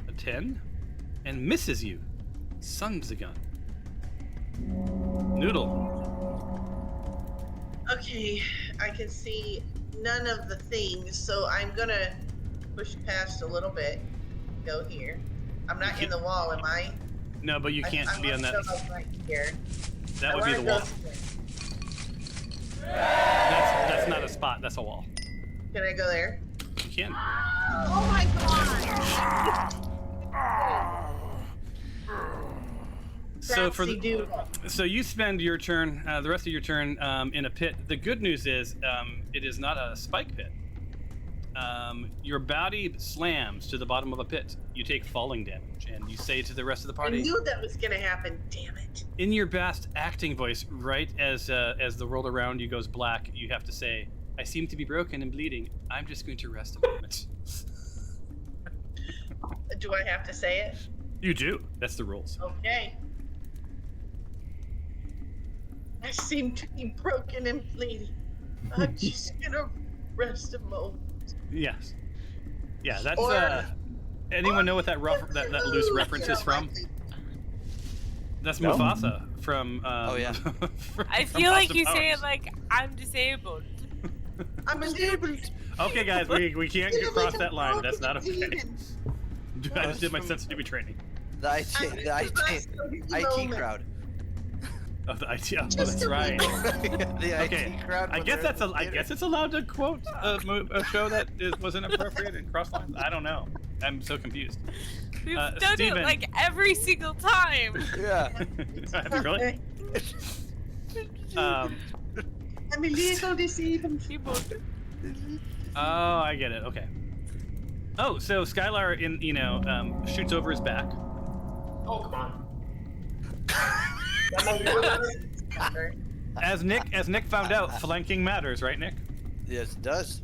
[SPEAKER 1] A 10 and misses you. Sons of a gun. Noodle.
[SPEAKER 5] Okay, I can see none of the things, so I'm gonna push past a little bit. Go here. I'm not in the wall, am I?
[SPEAKER 1] No, but you can't be on that.
[SPEAKER 5] Right here.
[SPEAKER 1] That would be the
[SPEAKER 5] wanna
[SPEAKER 1] wall.
[SPEAKER 5] go here.
[SPEAKER 1] That's not a spot. That's a wall.
[SPEAKER 5] Can I go there?
[SPEAKER 1] You can.
[SPEAKER 5] Oh my god!
[SPEAKER 1] So for
[SPEAKER 5] Fancy
[SPEAKER 1] the,
[SPEAKER 5] doodle.
[SPEAKER 1] so you spend your turn, the rest of your turn, in a pit. The good news is, it is not a spike pit. Your body slams to the bottom of a pit. You take falling damage, and you say to the rest of the
[SPEAKER 5] I
[SPEAKER 1] party,
[SPEAKER 5] knew that was gonna happen. Damn it!
[SPEAKER 1] in your best acting voice, right as the world around you goes black, you have to say, "I seem to be broken and bleeding. I'm just going to rest a moment."
[SPEAKER 5] Do I have to say it?
[SPEAKER 1] You do. That's the rules.
[SPEAKER 5] Okay. I seem to be broken and bleeding. I'm just gonna rest a moment.
[SPEAKER 1] Yes. Yeah. That's.
[SPEAKER 5] Or-
[SPEAKER 1] Anyone know what that that loose reference is from? That's
[SPEAKER 3] No.
[SPEAKER 1] Mufasa from.
[SPEAKER 7] Oh, yeah.
[SPEAKER 6] I
[SPEAKER 1] from
[SPEAKER 6] feel like
[SPEAKER 1] Austin
[SPEAKER 6] you say
[SPEAKER 1] Powers.
[SPEAKER 6] it like I'm disabled.
[SPEAKER 5] I'm disabled.
[SPEAKER 1] Okay, guys, we can't cross that line. That's not okay. I just did my
[SPEAKER 7] from-
[SPEAKER 1] sensitivity training.
[SPEAKER 7] The IT crowd.
[SPEAKER 1] Oh, the IT. Oh,
[SPEAKER 5] Just
[SPEAKER 1] that's
[SPEAKER 5] a
[SPEAKER 1] right.
[SPEAKER 7] The
[SPEAKER 1] Okay,
[SPEAKER 7] IT crowd.
[SPEAKER 1] I
[SPEAKER 7] when
[SPEAKER 1] guess
[SPEAKER 7] they're in
[SPEAKER 1] that's
[SPEAKER 7] the
[SPEAKER 1] I
[SPEAKER 7] theater.
[SPEAKER 1] guess it's allowed to quote a show that was inappropriate and cross lines. I don't know. I'm so confused.
[SPEAKER 6] We've done
[SPEAKER 1] Steven.
[SPEAKER 6] it like every single time.
[SPEAKER 7] Yeah.
[SPEAKER 1] Have you really?
[SPEAKER 5] I'm a little disabled.
[SPEAKER 1] Oh, I get it. Okay. Oh, so Skylar shoots over his back.
[SPEAKER 2] Oh, come on.
[SPEAKER 1] As Nick found out, flanking matters, right, Nick?
[SPEAKER 7] Yes, it does.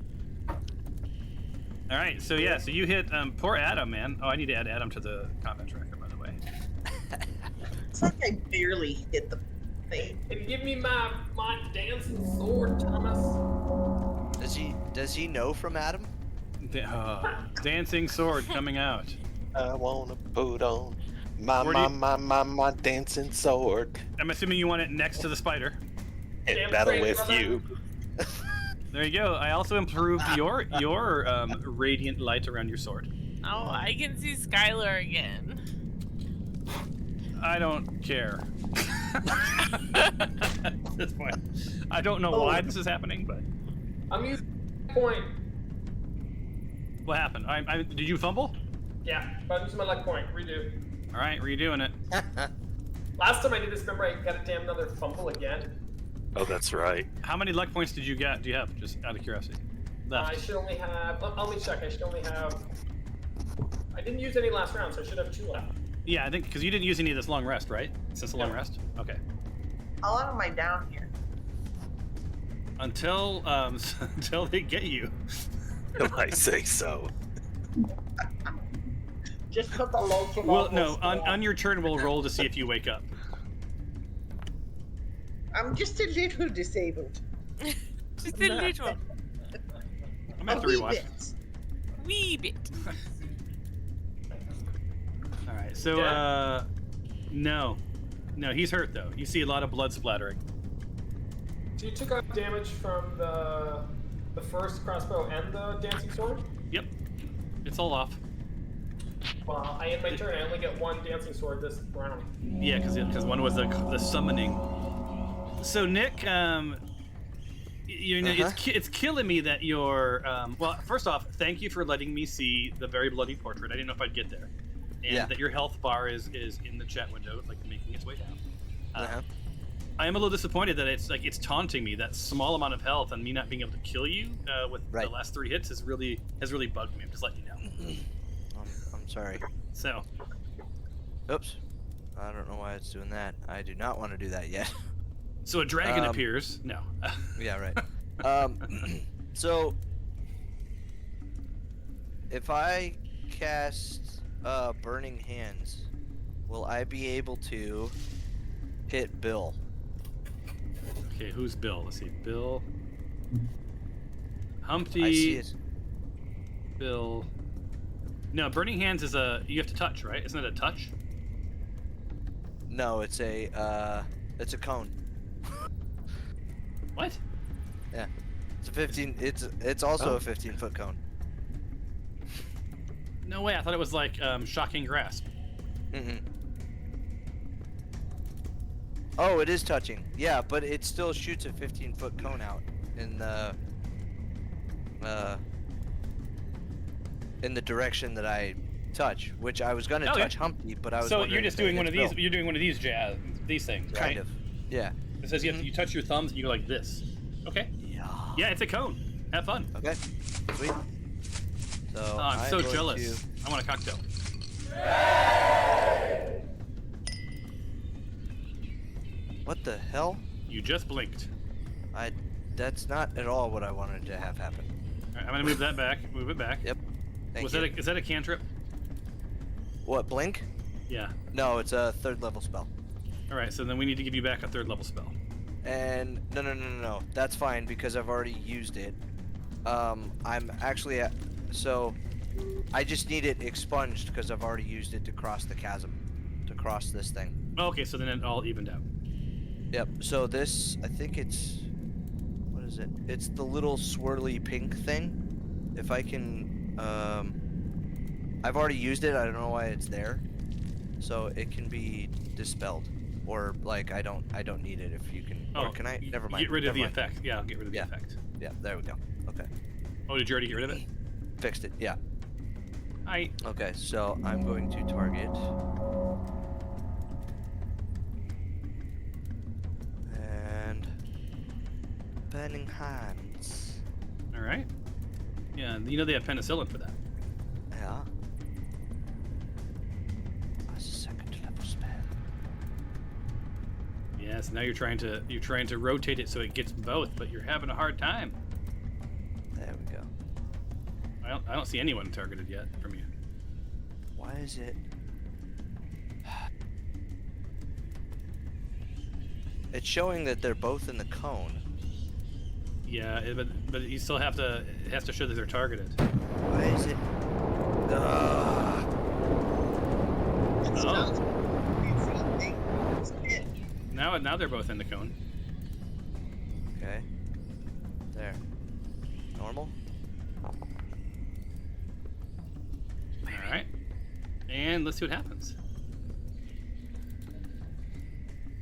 [SPEAKER 1] All right, so yeah, so you hit poor Adam, man. Oh, I need to add Adam to the combat tracker, by the way.
[SPEAKER 5] It's like I barely hit the thing.
[SPEAKER 2] And give me my dancing sword, Thomas.
[SPEAKER 7] Does he know from Adam?
[SPEAKER 1] Dancing sword coming out.
[SPEAKER 4] I wanna put on my
[SPEAKER 1] Where do
[SPEAKER 4] my dancing sword
[SPEAKER 1] I'm assuming you want it next to the spider.
[SPEAKER 4] and
[SPEAKER 2] Damn
[SPEAKER 4] battle
[SPEAKER 2] straight,
[SPEAKER 4] with
[SPEAKER 2] brother.
[SPEAKER 4] you.
[SPEAKER 1] There you go. I also improved your radiant light around your sword.
[SPEAKER 6] Oh, I can see Skylar again.
[SPEAKER 1] I don't care. At this point, I don't know why this is happening, but
[SPEAKER 2] I'm using point.
[SPEAKER 1] what happened? Did you fumble?
[SPEAKER 2] Yeah, but I'm using my luck point. Redo.
[SPEAKER 1] All right, redoing it.
[SPEAKER 2] Last time I did this, remember I got a damn another fumble again.
[SPEAKER 4] Oh, that's right.
[SPEAKER 1] How many luck points did you get? Do you have? Just out of curiosity.
[SPEAKER 2] I
[SPEAKER 1] Left.
[SPEAKER 2] should only have. Let me check. I should only have. I didn't use any last round, so I should have 2 left.
[SPEAKER 1] Yeah, I think because you didn't use any of this long rest, right? Since the long
[SPEAKER 2] No.
[SPEAKER 1] rest. Okay.
[SPEAKER 5] How long am I down here?
[SPEAKER 1] Until until they get you.
[SPEAKER 4] If I say so.
[SPEAKER 5] Just put the low to
[SPEAKER 1] Well, no. On your turn, we'll roll to see if you wake up.
[SPEAKER 5] I'm just a little disabled.
[SPEAKER 6] Just a little,
[SPEAKER 1] I'm gonna
[SPEAKER 5] A
[SPEAKER 1] have to
[SPEAKER 5] wee
[SPEAKER 1] rewatch.
[SPEAKER 5] bit.
[SPEAKER 6] wee bit.
[SPEAKER 1] All right. So no, he's hurt though. You see a lot of blood splattering.
[SPEAKER 2] So you took out damage from the first crossbow and the dancing sword?
[SPEAKER 1] Yep. It's all off.
[SPEAKER 2] Well, I end my turn. I only get 1 dancing sword this round.
[SPEAKER 1] Yeah, because one was the summoning. So Nick, it's killing me that you're. Well, first off, thank you for letting me see the very bloody portrait. I didn't know if I'd get there, and
[SPEAKER 7] Yeah.
[SPEAKER 1] that your health bar is in the chat window, like making its way down.
[SPEAKER 7] Uh-huh.
[SPEAKER 1] I am a little disappointed that it's taunting me. That small amount of health and me not being able to kill you with
[SPEAKER 7] Right.
[SPEAKER 1] the last 3 hits has really bugged me. I'm just letting you know.
[SPEAKER 7] I'm sorry.
[SPEAKER 1] So
[SPEAKER 7] Oops. I don't know why it's doing that. I do not want to do that yet.
[SPEAKER 1] a dragon appears. No.
[SPEAKER 7] Yeah, right. So if I cast Burning Hands, will I be able to hit Bill?
[SPEAKER 1] Okay, who's Bill? Let's see. Bill.
[SPEAKER 7] I see
[SPEAKER 1] Humpty.
[SPEAKER 7] it.
[SPEAKER 1] Bill. No, Burning Hands is you have to touch, right? Isn't it a touch?
[SPEAKER 7] No, it's a cone.
[SPEAKER 1] What?
[SPEAKER 7] Yeah, it's a 15. It's also a 15-foot cone.
[SPEAKER 1] No way. I thought it was like Shocking Grasp.
[SPEAKER 7] Mm-mm. Oh, it is touching. Yeah, but it still shoots a 15-foot cone out in the direction that I touch, which I was gonna
[SPEAKER 1] Okay.
[SPEAKER 7] touch Humpty, but I was.
[SPEAKER 1] So
[SPEAKER 7] wondering
[SPEAKER 1] you're just
[SPEAKER 7] if it
[SPEAKER 1] doing one
[SPEAKER 7] hit
[SPEAKER 1] of these.
[SPEAKER 7] Bill.
[SPEAKER 1] You're doing one of these things, right?
[SPEAKER 7] Kind of. Yeah.
[SPEAKER 1] It says you touch your thumbs and you go like this. Okay.
[SPEAKER 7] Yeah.
[SPEAKER 1] Yeah, it's a cone. Have fun.
[SPEAKER 7] Okay. Sweet. So
[SPEAKER 1] Oh, I'm so
[SPEAKER 7] going
[SPEAKER 1] jealous. I want a cocktail.
[SPEAKER 7] What the hell?
[SPEAKER 1] You just blinked.
[SPEAKER 7] That's not at all what I wanted to have happen.
[SPEAKER 1] All right, I'm gonna move that back. Move it back.
[SPEAKER 7] Yep. Thank
[SPEAKER 1] Is
[SPEAKER 7] you.
[SPEAKER 1] that a cantrip?
[SPEAKER 7] What, blink?
[SPEAKER 1] Yeah.
[SPEAKER 7] No, it's a 3rd level spell.
[SPEAKER 1] All right. So then we need to give you back a 3rd level spell.
[SPEAKER 7] And no. That's fine because I've already used it. I'm actually at, so I just need it expunged because I've already used it to cross the chasm, to cross this thing.
[SPEAKER 1] Okay. So then it all evened out.
[SPEAKER 7] Yep. So this, I think it's, what is it? It's the little swirly pink thing. If I can, I've already used it. I don't know why it's there. So it can be dispelled, or like I don't need it if you can. Or can I? Never mind.
[SPEAKER 1] Get rid of the
[SPEAKER 7] never mind.
[SPEAKER 1] effect. Yeah, I'll get rid of the
[SPEAKER 7] Yeah.
[SPEAKER 1] effect.
[SPEAKER 7] Yeah. There we go. Okay.
[SPEAKER 1] Oh, did you already get rid of it?
[SPEAKER 7] Fixed it. Yeah.
[SPEAKER 1] I.
[SPEAKER 7] Okay. So I'm going to target. And burning hands.
[SPEAKER 1] All right. Yeah, you know they have penicillin for that.
[SPEAKER 7] Yeah. That's a 2nd level spell.
[SPEAKER 1] Yes. Now you're trying to rotate it so it gets both, but you're having a hard time.
[SPEAKER 7] There we go.
[SPEAKER 1] I don't see anyone targeted yet from you.
[SPEAKER 7] Why is it? It's showing that they're both in the cone.
[SPEAKER 1] Yeah, but you still have to. It has to show that they're targeted.
[SPEAKER 7] Why is it? Ugh.
[SPEAKER 5] It's
[SPEAKER 1] Oh.
[SPEAKER 5] not a thing. It's it.
[SPEAKER 1] Now they're both in the cone.
[SPEAKER 7] Okay. There. Normal.
[SPEAKER 1] All right. And let's see what happens.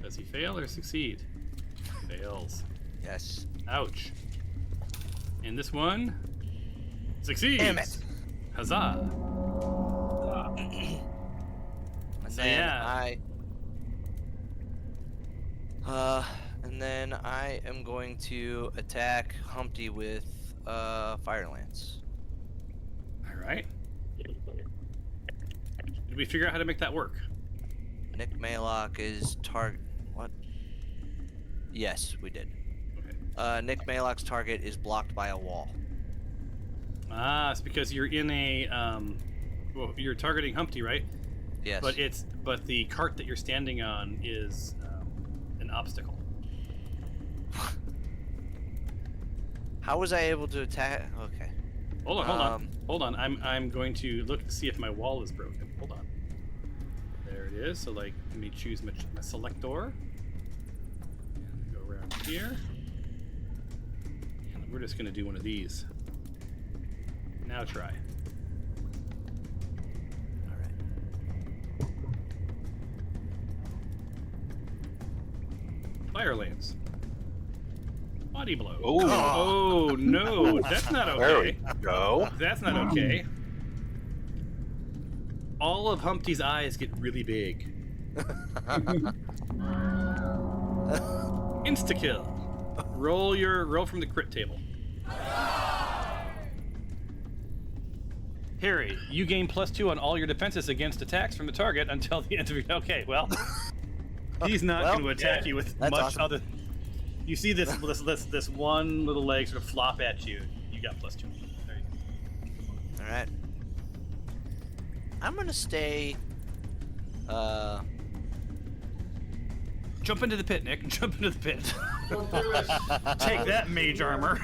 [SPEAKER 1] Does he fail or succeed? Fails.
[SPEAKER 7] Yes.
[SPEAKER 1] Ouch. And this one succeeds.
[SPEAKER 7] Damn it.
[SPEAKER 1] Huzzah.
[SPEAKER 7] And
[SPEAKER 1] So,
[SPEAKER 7] then
[SPEAKER 1] yeah.
[SPEAKER 7] and then I am going to attack Humpty with Fire Lance.
[SPEAKER 1] All right. Did we figure out how to make that work?
[SPEAKER 7] Nick Maylock is target. What? Yes, we did.
[SPEAKER 1] Okay.
[SPEAKER 7] Nick Maylock's target is blocked by a wall.
[SPEAKER 1] Ah, it's because you're in a well, you're targeting Humpty, right?
[SPEAKER 7] Yes.
[SPEAKER 1] But the cart that you're standing on is an obstacle.
[SPEAKER 7] How was I able to attack? Okay.
[SPEAKER 1] Hold on. I'm going to look to see if my wall is broken. Hold on. There it is. So like, let me choose my selector. And go around here. And we're just gonna do one of these. Now try.
[SPEAKER 7] All right.
[SPEAKER 1] Fire lance. Body blow.
[SPEAKER 4] Ooh.
[SPEAKER 1] Oh no, that's not
[SPEAKER 4] There we
[SPEAKER 1] okay.
[SPEAKER 4] go.
[SPEAKER 1] That's not okay. All of Humpty's eyes get really big. Insta kill. Roll from the crit table. Harry, you gain +2 on all your defenses against attacks from the target until the end of your. Okay, well, he's not
[SPEAKER 7] Well,
[SPEAKER 1] going to attack you with
[SPEAKER 7] that's
[SPEAKER 1] much
[SPEAKER 7] awesome.
[SPEAKER 1] other. You see this one little leg sort of flop at you. You got +2. There you go.
[SPEAKER 7] All right. I'm gonna stay
[SPEAKER 1] Jump into the pit, Nick. Jump into the pit.
[SPEAKER 2] Don't do it.
[SPEAKER 1] Take that, mage armor.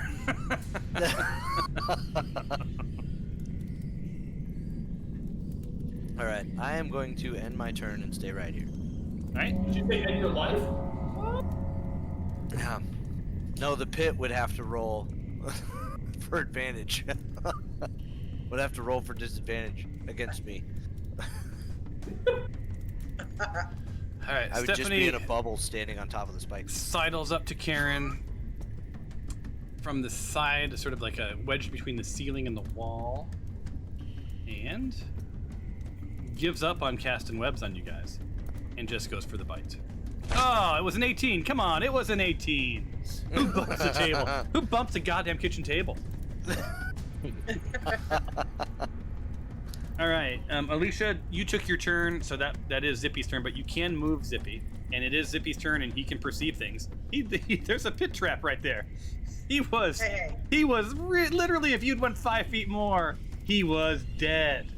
[SPEAKER 7] All right, I am going to end my turn and stay right here.
[SPEAKER 1] All right.
[SPEAKER 2] Did you say end your life?
[SPEAKER 7] Yeah. No, the pit would have to roll for advantage. Would have to roll for disadvantage against me.
[SPEAKER 1] All right.
[SPEAKER 7] I would just be
[SPEAKER 1] Stephanie
[SPEAKER 7] in a bubble standing on top of the spikes.
[SPEAKER 1] sidles up to Karen from the side, sort of like a wedge between the ceiling and the wall, and gives up on casting webs on you guys, and just goes for the bite. Oh, it was an 18. Come on, it was an 18. Who bumps the table? Who bumps the goddamn kitchen table? All right, Alicia, you took your turn, so that is Zippy's turn, but you can move Zippy, and it is Zippy's turn, and he can perceive things. There's a pit trap right there. He was literally, if you'd went 5 feet more, he was dead.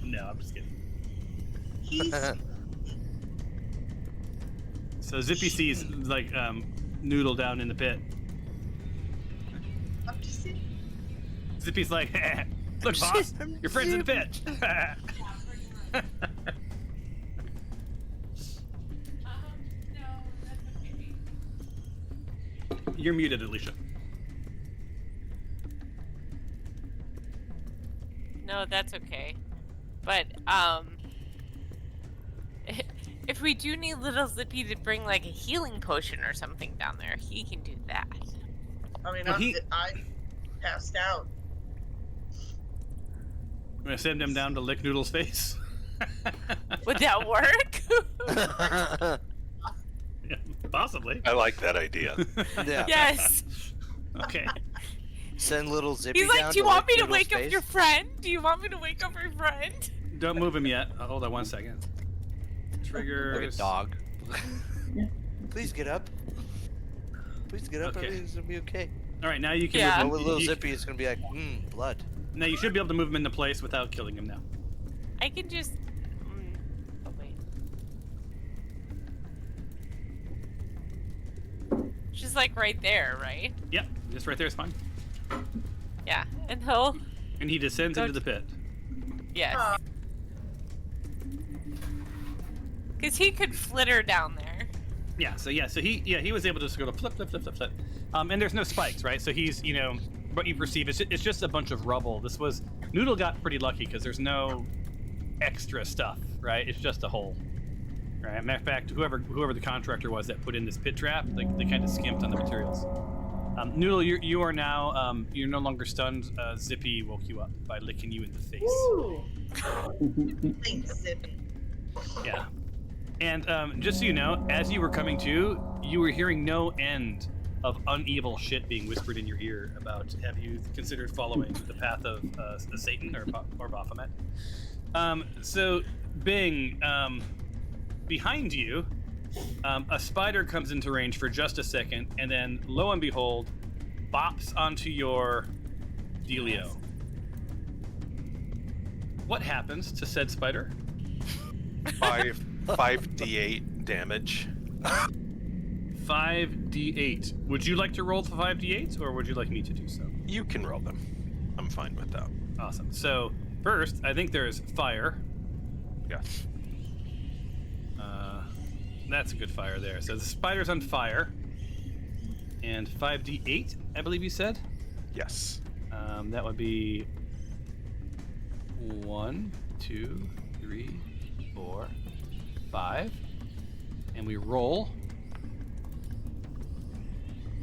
[SPEAKER 1] No, I'm just kidding.
[SPEAKER 5] He's
[SPEAKER 1] So Zippy sees like Noodle down in the pit.
[SPEAKER 5] I'm just saying.
[SPEAKER 1] Zippy's like, look, boss, your friend's in the pit. You're muted, Alicia.
[SPEAKER 6] No, that's okay. But if we do need little Zippy to bring like a healing potion or something down there, he can do that.
[SPEAKER 5] I mean,
[SPEAKER 1] Well,
[SPEAKER 5] I passed out.
[SPEAKER 1] I'm gonna send him down to lick Noodle's face.
[SPEAKER 6] Would that work?
[SPEAKER 1] Yeah, possibly.
[SPEAKER 4] I like that idea.
[SPEAKER 7] Yeah.
[SPEAKER 6] Yes.
[SPEAKER 1] Okay.
[SPEAKER 7] Send little Zippy
[SPEAKER 6] He's like,
[SPEAKER 7] down
[SPEAKER 6] do you
[SPEAKER 7] to
[SPEAKER 6] want
[SPEAKER 7] lick
[SPEAKER 6] me to
[SPEAKER 7] Noodle's
[SPEAKER 6] wake up
[SPEAKER 7] face?"
[SPEAKER 6] your friend? Do you want me to wake up your friend?
[SPEAKER 1] Don't move him yet. Hold on 1 second.
[SPEAKER 7] Like a
[SPEAKER 1] Triggers.
[SPEAKER 7] dog. Please get up. Please get up.
[SPEAKER 1] Okay.
[SPEAKER 7] Everything's gonna be okay.
[SPEAKER 1] All right, now you can.
[SPEAKER 6] Yeah.
[SPEAKER 7] But
[SPEAKER 1] Move
[SPEAKER 7] with
[SPEAKER 1] him.
[SPEAKER 7] little
[SPEAKER 1] You-
[SPEAKER 7] Zippy, it's gonna be like, blood.
[SPEAKER 1] Now you should be able to move him into place without killing him now.
[SPEAKER 6] I can just. Oh wait. Just like right there, right?
[SPEAKER 1] Yep, just right there is fine.
[SPEAKER 6] Yeah, and he'll.
[SPEAKER 1] And he descends
[SPEAKER 6] Go
[SPEAKER 1] into the pit.
[SPEAKER 6] Yes.
[SPEAKER 5] Uh,
[SPEAKER 6] Because he could flitter down there.
[SPEAKER 1] Yeah, so he was able to just go to flip. And there's no spikes, right? So he's, what you perceive, it's just a bunch of rubble. Noodle got pretty lucky because there's no extra stuff, right? It's just a hole. Right? Matter of fact, whoever the contractor was that put in this pit trap, they kind of skimped on the materials. Noodle, you are now, you're no longer stunned. Zippy woke you up by licking you in the face.
[SPEAKER 2] Woo!
[SPEAKER 5] Thanks, Zippy.
[SPEAKER 1] Yeah. And just so you know, as you were coming to, you were hearing no end of unevil shit being whispered in your ear about, have you considered following the path of Satan or Baphomet? So, Bing, behind you, a spider comes into range for just a second, and then, lo and behold, bops onto your dealio. What happens to said spider?
[SPEAKER 4] 5d8 damage.
[SPEAKER 1] 5d8. Would you like to roll the 5d8s, or would you like me to do so?
[SPEAKER 4] You can roll them. I'm fine with that.
[SPEAKER 1] Awesome. So, first, I think there's fire.
[SPEAKER 4] Yes.
[SPEAKER 1] That's a good fire there. So the spider's on fire. And 5d8, I believe you said?
[SPEAKER 4] Yes.
[SPEAKER 1] That would be 1, 2, 3, 4, 5. And we roll.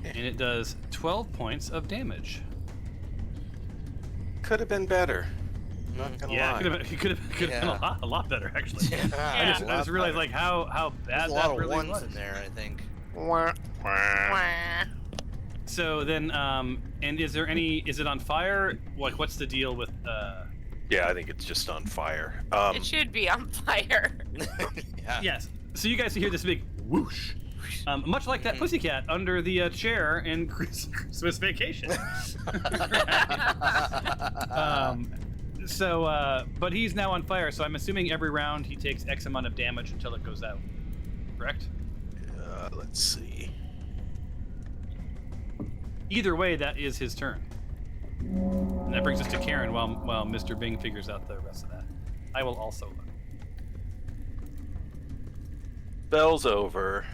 [SPEAKER 1] And it does 12 points of damage.
[SPEAKER 4] Could have been better. Not gonna
[SPEAKER 1] Yeah,
[SPEAKER 4] lie.
[SPEAKER 1] it could have been
[SPEAKER 7] Yeah.
[SPEAKER 1] a lot better, actually. I
[SPEAKER 6] Yeah.
[SPEAKER 1] just realized like how bad
[SPEAKER 7] There's a
[SPEAKER 1] that
[SPEAKER 7] lot of
[SPEAKER 1] really
[SPEAKER 7] ones
[SPEAKER 1] was.
[SPEAKER 7] in there, I think.
[SPEAKER 6] Wah.
[SPEAKER 1] So then, and is it on fire? Like, what's the deal with?
[SPEAKER 4] Yeah, I think it's just on fire.
[SPEAKER 6] It should be on fire.
[SPEAKER 7] Yeah.
[SPEAKER 1] Yes. So you guys hear this big whoosh, much like that pussycat under the chair in Christmas Vacation. But he's now on fire. So I'm assuming every round he takes X amount of damage until it goes out. correct?
[SPEAKER 4] Let's see.
[SPEAKER 1] Either way, that is his turn. And that brings us to Karen while Mr. Bing figures out the rest of that. I will also look.
[SPEAKER 4] Spell's over.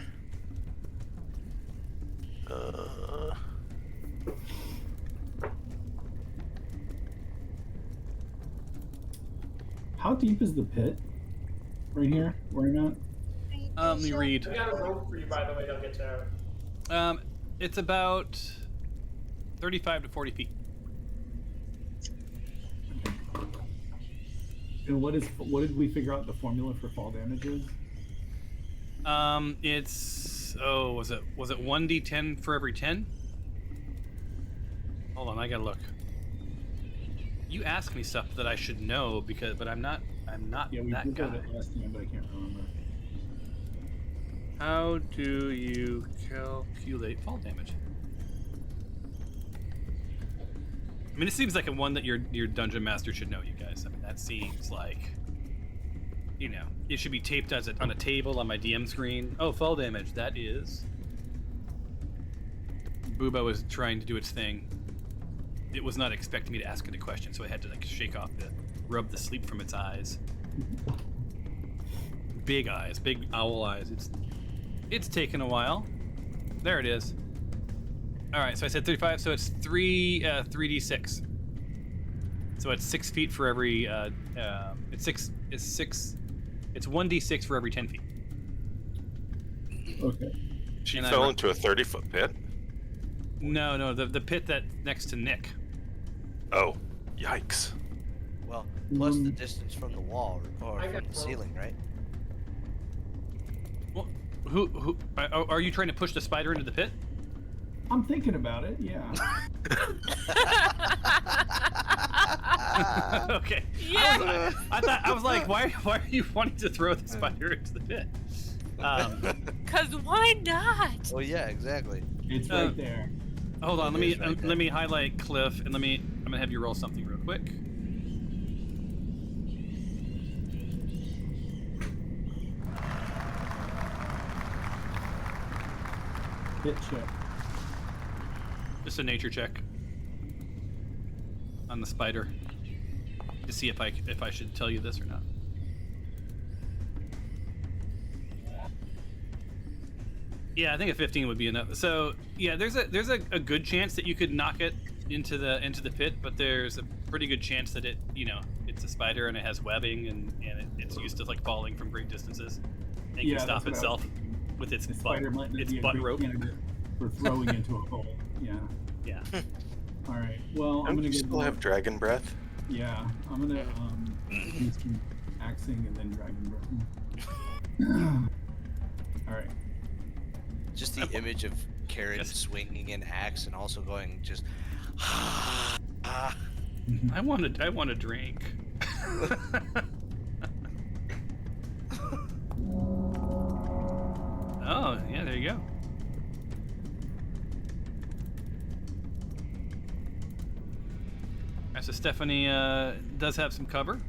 [SPEAKER 3] How deep is the pit? Right here, where I'm at?
[SPEAKER 1] Let me read.
[SPEAKER 2] I got a rope for you, by the way. I'll get you out.
[SPEAKER 1] It's about 35 to 40 feet.
[SPEAKER 3] And what did we figure out the formula for fall damage is?
[SPEAKER 1] It's was it 1d10 for every 10? Hold on, I gotta look. You ask me stuff that I should know but I'm not
[SPEAKER 3] Yeah, we
[SPEAKER 1] that
[SPEAKER 3] did
[SPEAKER 1] guy.
[SPEAKER 3] that last time, but I can't remember.
[SPEAKER 1] How do you calculate fall damage? I mean, it seems like a one that your dungeon master should know, you guys. I mean, that seems like, you know, it should be taped as on a table on my DM screen. Oh, fall damage. That is. Booba was trying to do its thing. It was not expecting me to ask it a question, so I had to like rub the sleep from its eyes. Big eyes, big owl eyes. It's taken a while. There it is. All right, so I said 35, so it's 3d6. So it's 6 feet for every. It's 1d6 for every 10 feet.
[SPEAKER 3] Okay.
[SPEAKER 4] She
[SPEAKER 1] And
[SPEAKER 4] fell into a 30-foot pit?
[SPEAKER 1] No, the pit that next to Nick.
[SPEAKER 4] Oh, yikes.
[SPEAKER 7] Well, plus the distance from the wall or
[SPEAKER 2] I
[SPEAKER 7] from
[SPEAKER 2] got
[SPEAKER 7] the
[SPEAKER 2] rope.
[SPEAKER 7] ceiling, right?
[SPEAKER 1] Well, who are you trying to push the spider into the pit?
[SPEAKER 3] I'm thinking about it, yeah.
[SPEAKER 1] Okay.
[SPEAKER 6] Yeah.
[SPEAKER 1] I was like, why are you wanting to throw the spider into the pit?
[SPEAKER 6] Cause why not?
[SPEAKER 7] Oh yeah, exactly.
[SPEAKER 3] It's right there.
[SPEAKER 1] Hold on,
[SPEAKER 7] It is right there.
[SPEAKER 1] let me highlight Cliff and I'm gonna have you roll something real quick.
[SPEAKER 3] Hit check.
[SPEAKER 1] Just a nature check on the spider to see if I should tell you this or not. Yeah, I think a 15 would be enough. So yeah, there's a good chance that you could knock it into the pit, but there's a pretty good chance that it's a spider and it has webbing and it's used to like falling from great distances and
[SPEAKER 3] Yeah,
[SPEAKER 1] can stop
[SPEAKER 3] that's what I was
[SPEAKER 1] itself
[SPEAKER 3] thinking.
[SPEAKER 1] with its
[SPEAKER 3] The
[SPEAKER 1] butt,
[SPEAKER 3] spider might not
[SPEAKER 1] its
[SPEAKER 3] be a
[SPEAKER 1] butt
[SPEAKER 3] great
[SPEAKER 1] rope.
[SPEAKER 3] candidate for throwing into a hole. Yeah.
[SPEAKER 1] Yeah.
[SPEAKER 3] All right. Well, I'm
[SPEAKER 4] Don't
[SPEAKER 3] gonna
[SPEAKER 4] you
[SPEAKER 3] get.
[SPEAKER 4] still have dragon breath?
[SPEAKER 3] Yeah, I'm gonna do some axing and then dragon breath. All right.
[SPEAKER 7] Just the image of Karen
[SPEAKER 1] Yes.
[SPEAKER 7] swinging an axe and also going just.
[SPEAKER 1] I want a drink. Oh, yeah, there you go. So Stephanie does have some cover.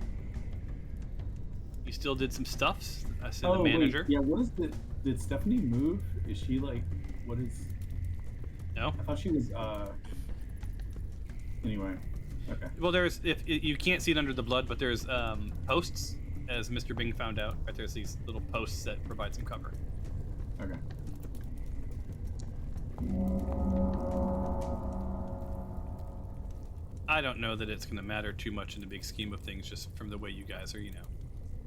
[SPEAKER 1] You still did some stuffs. I said the manager.
[SPEAKER 3] Wait, yeah. What is the? Did Stephanie move? Is she like? What is?
[SPEAKER 1] No.
[SPEAKER 3] I thought she was. Anyway. Okay.
[SPEAKER 1] Well, there's if you can't see it under the blood, but there's posts, as Mr. Bing found out. Right, there's these little posts that provide some cover.
[SPEAKER 3] Okay.
[SPEAKER 1] I don't know that it's going to matter too much in the big scheme of things, just from the way you guys are,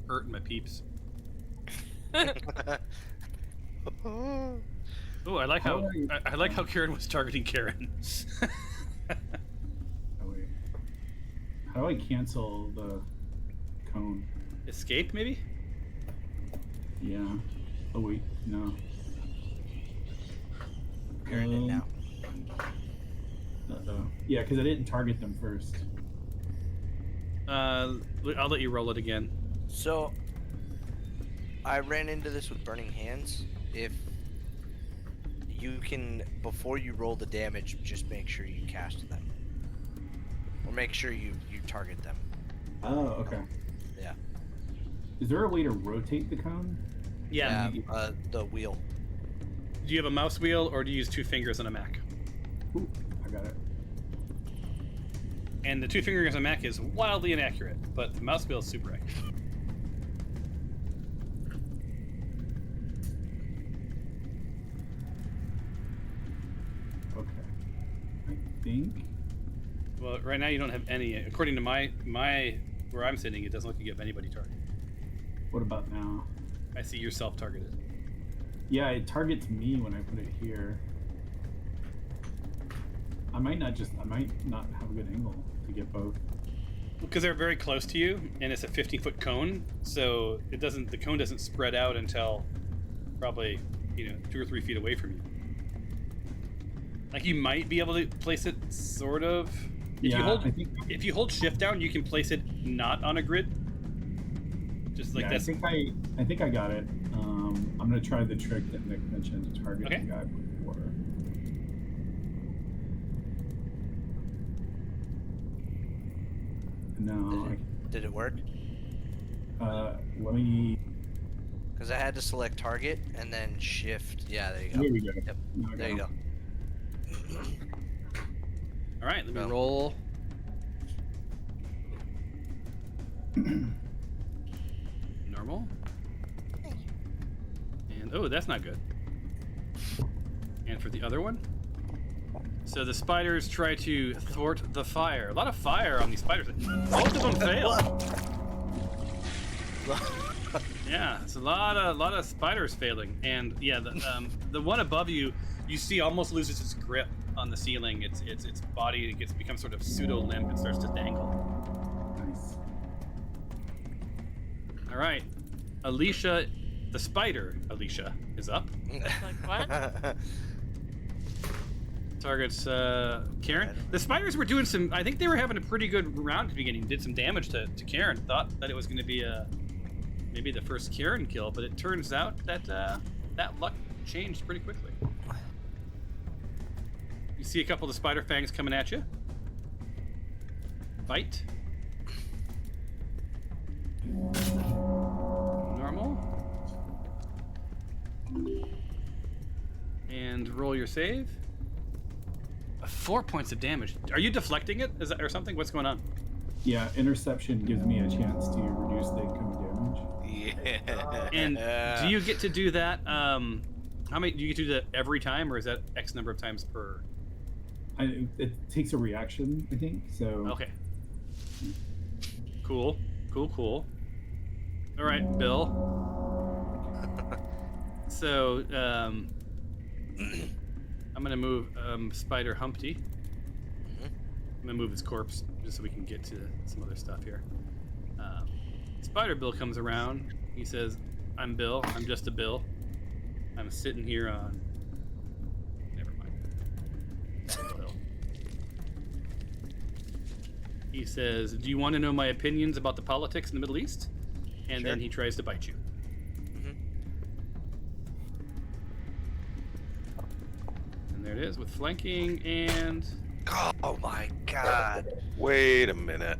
[SPEAKER 1] hurting my peeps. Oh, I like how I like how Karen was targeting Karen.
[SPEAKER 3] Oh wait. How do I cancel the cone?
[SPEAKER 1] Escape, maybe?
[SPEAKER 3] Yeah. Oh wait, no.
[SPEAKER 7] Karen it now.
[SPEAKER 3] Uh-oh. Yeah, because I didn't target them first.
[SPEAKER 1] I'll let you roll it again.
[SPEAKER 7] So, I ran into this with burning hands. If you can, before you roll the damage, just make sure you cast them, or make sure you target them.
[SPEAKER 3] Oh, okay.
[SPEAKER 7] Yeah.
[SPEAKER 3] Is there a way to rotate the cone?
[SPEAKER 1] Yeah.
[SPEAKER 7] The wheel.
[SPEAKER 1] Do you have a mouse wheel or do you use 2 fingers on a Mac?
[SPEAKER 3] Ooh, I got it.
[SPEAKER 1] And the 2 fingers on a Mac is wildly inaccurate, but the mouse wheel is super accurate.
[SPEAKER 3] Okay. I think.
[SPEAKER 1] Well, right now you don't have any. According to my where I'm sitting, it doesn't look like you have anybody targeted.
[SPEAKER 3] What about now?
[SPEAKER 1] I see yourself targeted.
[SPEAKER 3] Yeah, it targets me when I put it here. I might not have a good angle to get both.
[SPEAKER 1] Because they're very close to you, and it's a 15-foot cone, so the cone doesn't spread out until probably 2 or 3 feet away from you. Like you might be able to place it sort of. If you hold shift down, you can place it not on a grid. Just like that.
[SPEAKER 3] I think I got it. I'm gonna try the trick that Nick mentioned to target the guy before. No.
[SPEAKER 7] Did it work?
[SPEAKER 3] Let me.
[SPEAKER 7] Because I had to select target and then shift. Yeah, there you go.
[SPEAKER 3] Here we go.
[SPEAKER 7] Yep.
[SPEAKER 3] Now I
[SPEAKER 7] There you
[SPEAKER 3] got
[SPEAKER 7] go.
[SPEAKER 1] All right, let me
[SPEAKER 7] Go.
[SPEAKER 1] roll. Normal. And oh, that's not good. And for the other one. So the spiders try to thwart the fire. A lot of fire on these spiders. Most of them fail. Yeah, it's a lot of spiders failing. And yeah, the one above you, you see almost loses its grip on the ceiling. Its body becomes sort of pseudo limp and starts to dangle.
[SPEAKER 3] Nice.
[SPEAKER 1] All right, Alicia, the spider Alicia is up.
[SPEAKER 6] Like what?
[SPEAKER 1] Targets Karen. The spiders were doing some. I think they were having a pretty good round at the beginning. Did some damage to Karen. Thought that it was going to be maybe the first Karen kill, but it turns out that that luck changed pretty quickly. You see a couple of the spider fangs coming at you. Bite. Normal. And roll your save. 4 points of damage. Are you deflecting it? Is that or something? What's going on?
[SPEAKER 3] Yeah, interception gives me a chance to reduce the incoming damage.
[SPEAKER 7] Yeah.
[SPEAKER 1] And do you get to do that? How many do you get to do that every time, or is that X number of times per?
[SPEAKER 3] It takes a reaction, I think. So.
[SPEAKER 1] Okay. Cool. All right, Bill. So I'm gonna move Spider Humpty. I'm gonna move his corpse just so we can get to some other stuff here. Spider Bill comes around. He says, "I'm Bill. I'm just a Bill. I'm sitting here on." Never mind. Capitol Hill. He says, "Do you want to know my opinions about the politics in the Middle East?" And
[SPEAKER 7] Sure.
[SPEAKER 1] then he tries to bite you. And there it is with flanking and.
[SPEAKER 7] Oh my god.
[SPEAKER 4] Wait a minute.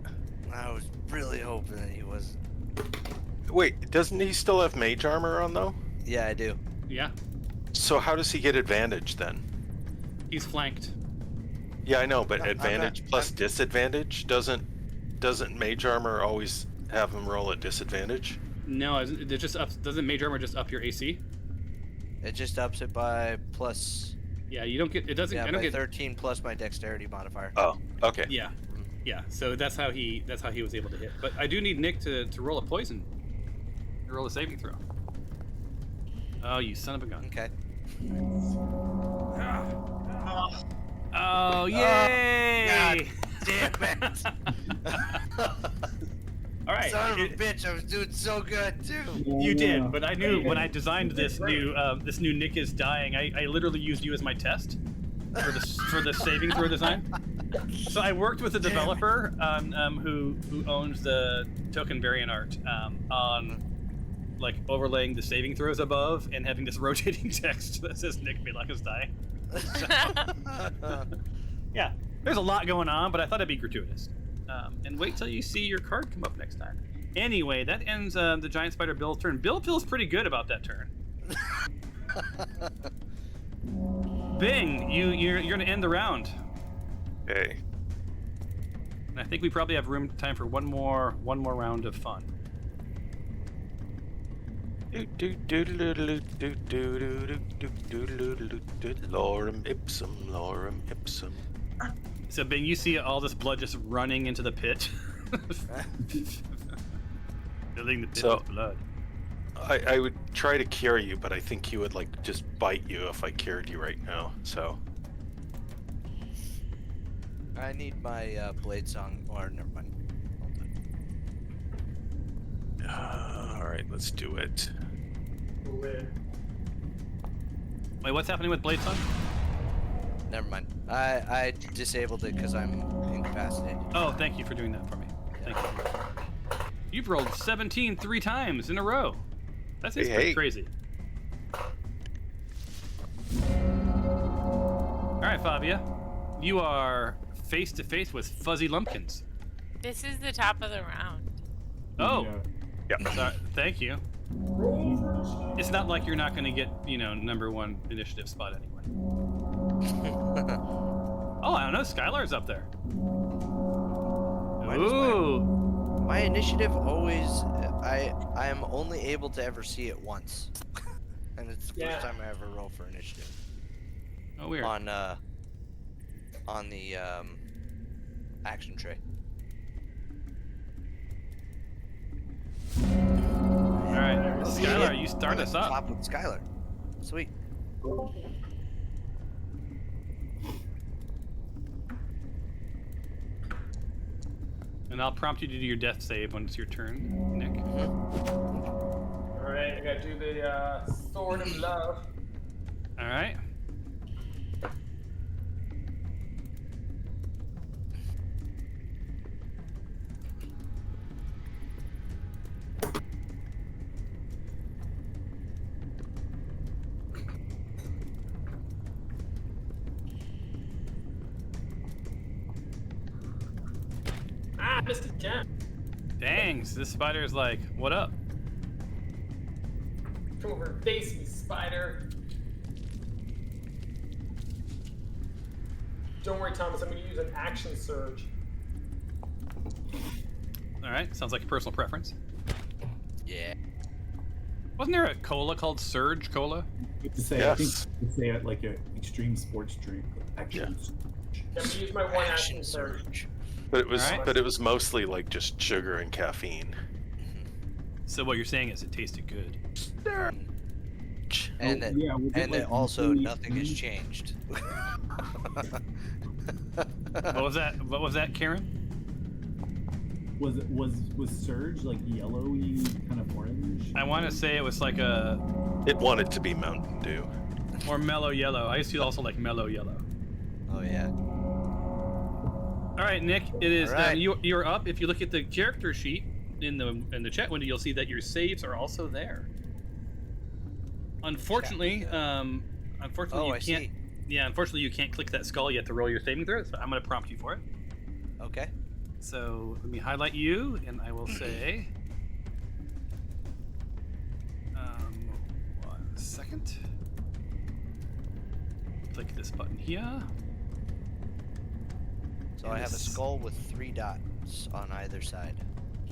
[SPEAKER 7] I was really hoping that he was.
[SPEAKER 4] Wait, doesn't he still have mage armor on though?
[SPEAKER 7] Yeah, I do.
[SPEAKER 1] Yeah,
[SPEAKER 4] So how does he get advantage then?
[SPEAKER 1] he's flanked.
[SPEAKER 4] Yeah, I know, but
[SPEAKER 7] I'm
[SPEAKER 4] advantage
[SPEAKER 7] not-
[SPEAKER 4] plus disadvantage doesn't mage armor always have him roll at disadvantage?
[SPEAKER 1] No, it just ups. Doesn't mage armor just up your AC?
[SPEAKER 7] It just ups it by plus.
[SPEAKER 1] Yeah, you don't get. It doesn't.
[SPEAKER 7] Yeah,
[SPEAKER 1] I don't
[SPEAKER 7] by
[SPEAKER 1] get.
[SPEAKER 7] 13 plus my dexterity modifier.
[SPEAKER 4] Oh, okay.
[SPEAKER 1] Yeah, yeah. So that's how he was able to hit. But I do need Nick to roll a poison. Roll a saving throw. Oh, you son of a gun.
[SPEAKER 7] Okay.
[SPEAKER 5] Oh,
[SPEAKER 1] Oh, yay!
[SPEAKER 7] Damn it!
[SPEAKER 1] All right.
[SPEAKER 7] Son of a bitch, I was doing so good too.
[SPEAKER 1] You did, but I knew when I designed this new Nick is dying. I literally used you as my test for the saving throw design. So I worked with a developer who owns the token variant art on like overlaying the saving throws above and having this rotating text that says Nick Belak is dying. Yeah, there's a lot going on, but I thought it'd be gratuitous. And wait till you see your card come up next time. Anyway, that ends the giant spider Bill's turn. Bill feels pretty good about that turn. Bing, you're gonna end the round.
[SPEAKER 4] Okay.
[SPEAKER 1] And I think we probably have time for one more round of fun.
[SPEAKER 4] Lorem ipsum.
[SPEAKER 1] So Bing, you see all this blood just running into the pit. Filling the pit with blood.
[SPEAKER 4] I would try to cure you, but I think you would like just bite you if I cured you right now. So
[SPEAKER 7] I need my blade song. Or never mind.
[SPEAKER 4] all right, let's do it.
[SPEAKER 2] Wait.
[SPEAKER 1] Wait, what's happening with Blade Song?
[SPEAKER 7] Never mind. I disabled it because I'm incapacitated.
[SPEAKER 1] Oh, thank you for doing that for me. Thank you. You've rolled 17 3 times in a row. That's pretty
[SPEAKER 4] Hey.
[SPEAKER 1] crazy. All right, Fabia, you are face to face with Fuzzy Lumpkins.
[SPEAKER 6] This is the top of the round.
[SPEAKER 1] Oh,
[SPEAKER 3] Yeah.
[SPEAKER 1] sorry, thank you. It's not like you're not going to get, #1 initiative spot anyway. Oh, I don't know. Skylar's up there.
[SPEAKER 7] Why does
[SPEAKER 1] Ooh.
[SPEAKER 7] my initiative always I am only able to ever see it once. And it's the first time I ever roll for initiative.
[SPEAKER 1] Oh, weird.
[SPEAKER 7] On the action tray.
[SPEAKER 1] All right, Skylar, you start
[SPEAKER 7] I'm
[SPEAKER 1] us
[SPEAKER 7] at the
[SPEAKER 1] up.
[SPEAKER 7] top with Skylar. Sweet.
[SPEAKER 1] And I'll prompt you to do your death save when it's your turn, Nick.
[SPEAKER 2] Alright, I gotta do the Sword of Love.
[SPEAKER 1] All right.
[SPEAKER 2] Ah, missed a gem.
[SPEAKER 1] Dang, so this spider is like, what up?
[SPEAKER 2] Come over and face me, spider. Don't worry, Thomas, I'm gonna use an action surge.
[SPEAKER 1] All right, sounds like a personal preference.
[SPEAKER 7] Yeah.
[SPEAKER 1] Wasn't there a cola called Surge Cola?
[SPEAKER 3] Good to say,
[SPEAKER 4] Yes.
[SPEAKER 3] I think you could say it like an extreme sports drink. Actually,
[SPEAKER 2] I'm gonna use my one action surge.
[SPEAKER 4] But
[SPEAKER 1] Alright.
[SPEAKER 4] it was mostly like just sugar and caffeine.
[SPEAKER 1] So what you're saying is it tasted good.
[SPEAKER 7] And
[SPEAKER 3] Oh,
[SPEAKER 7] that,
[SPEAKER 3] yeah, was it
[SPEAKER 7] and
[SPEAKER 3] like
[SPEAKER 7] that also
[SPEAKER 3] really
[SPEAKER 7] nothing has
[SPEAKER 3] sweet?
[SPEAKER 7] changed.
[SPEAKER 1] What was that? What was that, Karen?
[SPEAKER 3] Was Surge like yellowy, kind of orange?
[SPEAKER 1] I want to say it was like a
[SPEAKER 4] It wanted to be Mountain Dew.
[SPEAKER 1] more mellow yellow. I used to also like mellow yellow.
[SPEAKER 7] Oh yeah.
[SPEAKER 1] All right, Nick, it is
[SPEAKER 7] All right.
[SPEAKER 1] you're up. If you look at the character sheet in the chat window, you'll see that your saves are also there. Unfortunately, unfortunately
[SPEAKER 7] Oh,
[SPEAKER 1] you
[SPEAKER 7] I
[SPEAKER 1] can't.
[SPEAKER 7] see.
[SPEAKER 1] Yeah, unfortunately you can't click that skull yet to roll your saving throw. So I'm going to prompt you for it.
[SPEAKER 7] Okay.
[SPEAKER 1] So let me highlight you, and I will say, 1 second. Click this button here.
[SPEAKER 7] So
[SPEAKER 1] And
[SPEAKER 7] I have a
[SPEAKER 1] this-
[SPEAKER 7] skull with 3 dots on either side.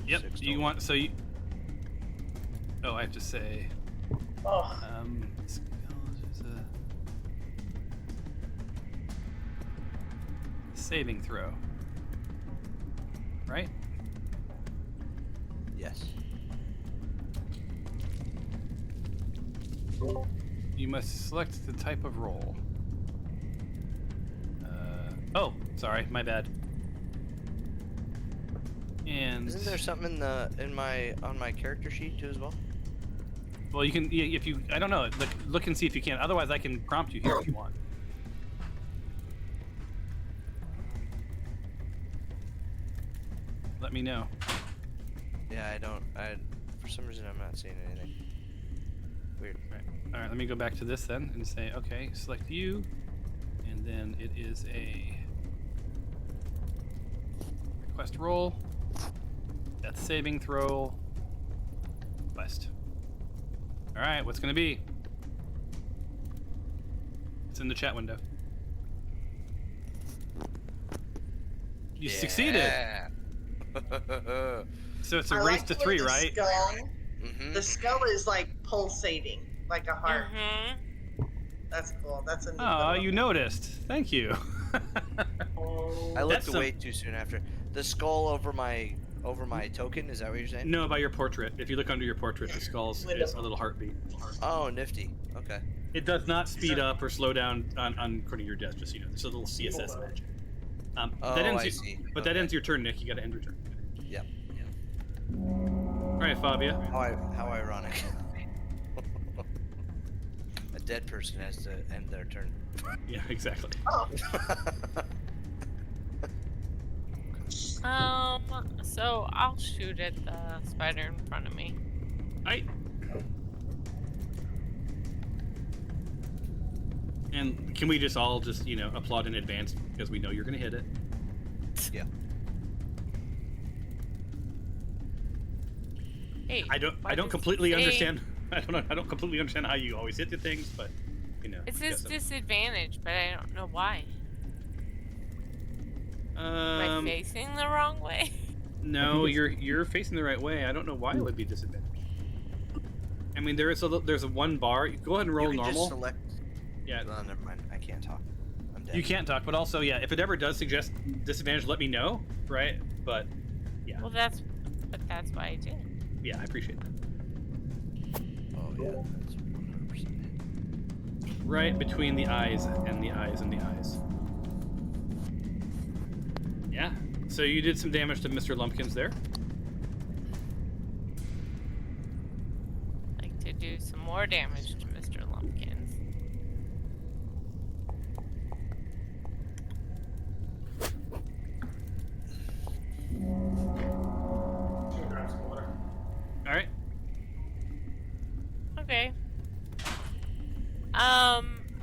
[SPEAKER 1] Yep.
[SPEAKER 7] 6
[SPEAKER 1] You
[SPEAKER 7] total.
[SPEAKER 1] want so you. Oh, I have to say.
[SPEAKER 2] Oh,
[SPEAKER 1] There's a saving throw. Right?
[SPEAKER 7] Yes.
[SPEAKER 1] You must select the type of roll. Oh, sorry, my bad. And
[SPEAKER 7] Isn't there something on my character sheet too as well?
[SPEAKER 1] well, you can if you I don't know. Look and see if you can. Otherwise, I can prompt you here if you want. Let me know.
[SPEAKER 7] Yeah, for some reason I'm not seeing anything. Weird.
[SPEAKER 1] All right, let me go back to this then and say, okay, select you, and then it is a request roll. Death saving throw. Quest. All right, what's gonna be? It's in the chat window. You succeeded. So it's a
[SPEAKER 5] I
[SPEAKER 1] race
[SPEAKER 5] like
[SPEAKER 1] to
[SPEAKER 5] the way
[SPEAKER 1] 3,
[SPEAKER 5] the
[SPEAKER 1] right?
[SPEAKER 5] Skull,
[SPEAKER 7] Mm-hmm.
[SPEAKER 5] the skull is like pulsating, like a heart.
[SPEAKER 6] Mm-hmm.
[SPEAKER 5] That's cool. That's a neat
[SPEAKER 1] Oh,
[SPEAKER 5] little-
[SPEAKER 1] you noticed. Thank you.
[SPEAKER 7] I looked
[SPEAKER 1] That's
[SPEAKER 7] away too soon after. The skull over my token. Is that what you're saying?
[SPEAKER 1] No, by your portrait. If you look under your portrait, the skull's is a little heartbeat.
[SPEAKER 7] Oh, nifty. Okay.
[SPEAKER 1] It does not speed up or slow down on according to your desk, just so you know. There's a little CSS magic.
[SPEAKER 7] Oh,
[SPEAKER 1] that ends
[SPEAKER 7] I
[SPEAKER 1] you-
[SPEAKER 7] see.
[SPEAKER 1] But that
[SPEAKER 7] Okay.
[SPEAKER 1] ends your turn, Nick. You gotta end your turn.
[SPEAKER 7] Yep.
[SPEAKER 1] All right, Fabia.
[SPEAKER 7] How ironic. A dead person has to end their turn.
[SPEAKER 1] Yeah, exactly.
[SPEAKER 6] So I'll shoot at the spider in front of me.
[SPEAKER 1] Aight. And can we just all just, applaud in advance because we know you're gonna hit it?
[SPEAKER 7] Yeah.
[SPEAKER 6] Hey,
[SPEAKER 1] I don't
[SPEAKER 6] why does it
[SPEAKER 1] completely
[SPEAKER 6] say-
[SPEAKER 1] understand. I don't completely understand how you always hit the things, but
[SPEAKER 6] It
[SPEAKER 1] I
[SPEAKER 6] says
[SPEAKER 1] guess I'm-
[SPEAKER 6] disadvantage, but I don't know why. Am I facing the wrong way?
[SPEAKER 1] No, you're facing the right way. I don't know why it would be disadvantage. I mean, there's a one bar. Go ahead and roll
[SPEAKER 7] you can
[SPEAKER 1] normal.
[SPEAKER 7] Just select.
[SPEAKER 1] Yeah.
[SPEAKER 7] Oh, never mind. I can't talk. I'm dead.
[SPEAKER 1] You can't talk, but also, yeah, if it ever does suggest disadvantage, let me know, right? But yeah,
[SPEAKER 6] Well, that's why I did.
[SPEAKER 1] yeah, I appreciate that.
[SPEAKER 7] Oh yeah, that's 100%.
[SPEAKER 1] Right between the eyes and the eyes and the eyes. Yeah. So you did some damage to Mr. Lumpkins there.
[SPEAKER 6] Like to do some more damage to Mr. Lumpkins.
[SPEAKER 2] Should grab some water.
[SPEAKER 1] All right.
[SPEAKER 6] Okay.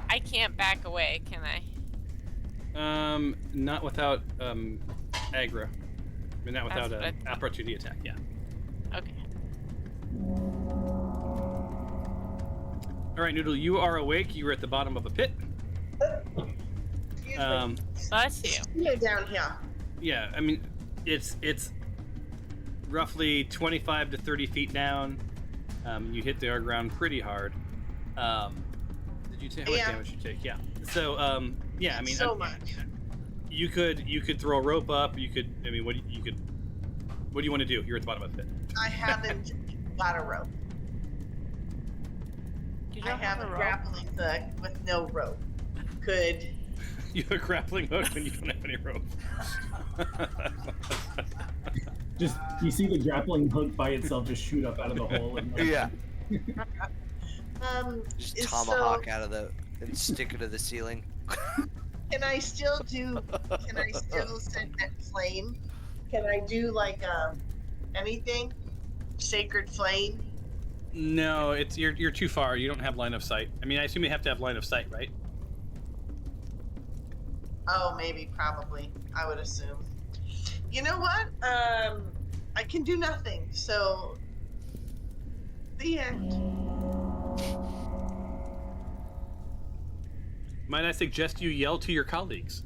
[SPEAKER 6] I can't back away, can I?
[SPEAKER 1] Not without aggro. I mean, not without
[SPEAKER 6] That's what I
[SPEAKER 1] an
[SPEAKER 6] thought.
[SPEAKER 1] opportunity attack. Yeah.
[SPEAKER 6] Okay.
[SPEAKER 1] All right, Noodle, you are awake. You were at the bottom of a pit.
[SPEAKER 5] Excuse
[SPEAKER 1] Um,
[SPEAKER 6] Bless you.
[SPEAKER 5] me. Down here.
[SPEAKER 1] yeah. I mean, it's roughly 25 to 30 feet down. You hit the ground pretty hard. Did you take how much
[SPEAKER 5] Yeah.
[SPEAKER 1] damage you take? Yeah. So yeah. I mean,
[SPEAKER 5] so much.
[SPEAKER 1] you could throw a rope up. You could. I mean, what do you want to do? You're at the bottom of the pit.
[SPEAKER 5] I haven't got a rope.
[SPEAKER 6] You
[SPEAKER 5] I
[SPEAKER 6] don't
[SPEAKER 5] have a
[SPEAKER 6] rope?
[SPEAKER 5] grappling hook with no rope. Could
[SPEAKER 1] You have a grappling hook when you don't have any rope.
[SPEAKER 3] Just you see the grappling hook by itself just shoot up out of the hole. And
[SPEAKER 7] Yeah.
[SPEAKER 5] Just
[SPEAKER 7] Just tomahawk out of the and stick it to the ceiling.
[SPEAKER 5] Can I still do? Can I still send that flame? Can I do like anything? Sacred flame?
[SPEAKER 1] No, you're too far. You don't have line of sight. I mean, I assume you have to have line of sight, right?
[SPEAKER 5] Oh, maybe, probably. I would assume. You know what? I can do nothing. So, the end.
[SPEAKER 1] Might I suggest you yell to your colleagues?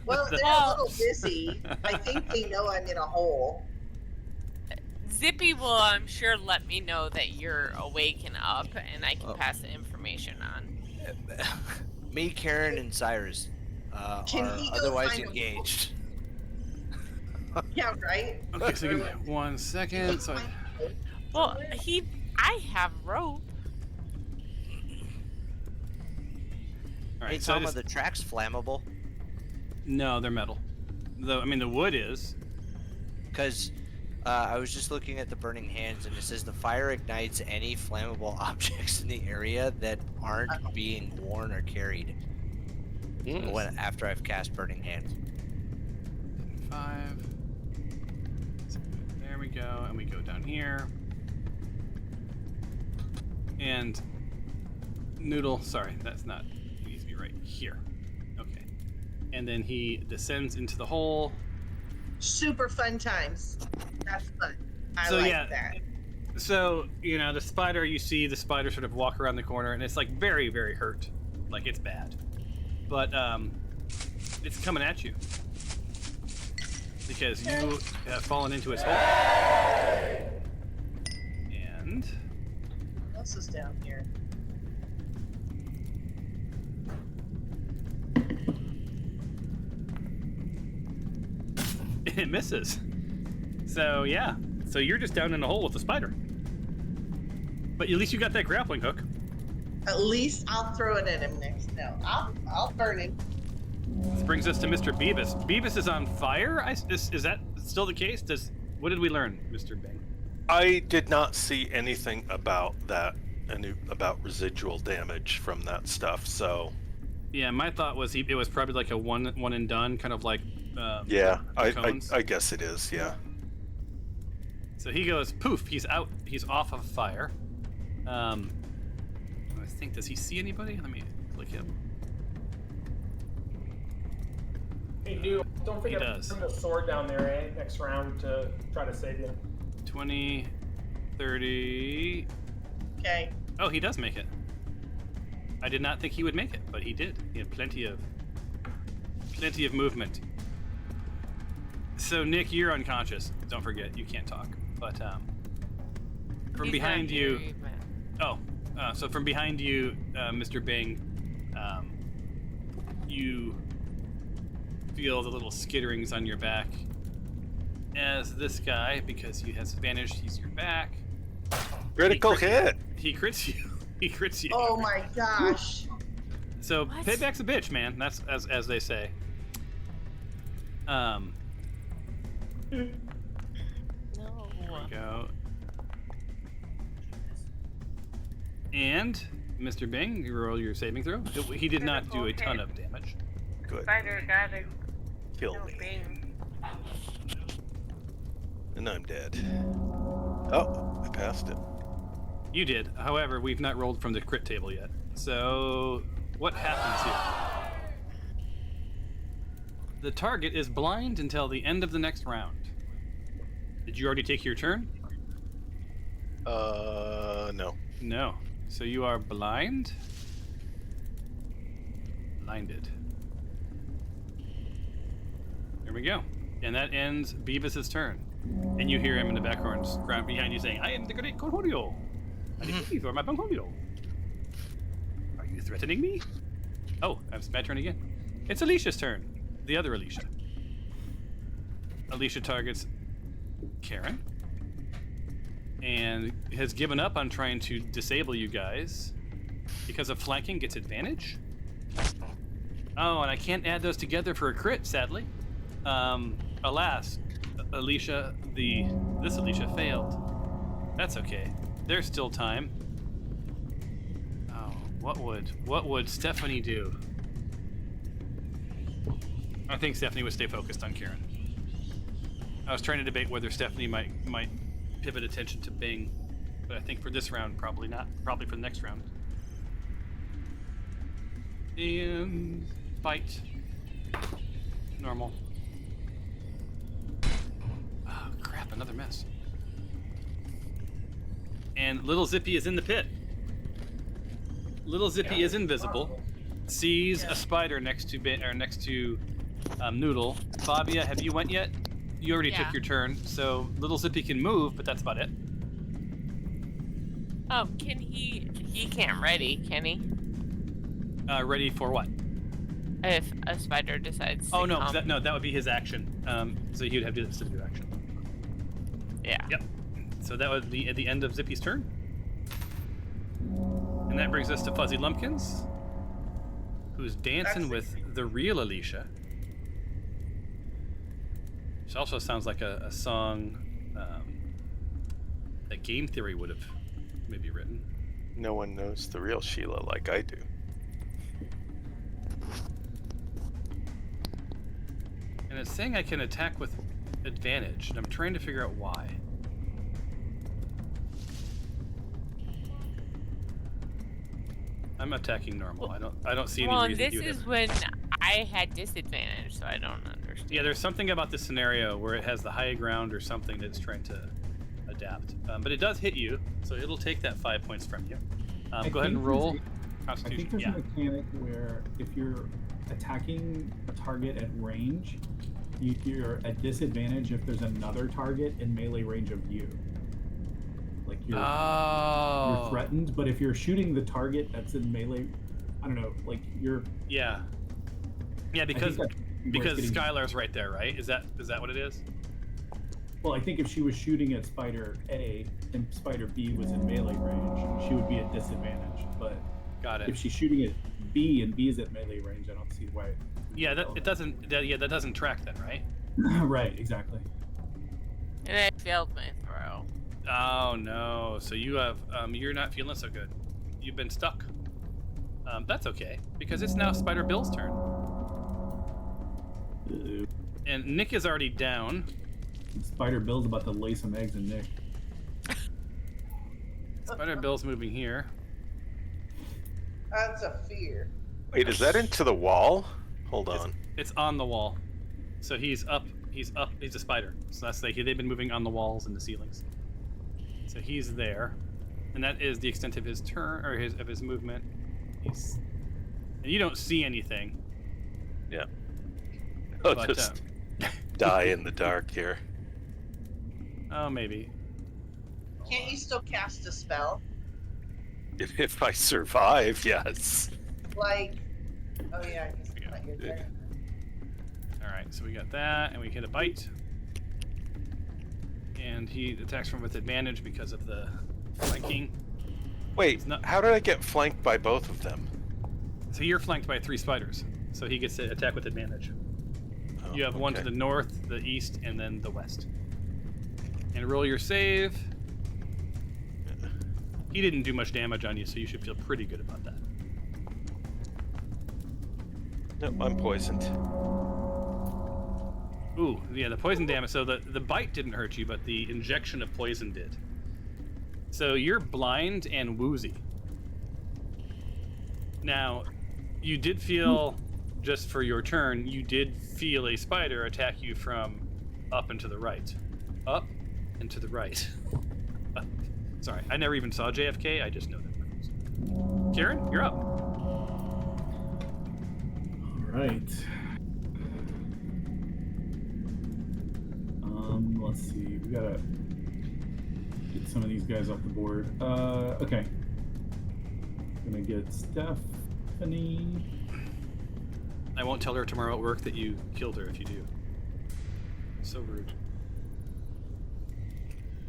[SPEAKER 5] Well, they're a little busy. I think they know I'm in a hole.
[SPEAKER 6] Zippy will, I'm sure, let me know that you're awake and up, and I can
[SPEAKER 7] Oh.
[SPEAKER 6] pass the information on.
[SPEAKER 7] Me, Karen, and Cyrus
[SPEAKER 5] Can
[SPEAKER 7] are
[SPEAKER 5] he go
[SPEAKER 7] otherwise
[SPEAKER 5] find a-
[SPEAKER 7] engaged.
[SPEAKER 5] Yeah, right?
[SPEAKER 1] Okay, so give me 1 second. So
[SPEAKER 6] Well, I have rope.
[SPEAKER 1] all
[SPEAKER 7] Hey
[SPEAKER 1] right, so I
[SPEAKER 7] Tom, are
[SPEAKER 1] just,
[SPEAKER 7] the tracks flammable?
[SPEAKER 1] no, they're metal. I mean, the wood is.
[SPEAKER 7] Because I was just looking at the burning hands, and it says the fire ignites any flammable objects in the area that aren't being worn or carried. When after I've cast burning hands.
[SPEAKER 1] 5. There we go, and we go down here. And Noodle, sorry, that's not. It needs to be right here. Okay. And then he descends into the hole.
[SPEAKER 5] super fun times. That's fun. I
[SPEAKER 1] So,
[SPEAKER 5] like
[SPEAKER 1] yeah.
[SPEAKER 5] that.
[SPEAKER 1] So, you know, the spider, you see the spider sort of walk around the corner, and it's like very, very hurt. Like, it's bad. But, it's coming at you. Because you have fallen into its hole. And
[SPEAKER 5] What else is down here?
[SPEAKER 1] it misses. So, yeah. So you're just down in the hole with the spider. But at least you got that grappling hook.
[SPEAKER 5] At least I'll throw it at him next. No, I'll burn him.
[SPEAKER 1] This brings us to Mr. Beavis. Beavis is on fire? Is that still the case? What did we learn, Mr. Bing?
[SPEAKER 4] I did not see anything about that, about residual damage from that stuff. So
[SPEAKER 1] Yeah, my thought was it was probably like a one and done, kind of like
[SPEAKER 4] yeah,
[SPEAKER 1] cones.
[SPEAKER 4] I guess it is. Yeah.
[SPEAKER 1] So he goes poof. He's out. He's off of fire. I think, does he see anybody? Let me click him.
[SPEAKER 2] Hey, dude, don't forget
[SPEAKER 1] He
[SPEAKER 2] to
[SPEAKER 1] does.
[SPEAKER 2] bring the sword down there, eh? Next round to try to save you.
[SPEAKER 1] 20, 30.
[SPEAKER 5] Okay.
[SPEAKER 1] Oh, he does make it. I did not think he would make it, but he did. He had plenty of movement. So Nick, you're unconscious. Don't forget, you can't talk. But from
[SPEAKER 6] He's
[SPEAKER 1] behind
[SPEAKER 6] not
[SPEAKER 1] you.
[SPEAKER 6] here, but-
[SPEAKER 1] So from behind you, Mr. Bing, you feel the little skitterings on your back as this guy, because he has advantage, he's your back.
[SPEAKER 4] Critical hit.
[SPEAKER 1] He crits you. He crits you.
[SPEAKER 5] Oh my gosh.
[SPEAKER 1] So
[SPEAKER 6] What?
[SPEAKER 1] payback's a bitch, man. That's as they say.
[SPEAKER 6] No.
[SPEAKER 1] There we go. And Mr. Bing, you roll your saving throw. He did not do a ton of damage.
[SPEAKER 4] Good.
[SPEAKER 6] Spider got it.
[SPEAKER 4] Kill
[SPEAKER 6] No
[SPEAKER 4] me.
[SPEAKER 6] Bing.
[SPEAKER 4] And I'm dead. Oh, I passed it.
[SPEAKER 1] You did. However, we've not rolled from the crit table yet. So what happens here? The target is blind until the end of the next round. Did you already take your turn?
[SPEAKER 4] No.
[SPEAKER 1] No. So you are blind? Blinded. There we go. And that ends Beavis's turn. And you hear him in the background behind you saying, I am the great Cornholio. I defeat for my Cornholio. Are you threatening me? Oh, it's my turn again. It's Alicia's turn. The other Alicia. Alicia targets Karen. And has given up on trying to disable you guys because of flanking gets advantage. Oh, and I can't add those together for a crit, sadly. Alas, Alicia, this Alicia failed. That's okay. There's still time. Oh, what would Stephanie do? I think Stephanie would stay focused on Karen. I was trying to debate whether Stephanie might pivot attention to Bing, but I think for this round, probably not. Probably for the next round. And bite. Normal. Oh crap! Another miss. And little Zippy is in the pit. Little Zippy is invisible. Sees a spider next to Noodle. Fabia, have you went yet? You already took
[SPEAKER 6] Yeah.
[SPEAKER 1] your turn, so little Zippy can move, but that's about it.
[SPEAKER 6] Oh, can he? He can't ready, can he?
[SPEAKER 1] Ready for what?
[SPEAKER 6] If a spider decides.
[SPEAKER 1] Oh
[SPEAKER 6] to
[SPEAKER 1] no,
[SPEAKER 6] come.
[SPEAKER 1] that would be his action. So he would have to do this to do action.
[SPEAKER 6] Yeah.
[SPEAKER 1] Yep. So that would be at the end of Zippy's turn. And that brings us to Fuzzy Lumpkins, who's dancing with the real Alicia. Which also sounds like a song that Game Theory would have maybe written.
[SPEAKER 4] No one knows the real Sheila like I do.
[SPEAKER 1] And it's saying I can attack with advantage, and I'm trying to figure out why. I'm attacking normal. I don't see any
[SPEAKER 6] Well,
[SPEAKER 1] reason
[SPEAKER 6] this
[SPEAKER 1] you would
[SPEAKER 6] is
[SPEAKER 1] have.
[SPEAKER 6] when I I had disadvantage, so I don't understand.
[SPEAKER 1] Yeah, there's something about this scenario where it has the high ground or something that's trying to adapt. But it does hit you, so it'll take that 5 points from you. Go ahead and roll
[SPEAKER 3] I think
[SPEAKER 1] Constitution.
[SPEAKER 3] there's
[SPEAKER 1] Yeah.
[SPEAKER 3] a mechanic where if you're attacking a target at range, you're at disadvantage if there's another target in melee range of you. Like you're threatened, but if you're shooting the target that's in melee, I don't know, like you're.
[SPEAKER 1] Yeah. Yeah, because
[SPEAKER 3] getting...
[SPEAKER 1] Skylar's right there, right? Is that what it is?
[SPEAKER 3] Well, I think if she was shooting at Spider A and Spider B was in melee range, she would be at disadvantage. But
[SPEAKER 1] got it.
[SPEAKER 3] If she's shooting at B and B is at melee range, I don't see why.
[SPEAKER 1] Yeah, that doesn't track then, right?
[SPEAKER 3] Right, exactly.
[SPEAKER 6] And I failed my throw.
[SPEAKER 1] Oh no! So you have you're not feeling so good. You've been stuck. That's okay because it's now Spider Bill's turn, and Nick is already down.
[SPEAKER 3] Spider Bill's about to lay some eggs in Nick.
[SPEAKER 1] Spider Bill's moving here.
[SPEAKER 5] That's a fear.
[SPEAKER 4] Wait, is that into the wall? Hold on.
[SPEAKER 1] It's on the wall. So he's up. He's a spider. So that's like they've been moving on the walls and the ceilings. So he's there, and that is the extent of his turn or his movement. And you don't see anything.
[SPEAKER 4] Yeah. I'll
[SPEAKER 1] But,
[SPEAKER 4] just die in the dark here.
[SPEAKER 1] Oh, maybe.
[SPEAKER 5] Can't you still cast a spell?
[SPEAKER 4] If I survive, yes.
[SPEAKER 5] Like, oh yeah, I guess it's not your turn.
[SPEAKER 1] All right, so we got that, and we hit a bite. And he attacks from with advantage because of the flanking.
[SPEAKER 4] Wait, how did I get flanked by both of them?
[SPEAKER 1] So you're flanked by 3 spiders, so he gets to attack with advantage.
[SPEAKER 4] Oh,
[SPEAKER 1] You have one to
[SPEAKER 4] okay.
[SPEAKER 1] the north, the east, and then the west. And roll your save. He didn't do much damage on you, so you should feel pretty good about that.
[SPEAKER 4] Nope, I'm poisoned.
[SPEAKER 1] Ooh, yeah, the poison damage. So the bite didn't hurt you, but the injection of poison did. So you're blind and woozy. Now, you did feel, just for your turn, you did feel a spider attack you from up and to the right. Up and to the right. Up. Sorry, I never even saw JFK, I just know that. Karen, you're up.
[SPEAKER 3] All right. Let's see. We gotta get some of these guys off the board. Okay. Gonna get Stephanie.
[SPEAKER 1] I won't tell her tomorrow at work that you killed her if you do. So rude.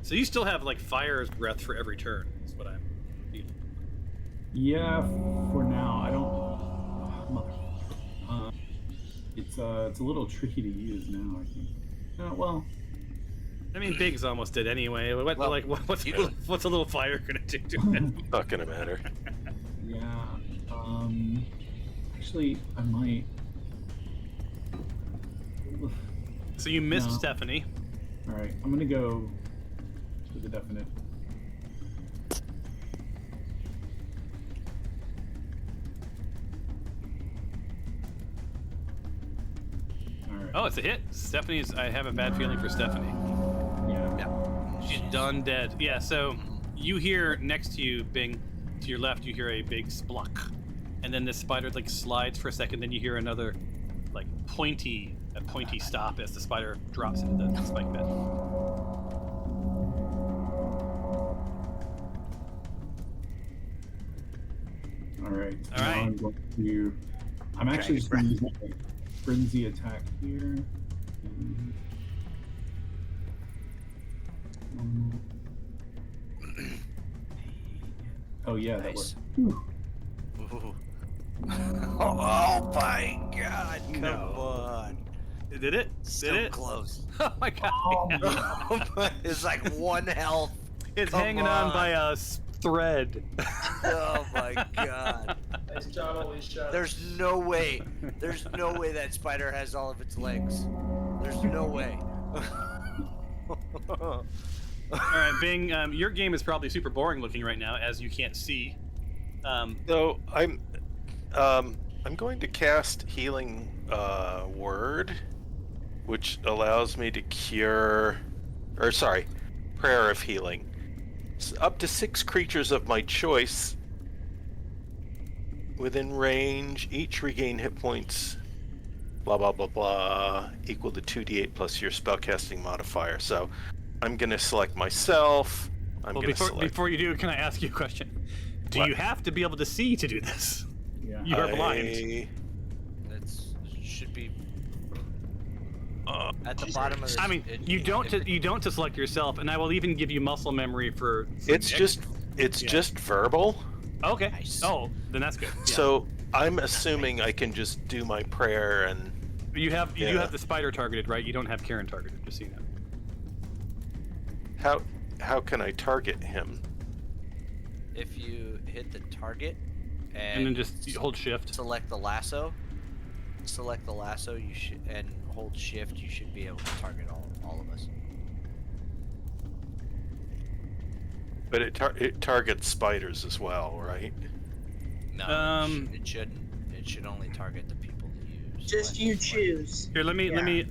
[SPEAKER 1] So you still have like fire's breath for every turn, is what I'm feeling.
[SPEAKER 3] Yeah, for now. I don't. It's a little tricky to use now, I think. Well.
[SPEAKER 1] I mean, Big's almost dead anyway. What's a little fire gonna do to it?
[SPEAKER 4] Not gonna matter.
[SPEAKER 3] Yeah. Actually, I might.
[SPEAKER 1] So you missed
[SPEAKER 3] No.
[SPEAKER 1] Stephanie.
[SPEAKER 3] All right, I'm gonna go to the definite. All right.
[SPEAKER 1] Oh, it's a hit. Stephanie. I have a bad feeling for Stephanie.
[SPEAKER 3] Yeah.
[SPEAKER 1] She's done dead. Yeah, so you hear next to you, Bing, to your left, you hear a big spluck. And then this spider like slides for a second, then you hear another like pointy stop as the spider drops into the spike bed.
[SPEAKER 3] All right.
[SPEAKER 1] All
[SPEAKER 3] now
[SPEAKER 1] right.
[SPEAKER 3] I'm going to. I'm actually just going to use my frenzy attack here. Oh yeah, that
[SPEAKER 7] Nice.
[SPEAKER 3] worked.
[SPEAKER 7] Ooh. Oh my god, come
[SPEAKER 1] No.
[SPEAKER 7] on.
[SPEAKER 1] Did it?
[SPEAKER 7] So
[SPEAKER 1] Did it?
[SPEAKER 7] close.
[SPEAKER 1] Oh my god.
[SPEAKER 7] It's like 1 health.
[SPEAKER 1] It's
[SPEAKER 7] Come
[SPEAKER 1] hanging on by
[SPEAKER 7] on.
[SPEAKER 1] a thread.
[SPEAKER 7] Oh my god.
[SPEAKER 2] Nice job, Alicia.
[SPEAKER 7] There's no way. There's no way that spider has all of its legs. There's no way.
[SPEAKER 1] All right, Bing, your game is probably super boring looking right now as you can't see.
[SPEAKER 4] So I'm I'm going to cast Healing Word, which allows me to cure, or sorry, Prayer of Healing. Up to 6 creatures of my choice within range, each regain hit points, blah, blah, blah, blah, equal to 2d8 plus your spellcasting modifier. So I'm going to select myself.
[SPEAKER 1] Before you do, can I ask you a question? Do
[SPEAKER 4] What?
[SPEAKER 1] you have to be able to see to do this?
[SPEAKER 3] Yeah.
[SPEAKER 1] You are blind.
[SPEAKER 7] That's should be at the bottom of this.
[SPEAKER 1] I mean, you don't to select yourself, and I will even give you muscle memory for
[SPEAKER 4] It's
[SPEAKER 1] Nick.
[SPEAKER 4] just verbal.
[SPEAKER 1] Okay.
[SPEAKER 7] Nice.
[SPEAKER 1] Oh, then that's good. Yeah.
[SPEAKER 4] So I'm assuming I can just do my prayer and
[SPEAKER 1] you do
[SPEAKER 4] Yeah.
[SPEAKER 1] have the spider targeted, right? You don't have Karen targeted, just so you know.
[SPEAKER 4] how can I target him?
[SPEAKER 7] If you hit the target
[SPEAKER 1] And then just hold shift.
[SPEAKER 7] select the lasso, you should and hold shift. You should be able to target all of us.
[SPEAKER 4] But it targets spiders as well, right?
[SPEAKER 7] No, it shouldn't. It should only target the people that you
[SPEAKER 5] Just you choose.
[SPEAKER 1] Here, let me
[SPEAKER 7] Sorry,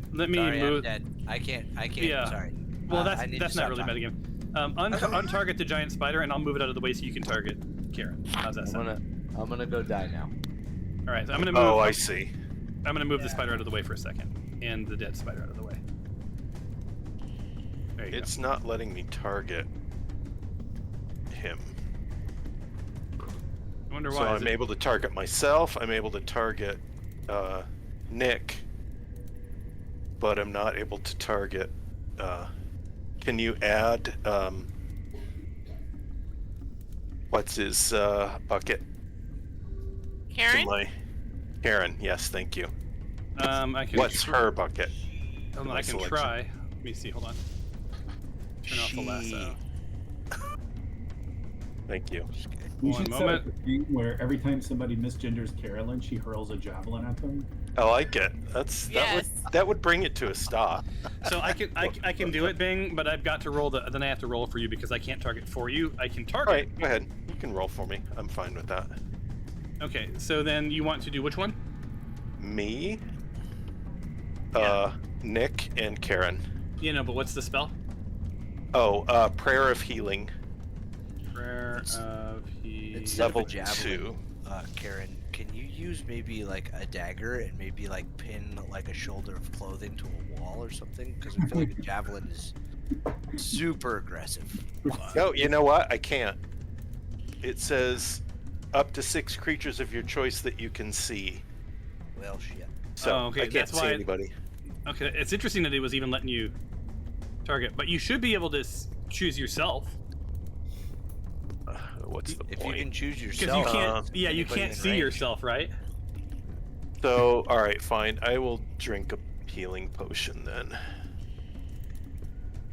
[SPEAKER 1] move.
[SPEAKER 7] I'm dead. I can't.
[SPEAKER 1] Yeah.
[SPEAKER 7] Sorry.
[SPEAKER 1] Well,
[SPEAKER 7] I need
[SPEAKER 1] that's
[SPEAKER 7] to
[SPEAKER 1] not
[SPEAKER 7] stop
[SPEAKER 1] really
[SPEAKER 7] talking.
[SPEAKER 1] metagame. Untarget the giant spider, and I'll move it out of the way so you can target Karen. How's that sound?
[SPEAKER 8] I'm gonna go die now.
[SPEAKER 1] All right, so I'm gonna move.
[SPEAKER 4] Oh, I see.
[SPEAKER 1] I'm gonna move the spider out of the way for a second, and the dead spider out of the way. There you
[SPEAKER 4] It's not letting me target him.
[SPEAKER 1] go. I wonder
[SPEAKER 4] So
[SPEAKER 1] why.
[SPEAKER 4] I'm able to target myself. I'm able to target Nick, but I'm not able to target. Can you add what's his bucket
[SPEAKER 6] Karen?
[SPEAKER 4] to my Karen? Yes, thank you.
[SPEAKER 1] I can.
[SPEAKER 4] What's her bucket?
[SPEAKER 1] I
[SPEAKER 4] my
[SPEAKER 1] can
[SPEAKER 4] selection?
[SPEAKER 1] try. Let me see. Hold on. Turn off the lasso.
[SPEAKER 4] Thank you.
[SPEAKER 3] We
[SPEAKER 1] One
[SPEAKER 3] should set up a thing where every time somebody misgenders Carolyn, she hurls a javelin at them.
[SPEAKER 4] I like it.
[SPEAKER 6] Yes.
[SPEAKER 4] That would bring it to a stop.
[SPEAKER 1] So I can do it, Bing, but I've got to roll then I have to roll for you because I can't target for you. I can target.
[SPEAKER 4] All right, go ahead. You can roll for me. I'm fine with that.
[SPEAKER 1] Okay, so then you want to do which one?
[SPEAKER 4] Me,
[SPEAKER 1] Yeah.
[SPEAKER 4] Nick, and Karen.
[SPEAKER 1] Yeah, no, but what's the spell?
[SPEAKER 4] Oh, Prayer of Healing,
[SPEAKER 1] Prayer of Healing.
[SPEAKER 7] Instead of a
[SPEAKER 4] level
[SPEAKER 7] javelin,
[SPEAKER 4] 2.
[SPEAKER 7] Karen, can you use maybe like a dagger and maybe like pin like a shoulder of clothing to a wall or something? Because I feel like a javelin is super aggressive.
[SPEAKER 4] No, you know what? I can't. It says up to 6 creatures of your choice that you can see.
[SPEAKER 7] Well, shit.
[SPEAKER 4] So
[SPEAKER 1] Oh, okay,
[SPEAKER 4] I can't
[SPEAKER 1] that's
[SPEAKER 4] see
[SPEAKER 1] why-
[SPEAKER 4] anybody.
[SPEAKER 1] Okay, it's interesting that it was even letting you target, but you should be able to choose yourself
[SPEAKER 4] What's the
[SPEAKER 7] If
[SPEAKER 4] point?
[SPEAKER 7] you can choose
[SPEAKER 1] because
[SPEAKER 7] yourself,
[SPEAKER 1] you can't. Yeah, you
[SPEAKER 7] anybody
[SPEAKER 1] can't
[SPEAKER 7] in
[SPEAKER 1] see
[SPEAKER 7] range.
[SPEAKER 1] yourself, right?
[SPEAKER 4] So, all right, fine. I will drink a healing potion then.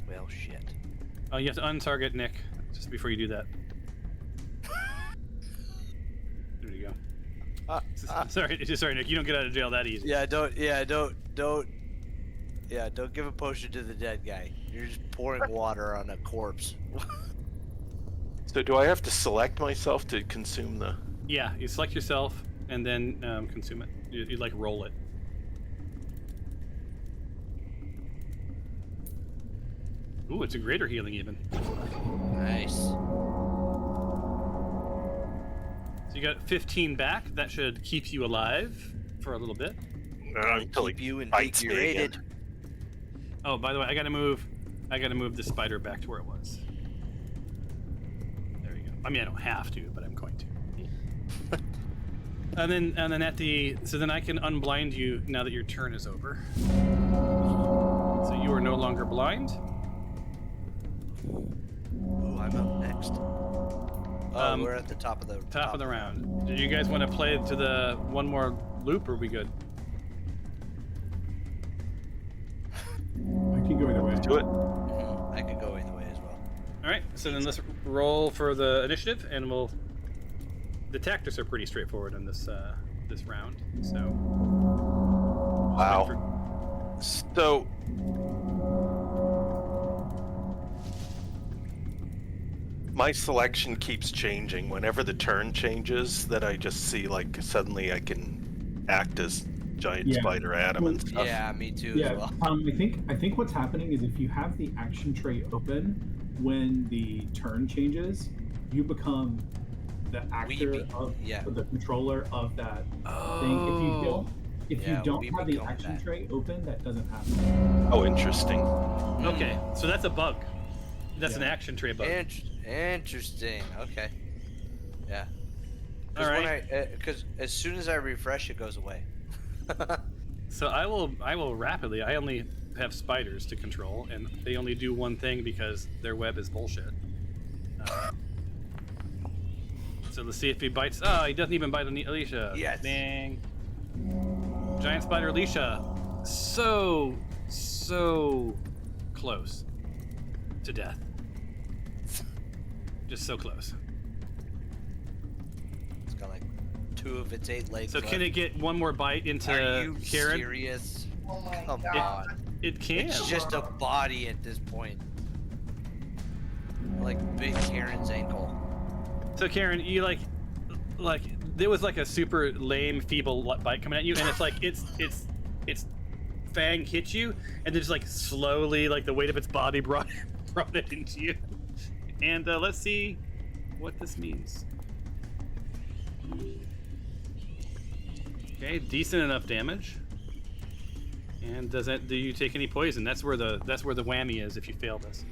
[SPEAKER 7] Well, shit.
[SPEAKER 1] Oh, you have to untarget Nick just before you do that. There you go. Sorry, Nick. You don't get out of jail that easy.
[SPEAKER 7] Don't give a potion to the dead guy. You're just pouring water on a corpse.
[SPEAKER 4] So, do I have to select myself to consume the?
[SPEAKER 1] Yeah, you select yourself and then consume it. You like roll it. Ooh, it's a greater healing even.
[SPEAKER 7] Nice.
[SPEAKER 1] So you got 15 back. That should keep you alive for a little bit.
[SPEAKER 4] Until
[SPEAKER 7] Keep
[SPEAKER 4] he
[SPEAKER 7] you
[SPEAKER 4] bites me again.
[SPEAKER 7] invigorated.
[SPEAKER 1] Oh, by the way, I gotta move the spider back to where it was. There you go. I mean, I don't have to, but I'm going to. and then then I can unblind you now that your turn is over. So you are no longer blind.
[SPEAKER 7] Ooh, I'm up next. Oh, we're at the top of the
[SPEAKER 1] Top of the round. Do you guys want to play to the one more loop, or are we good?
[SPEAKER 3] I can go either way.
[SPEAKER 4] Do it.
[SPEAKER 7] I could go either way as well.
[SPEAKER 1] All right. So then let's roll for the initiative, and the tactics are pretty straightforward in this this round. So.
[SPEAKER 4] Wow. So. My selection keeps changing. Whenever the turn changes, that I just see like suddenly I can act as giant
[SPEAKER 3] Yeah.
[SPEAKER 4] spider Adam and stuff.
[SPEAKER 7] Yeah, me too
[SPEAKER 3] Yeah,
[SPEAKER 7] as well.
[SPEAKER 3] I think what's happening is if you have the action tray open, when the turn changes, you become the actor of the controller of that thing. If you don't have the action tray open, that doesn't happen.
[SPEAKER 4] Oh, interesting.
[SPEAKER 1] Okay, so that's a bug. That's an
[SPEAKER 3] Yeah.
[SPEAKER 1] action tray bug.
[SPEAKER 7] Interesting. Okay. Yeah.
[SPEAKER 1] All right.
[SPEAKER 7] Because as soon as I refresh, it goes away.
[SPEAKER 1] So I will rapidly. I only have spiders to control, and they only do one thing because their web is bullshit. So let's see if he bites. Oh, he doesn't even bite on Alicia.
[SPEAKER 7] Yes.
[SPEAKER 1] Dang. Giant spider Alicia. So close to death. Just so close.
[SPEAKER 7] It's got like 2 of its 8 legs.
[SPEAKER 1] So can it get one more bite into
[SPEAKER 7] Are you
[SPEAKER 1] Karen?
[SPEAKER 7] serious?
[SPEAKER 5] Oh my
[SPEAKER 7] Come
[SPEAKER 5] god.
[SPEAKER 7] on.
[SPEAKER 1] It can.
[SPEAKER 7] It's just a body at this point. Like big Karen's ankle.
[SPEAKER 1] So Karen, you like there was like a super lame, feeble bite coming at you, and it's like its fang hit you, and then just like slowly, like the weight of its body brought it into you. And let's see what this means. Okay, decent enough damage. And do you take any poison? That's where the whammy is if you fail this.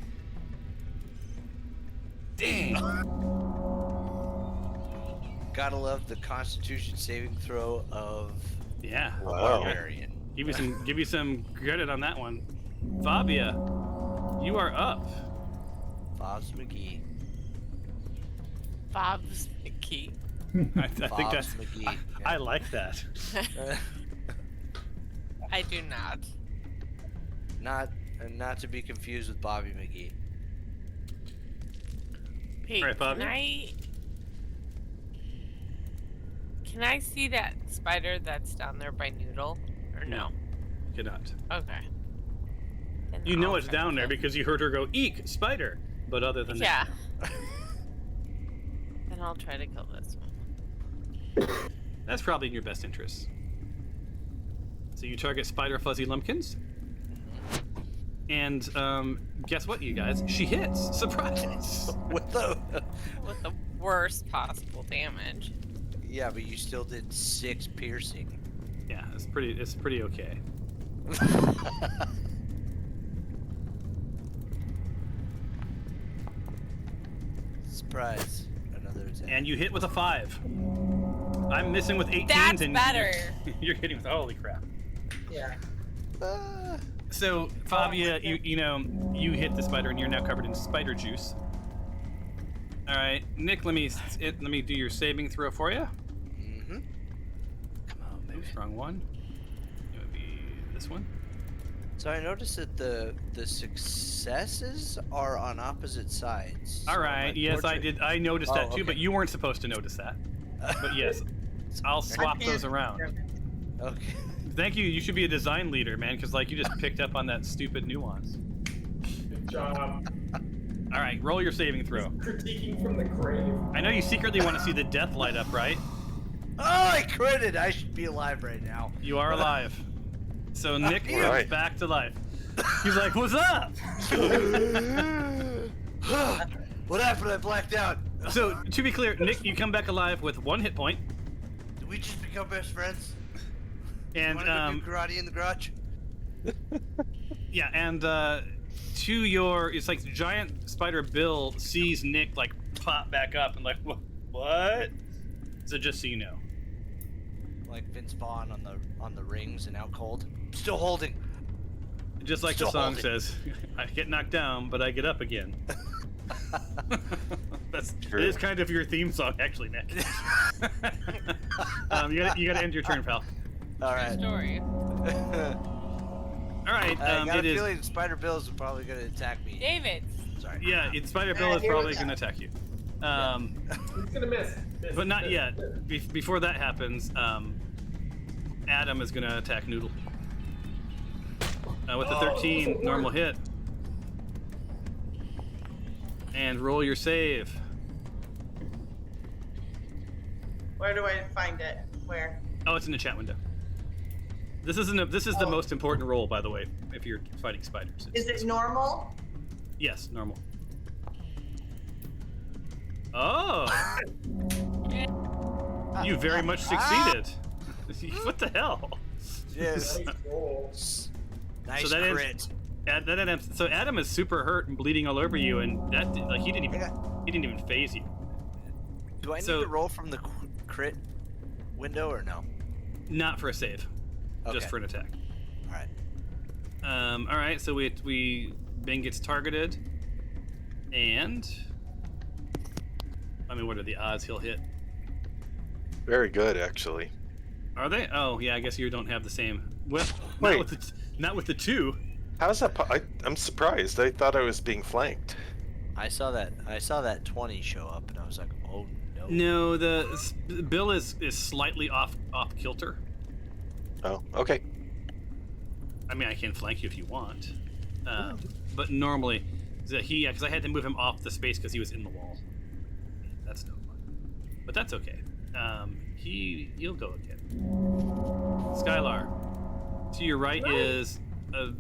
[SPEAKER 1] Dang.
[SPEAKER 7] Gotta love the Constitution saving throw of
[SPEAKER 1] Yeah.
[SPEAKER 7] a
[SPEAKER 4] Wow.
[SPEAKER 7] barbarian.
[SPEAKER 1] Give you some credit on that one. Fabia, you are up.
[SPEAKER 7] Bob's McGee.
[SPEAKER 6] Bob's McGee.
[SPEAKER 1] I think
[SPEAKER 7] Bob's
[SPEAKER 1] that's.
[SPEAKER 7] McGee.
[SPEAKER 1] I like that.
[SPEAKER 6] I do not.
[SPEAKER 7] Not to be confused with Bobby McGee.
[SPEAKER 6] Pete,
[SPEAKER 1] Alright, Bobby.
[SPEAKER 6] Can I see that spider that's down there by Noodle? Or no?
[SPEAKER 1] Cannot.
[SPEAKER 6] Okay. Then
[SPEAKER 1] You know
[SPEAKER 6] I'll
[SPEAKER 1] it's
[SPEAKER 6] try to
[SPEAKER 1] down there
[SPEAKER 6] kill-
[SPEAKER 1] because you heard her go, "Eek, spider." But other than
[SPEAKER 6] Yeah.
[SPEAKER 1] that,
[SPEAKER 6] Then I'll try to kill this one.
[SPEAKER 1] that's probably in your best interest. So you target Spider Fuzzy Lumpkins, and guess what, you guys? She hits. Surprise!
[SPEAKER 7] With the
[SPEAKER 6] With the worst possible damage.
[SPEAKER 7] Yeah, but you still did 6 piercing.
[SPEAKER 1] Yeah, it's pretty okay.
[SPEAKER 7] Surprise. Another attack.
[SPEAKER 1] And you hit with a 5. I'm missing with 18s,
[SPEAKER 6] That's
[SPEAKER 1] and
[SPEAKER 6] better.
[SPEAKER 1] You're hitting with holy crap.
[SPEAKER 5] Yeah.
[SPEAKER 1] So Fabia, you hit the spider, and you're now covered in spider juice. All right, Nick, let me do your saving throw for you.
[SPEAKER 7] Mm-hmm.
[SPEAKER 1] Come on, baby. Wrong one. It would be this one.
[SPEAKER 7] So I noticed that the successes are on opposite sides.
[SPEAKER 1] All
[SPEAKER 7] So
[SPEAKER 1] right.
[SPEAKER 7] my
[SPEAKER 1] Yes, I
[SPEAKER 7] portrait-
[SPEAKER 1] did. I noticed that too,
[SPEAKER 7] okay.
[SPEAKER 1] but you weren't supposed to notice that. But yes, I'll swap those around.
[SPEAKER 7] Okay.
[SPEAKER 1] Thank you. You should be a design leader, man, because like you just picked up on that stupid nuance.
[SPEAKER 2] Good job.
[SPEAKER 1] All right, roll your saving throw.
[SPEAKER 2] Critiquing from the grave.
[SPEAKER 1] I know you secretly want to see the death light up, right?
[SPEAKER 7] Oh, I critted! I should be alive right now.
[SPEAKER 1] You are alive. So Nick comes
[SPEAKER 4] Right.
[SPEAKER 1] back to life. He's like, "What's up?"
[SPEAKER 7] What happened? I blacked out.
[SPEAKER 1] So to be clear, Nick, you come back alive with 1 hit point,
[SPEAKER 7] Did we just become best friends?
[SPEAKER 1] and
[SPEAKER 7] Wanna go do karate in the garage?
[SPEAKER 1] yeah, and to your, it's like giant spider Bill sees Nick like pop back up and like, what? So just so you know.
[SPEAKER 7] Like Vince Vaughn on the rings and out cold. Still holding.
[SPEAKER 1] Just like
[SPEAKER 7] Still
[SPEAKER 1] the song
[SPEAKER 7] holding.
[SPEAKER 1] says, I get knocked down, but I get up again. It is kind of your theme song, actually, Nick. You gotta end your turn, pal.
[SPEAKER 7] All right.
[SPEAKER 6] Story.
[SPEAKER 1] All right,
[SPEAKER 7] I got
[SPEAKER 1] it
[SPEAKER 7] a
[SPEAKER 1] is.
[SPEAKER 7] feeling Spider Bill's probably gonna attack me.
[SPEAKER 6] David.
[SPEAKER 7] Sorry.
[SPEAKER 1] Yeah, Spider Bill is
[SPEAKER 5] here we
[SPEAKER 1] probably
[SPEAKER 5] go.
[SPEAKER 1] gonna attack you.
[SPEAKER 2] He's gonna miss.
[SPEAKER 1] But not yet. Before that happens, Adam is gonna attack Noodle with a 13 normal hit. And roll your save.
[SPEAKER 5] Where do I find it? Where?
[SPEAKER 1] Oh, it's in the chat window. This is the most important role, by the way, if you're fighting spiders.
[SPEAKER 5] Is it normal?
[SPEAKER 1] Yes, normal. Oh! You very much succeeded. What the hell?
[SPEAKER 7] Yes.
[SPEAKER 2] Nice roll.
[SPEAKER 7] Nice
[SPEAKER 1] So that
[SPEAKER 7] crit.
[SPEAKER 1] So Adam is super hurt and bleeding all over you, and that like he didn't even phase you.
[SPEAKER 7] Do I need
[SPEAKER 1] So-
[SPEAKER 7] to roll from the crit window or no?
[SPEAKER 1] Not for a save, just
[SPEAKER 7] Okay.
[SPEAKER 1] for an attack.
[SPEAKER 7] All right.
[SPEAKER 1] All right. So Ben gets targeted, and I mean, what are the odds he'll hit?
[SPEAKER 4] Very good, actually.
[SPEAKER 1] Are they? Oh, yeah. I guess you don't have the same. Well,
[SPEAKER 4] Wait.
[SPEAKER 1] not with the 2.
[SPEAKER 4] How's that? I'm surprised. I thought I was being flanked.
[SPEAKER 7] I saw that 20 show up, and I was like, oh no.
[SPEAKER 1] No, the Bill is slightly off kilter.
[SPEAKER 4] Oh, okay.
[SPEAKER 1] I mean, I can flank you if you want, but normally, because I had to move him off the space because he was in the wall. That's no fun, but that's okay. You'll go again. Skylar, to your right is a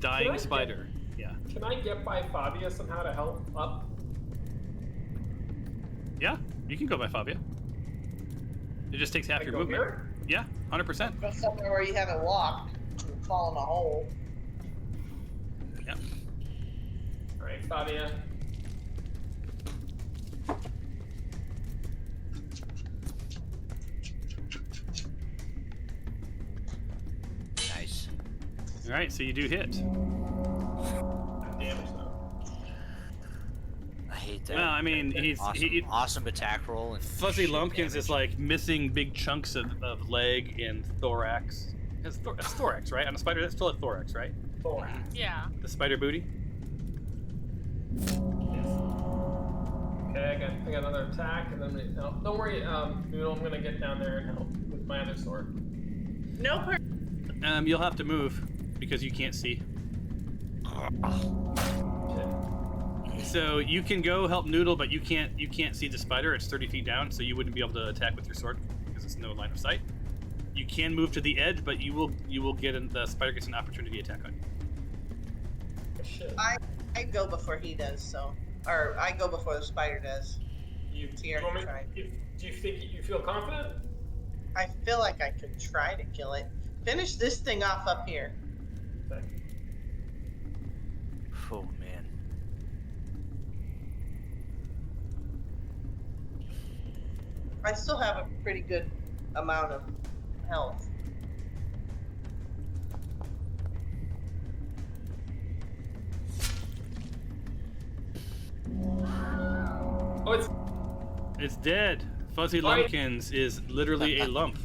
[SPEAKER 1] dying spider. Yeah.
[SPEAKER 2] Can I get by Fabia somehow to help up?
[SPEAKER 1] Yeah, you can go by Fabia. It just takes half
[SPEAKER 2] I
[SPEAKER 1] your
[SPEAKER 2] go
[SPEAKER 1] movement.
[SPEAKER 2] here?
[SPEAKER 1] Yeah, 100%.
[SPEAKER 5] Go somewhere where you haven't walked and fall in a hole.
[SPEAKER 1] Yeah.
[SPEAKER 2] All right, Fabia.
[SPEAKER 7] Nice.
[SPEAKER 1] All right, so you do hit.
[SPEAKER 2] Damage though.
[SPEAKER 7] I hate that.
[SPEAKER 1] Well, I mean, he's
[SPEAKER 7] awesome attack roll and
[SPEAKER 1] Fuzzy
[SPEAKER 7] shit
[SPEAKER 1] Lumpkins
[SPEAKER 7] damage.
[SPEAKER 1] is like missing big chunks of leg and thorax. It's thorax, right? On a spider, that's still a thorax, right?
[SPEAKER 2] Four.
[SPEAKER 6] Yeah.
[SPEAKER 1] The spider booty.
[SPEAKER 2] Okay, I got another attack, and then no, don't worry. Noodle, I'm gonna get down there and help with my other sword.
[SPEAKER 5] No per-
[SPEAKER 1] You'll have to move because you can't see.
[SPEAKER 2] Shit.
[SPEAKER 1] So you can go help Noodle, but you can't see the spider. It's 30 feet down, so you wouldn't be able to attack with your sword because it's no line of sight. You can move to the edge, but you will get the spider gets an opportunity attack on you.
[SPEAKER 2] Shit.
[SPEAKER 5] I go before he does, or I go before the spider does.
[SPEAKER 2] You,
[SPEAKER 5] So
[SPEAKER 2] do
[SPEAKER 5] you're
[SPEAKER 2] you want me-
[SPEAKER 5] trying.
[SPEAKER 2] do you think you feel confident?
[SPEAKER 5] I feel like I could try to kill it. Finish this thing off up here.
[SPEAKER 2] Okay.
[SPEAKER 7] Oh man.
[SPEAKER 5] I still have a pretty good amount of health.
[SPEAKER 2] Oh,
[SPEAKER 1] It's dead. Fuzzy
[SPEAKER 2] Alright.
[SPEAKER 1] Lumpkins is literally a lump.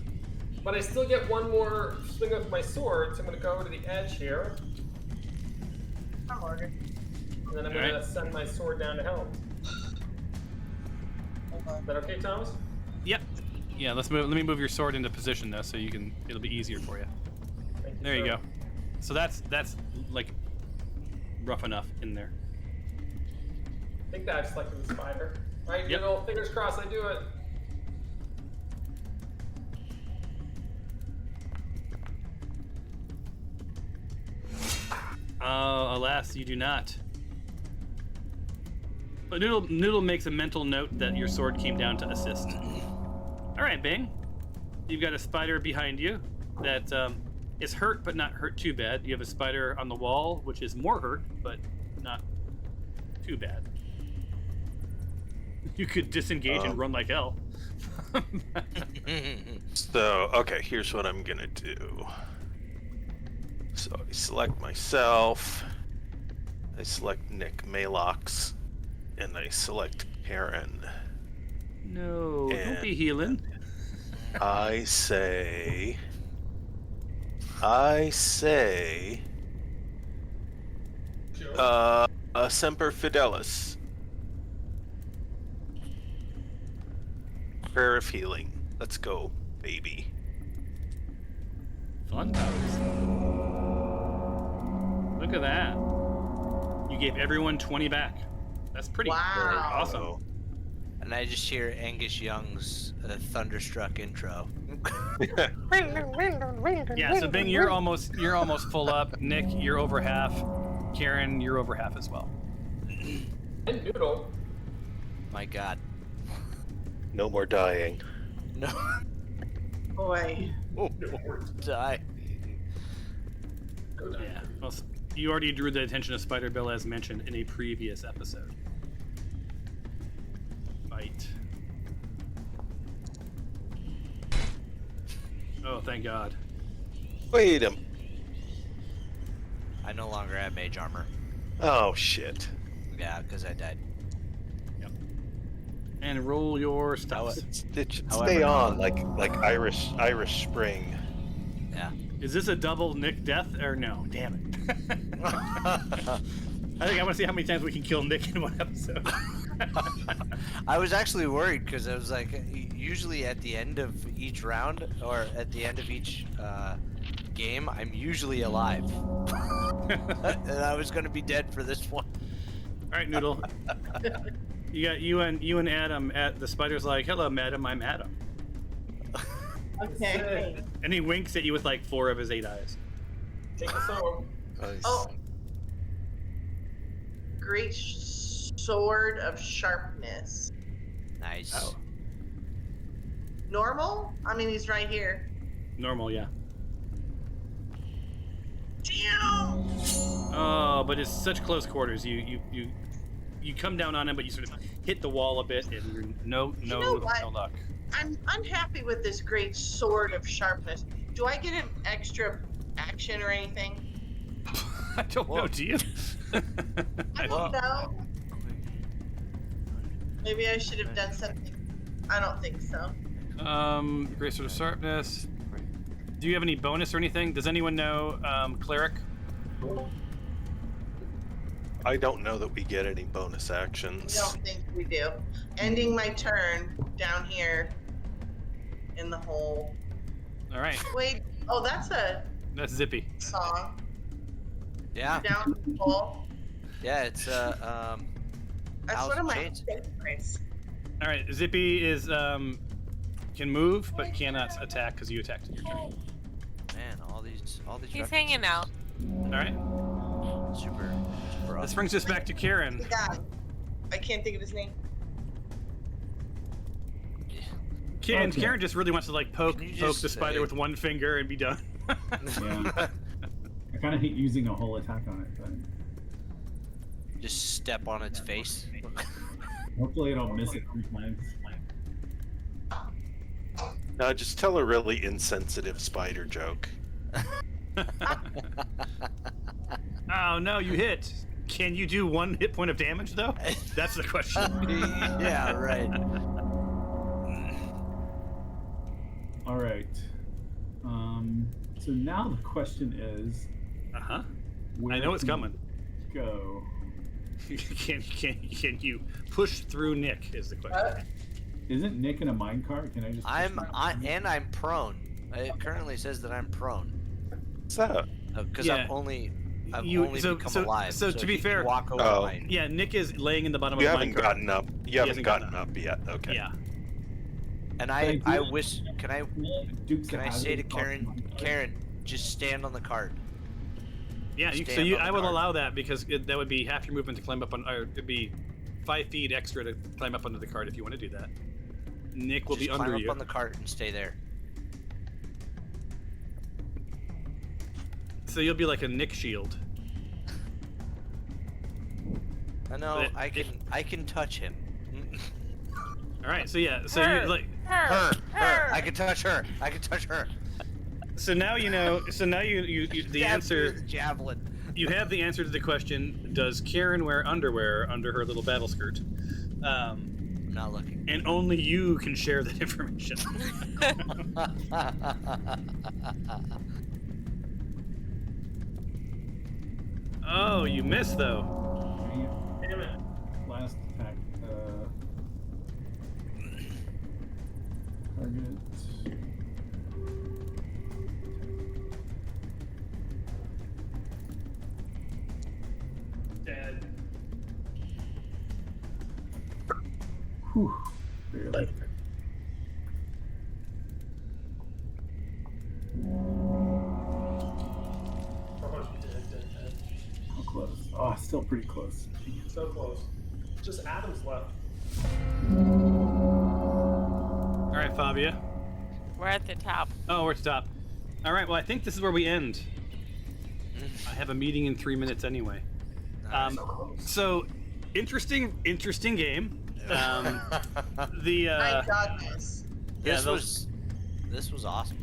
[SPEAKER 2] but I still get one more swing with my sword, so I'm gonna go to the edge here,
[SPEAKER 5] I'm ordered.
[SPEAKER 2] and then I'm
[SPEAKER 1] Alright.
[SPEAKER 2] gonna send my sword down to help.
[SPEAKER 5] Hold on.
[SPEAKER 2] Is that okay, Thomas?
[SPEAKER 1] Yep. Yeah, let me move your sword into position though, so it'll be easier for you.
[SPEAKER 2] Thank
[SPEAKER 1] There you
[SPEAKER 2] sir.
[SPEAKER 1] go. So that's like rough enough in there.
[SPEAKER 2] I think that I've selected the spider. Alright,
[SPEAKER 1] Yep.
[SPEAKER 2] Noodle, fingers crossed I do it.
[SPEAKER 1] Alas, you do not. But Noodle makes a mental note that your sword came down to assist. All right, Bing. You've got a spider behind you that is hurt, but not hurt too bad. You have a spider on the wall, which is more hurt, but not too bad. You could disengage and run like hell.
[SPEAKER 4] So, okay, here's what I'm gonna do. So I select myself, I select Nick Malox, and I select Karen.
[SPEAKER 1] No, don't
[SPEAKER 4] And-
[SPEAKER 1] be healing.
[SPEAKER 4] I say, Semper Fidelis. Prayer of healing. Let's go, baby.
[SPEAKER 1] Fun times. Look at that. You gave everyone 20 back. That's pretty
[SPEAKER 5] Wow.
[SPEAKER 1] awesome.
[SPEAKER 7] And I just hear Angus Young's Thunderstruck intro.
[SPEAKER 1] Yeah, so Bing, you're almost full up. Nick, you're over half. Karen, you're over half as well.
[SPEAKER 2] And Noodle.
[SPEAKER 7] My God.
[SPEAKER 4] No more dying.
[SPEAKER 7] No.
[SPEAKER 5] Boy.
[SPEAKER 7] Oh, die.
[SPEAKER 2] Go down.
[SPEAKER 1] Yeah. Well, you already drew the attention of Spider Bill as mentioned in a previous episode. Fight. Oh, thank God.
[SPEAKER 4] Wait a.
[SPEAKER 7] I no longer have mage armor.
[SPEAKER 4] Oh shit.
[SPEAKER 7] Yeah, because I died.
[SPEAKER 1] And roll your stuff.
[SPEAKER 4] It should
[SPEAKER 7] However-
[SPEAKER 4] stay on like Irish Spring.
[SPEAKER 7] Yeah.
[SPEAKER 1] Is this a double Nick death or no? Damn it. I think I want to see how many times we can kill Nick in one episode.
[SPEAKER 7] I was actually worried because I was like, usually at the end of each round or at the end of each game, I'm usually alive. And I was going to be dead for this one.
[SPEAKER 1] All right, Noodle. You got you and Adam at the spider's like, hello, madam, I'm Adam.
[SPEAKER 5] Okay.
[SPEAKER 1] And he winks at you with like 4 of his 8 eyes.
[SPEAKER 2] Take us home.
[SPEAKER 5] Oh. Great sword of sharpness.
[SPEAKER 7] Nice.
[SPEAKER 1] Oh.
[SPEAKER 5] Normal? I mean, he's right here.
[SPEAKER 1] Normal, yeah.
[SPEAKER 5] Damn!
[SPEAKER 1] Oh, but it's such close quarters. You come down on him, but you sort of hit the wall a bit, and you're no luck.
[SPEAKER 5] I'm unhappy with this great sword of sharpness. Do I get an extra action or anything?
[SPEAKER 1] I don't know. Do you?
[SPEAKER 5] I don't know. Maybe I should have done something. I don't think so.
[SPEAKER 1] Great sort of sharpness. Do you have any bonus or anything? Does anyone know cleric?
[SPEAKER 4] I don't know that we get any bonus
[SPEAKER 5] I
[SPEAKER 4] actions.
[SPEAKER 5] don't think we do. Ending my turn down here in the hole.
[SPEAKER 1] All right,
[SPEAKER 5] Wait. Oh, that's a
[SPEAKER 1] that's Zippy.
[SPEAKER 5] song.
[SPEAKER 7] Yeah.
[SPEAKER 5] Down the hole.
[SPEAKER 7] Yeah, it's
[SPEAKER 5] That's
[SPEAKER 7] Alice
[SPEAKER 5] one of
[SPEAKER 7] in
[SPEAKER 5] my
[SPEAKER 7] Chains.
[SPEAKER 5] favorites.
[SPEAKER 1] All right, Zippy is can move but cannot attack because you attacked in your turn.
[SPEAKER 7] Man, all these
[SPEAKER 6] He's
[SPEAKER 7] references.
[SPEAKER 6] hanging out.
[SPEAKER 1] All right,
[SPEAKER 7] Super
[SPEAKER 1] this
[SPEAKER 7] awesome.
[SPEAKER 1] brings us back to Karen.
[SPEAKER 5] The guy. I can't think of his name.
[SPEAKER 1] Karen,
[SPEAKER 3] Okay.
[SPEAKER 1] Karen just really wants to like poke
[SPEAKER 7] Can you
[SPEAKER 1] the
[SPEAKER 7] just
[SPEAKER 1] spider
[SPEAKER 7] say-
[SPEAKER 1] with one finger and be done.
[SPEAKER 3] Yeah. I kind of hate using a whole attack on it, but
[SPEAKER 7] Just step on its face.
[SPEAKER 3] hopefully I don't miss it 3 times.
[SPEAKER 4] No, just tell a really insensitive spider joke.
[SPEAKER 1] Oh no, you hit. Can you do 1 hit point of damage though? That's the question.
[SPEAKER 7] Yeah, right.
[SPEAKER 3] All right. So now the question is,
[SPEAKER 1] Uh huh.
[SPEAKER 3] where
[SPEAKER 1] I know it's
[SPEAKER 3] can
[SPEAKER 1] coming.
[SPEAKER 3] you Go.
[SPEAKER 1] Can you push through Nick? Is the question.
[SPEAKER 3] Isn't Nick in a minecart? Can I just?
[SPEAKER 7] I'm prone. It currently says that I'm prone
[SPEAKER 4] What's that?
[SPEAKER 7] because
[SPEAKER 1] Yeah.
[SPEAKER 7] I've only
[SPEAKER 1] So
[SPEAKER 7] become alive.
[SPEAKER 1] to
[SPEAKER 7] if
[SPEAKER 1] be
[SPEAKER 7] you
[SPEAKER 1] fair,
[SPEAKER 7] walk over
[SPEAKER 4] Oh.
[SPEAKER 7] my,
[SPEAKER 1] yeah, Nick is laying in the bottom
[SPEAKER 4] You
[SPEAKER 1] of the
[SPEAKER 4] haven't
[SPEAKER 1] minecart.
[SPEAKER 4] gotten up. You haven't
[SPEAKER 1] hasn't
[SPEAKER 4] gotten
[SPEAKER 1] gotten
[SPEAKER 4] up yet. Okay.
[SPEAKER 1] Yeah.
[SPEAKER 7] and
[SPEAKER 3] Can I
[SPEAKER 7] I
[SPEAKER 3] do-
[SPEAKER 7] wish can I
[SPEAKER 3] Dukes
[SPEAKER 7] can
[SPEAKER 3] of
[SPEAKER 7] I say to
[SPEAKER 3] Hazzard
[SPEAKER 7] Karen,
[SPEAKER 3] off the minecart?
[SPEAKER 7] Karen, just stand on the cart.
[SPEAKER 1] Yeah,
[SPEAKER 7] Stand on
[SPEAKER 1] I
[SPEAKER 7] the
[SPEAKER 1] will
[SPEAKER 7] cart.
[SPEAKER 1] allow that because that would be half your movement to climb up on, or it'd be 5 feet extra to climb up onto the cart if you want to do that. Nick will
[SPEAKER 7] Just
[SPEAKER 1] be
[SPEAKER 7] climb
[SPEAKER 1] under
[SPEAKER 7] up
[SPEAKER 1] you.
[SPEAKER 7] on the cart and stay there.
[SPEAKER 1] So you'll be like a Nick shield.
[SPEAKER 7] I know
[SPEAKER 1] But
[SPEAKER 7] I can touch him.
[SPEAKER 1] All right, so yeah, so
[SPEAKER 6] Her.
[SPEAKER 1] you like,
[SPEAKER 7] Her. I can touch her. I can touch her.
[SPEAKER 1] so now you know, so now you the
[SPEAKER 7] Stab through
[SPEAKER 1] answer,
[SPEAKER 7] the javelin.
[SPEAKER 1] you have the answer to the question: does Karen wear underwear under her little battle skirt?
[SPEAKER 7] I'm not looking.
[SPEAKER 1] And only you can share that information. Oh, you missed though.
[SPEAKER 2] Damn it.
[SPEAKER 3] Last attack. Target.
[SPEAKER 2] Dead.
[SPEAKER 3] Whew. Barely. Oh, still pretty close.
[SPEAKER 2] So close. Just Adam's left.
[SPEAKER 1] All right, Fabia.
[SPEAKER 6] We're at the top.
[SPEAKER 1] Oh, we're at the top. All right. Well, I think this is where we end. I have a meeting in 3 minutes anyway. So, interesting game.
[SPEAKER 5] My goodness.
[SPEAKER 7] This
[SPEAKER 1] yeah,
[SPEAKER 7] was awesome.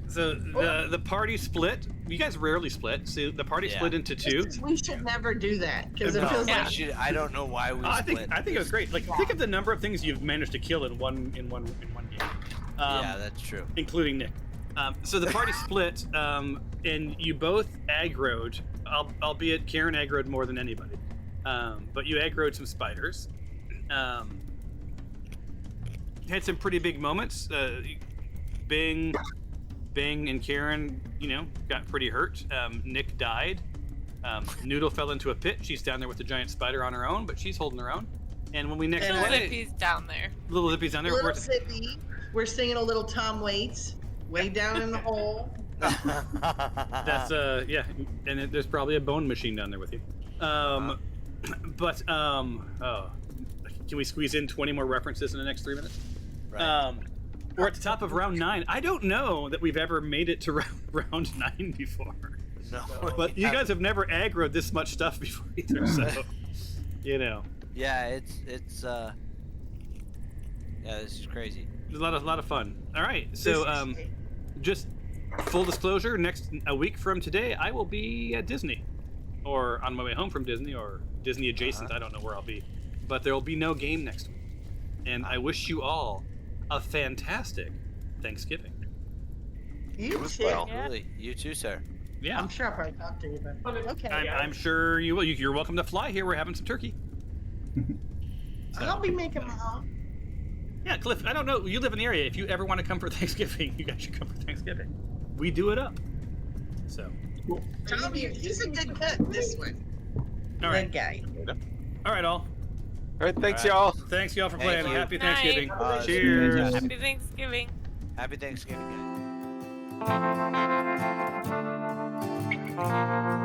[SPEAKER 1] So the party split. You guys rarely split. So the party
[SPEAKER 7] Yeah.
[SPEAKER 1] split into two.
[SPEAKER 5] We should never do that because it
[SPEAKER 1] No.
[SPEAKER 5] feels
[SPEAKER 7] I
[SPEAKER 5] like
[SPEAKER 7] I don't know why we
[SPEAKER 1] I
[SPEAKER 7] split.
[SPEAKER 1] think it was great. Like think of the number of things you've managed to kill in one game,
[SPEAKER 7] yeah, that's true.
[SPEAKER 1] including Nick. So the party split, and you both aggroed, albeit Karen aggroed more than anybody. But you aggroed some spiders. Had some pretty big moments. Bing and Karen, got pretty hurt. Nick died. Noodle fell into a pit. She's down there with the giant spider on her own, but she's holding her own. And when we next
[SPEAKER 6] Little
[SPEAKER 1] play,
[SPEAKER 6] Zippy's down there.
[SPEAKER 1] little Zippy's down there.
[SPEAKER 5] little
[SPEAKER 1] We're-
[SPEAKER 5] Zippy. We're singing a little Tom Waits way down in the hole.
[SPEAKER 1] That's yeah, and there's probably a bone machine down there with you. But can we squeeze in 20 more references in the next 3 minutes?
[SPEAKER 7] Right.
[SPEAKER 1] We're at the top of round 9. I don't know that we've ever made it to round 9 before.
[SPEAKER 7] No.
[SPEAKER 1] But you guys have never aggroed this much stuff before either, so
[SPEAKER 7] Yeah, it's yeah, this is crazy.
[SPEAKER 1] It's a lot of fun. All right, so just full disclosure, a week from today, I will be at Disney, or on my way home from Disney, or Disney adjacent. I don't know where I'll be, but there will be no game next week. And I wish you all a fantastic Thanksgiving.
[SPEAKER 5] You
[SPEAKER 4] as
[SPEAKER 5] too.
[SPEAKER 4] well.
[SPEAKER 6] Yeah.
[SPEAKER 7] Really, you too, sir.
[SPEAKER 1] Yeah,
[SPEAKER 5] I'm sure I'll probably talk to you, but okay.
[SPEAKER 1] I'm sure you will. You're welcome to fly here. We're having some turkey.
[SPEAKER 5] I'll be making my own.
[SPEAKER 1] Yeah, Cliff, I don't know. You live in the area. If you ever want to come for Thanksgiving, you guys should come for Thanksgiving. We do it up. So,
[SPEAKER 5] Tommy, he's a good cut, this one.
[SPEAKER 1] all right.
[SPEAKER 5] Good guy.
[SPEAKER 1] All right, all.
[SPEAKER 4] All right, thanks,
[SPEAKER 7] All right.
[SPEAKER 4] y'all.
[SPEAKER 1] Thanks, y'all, for
[SPEAKER 7] Thank
[SPEAKER 1] playing.
[SPEAKER 7] you.
[SPEAKER 1] Happy
[SPEAKER 6] Night.
[SPEAKER 1] Thanksgiving.
[SPEAKER 7] This was
[SPEAKER 1] Cheers.
[SPEAKER 7] fantastic.
[SPEAKER 6] Happy Thanksgiving.
[SPEAKER 7] Happy Thanksgiving, guys.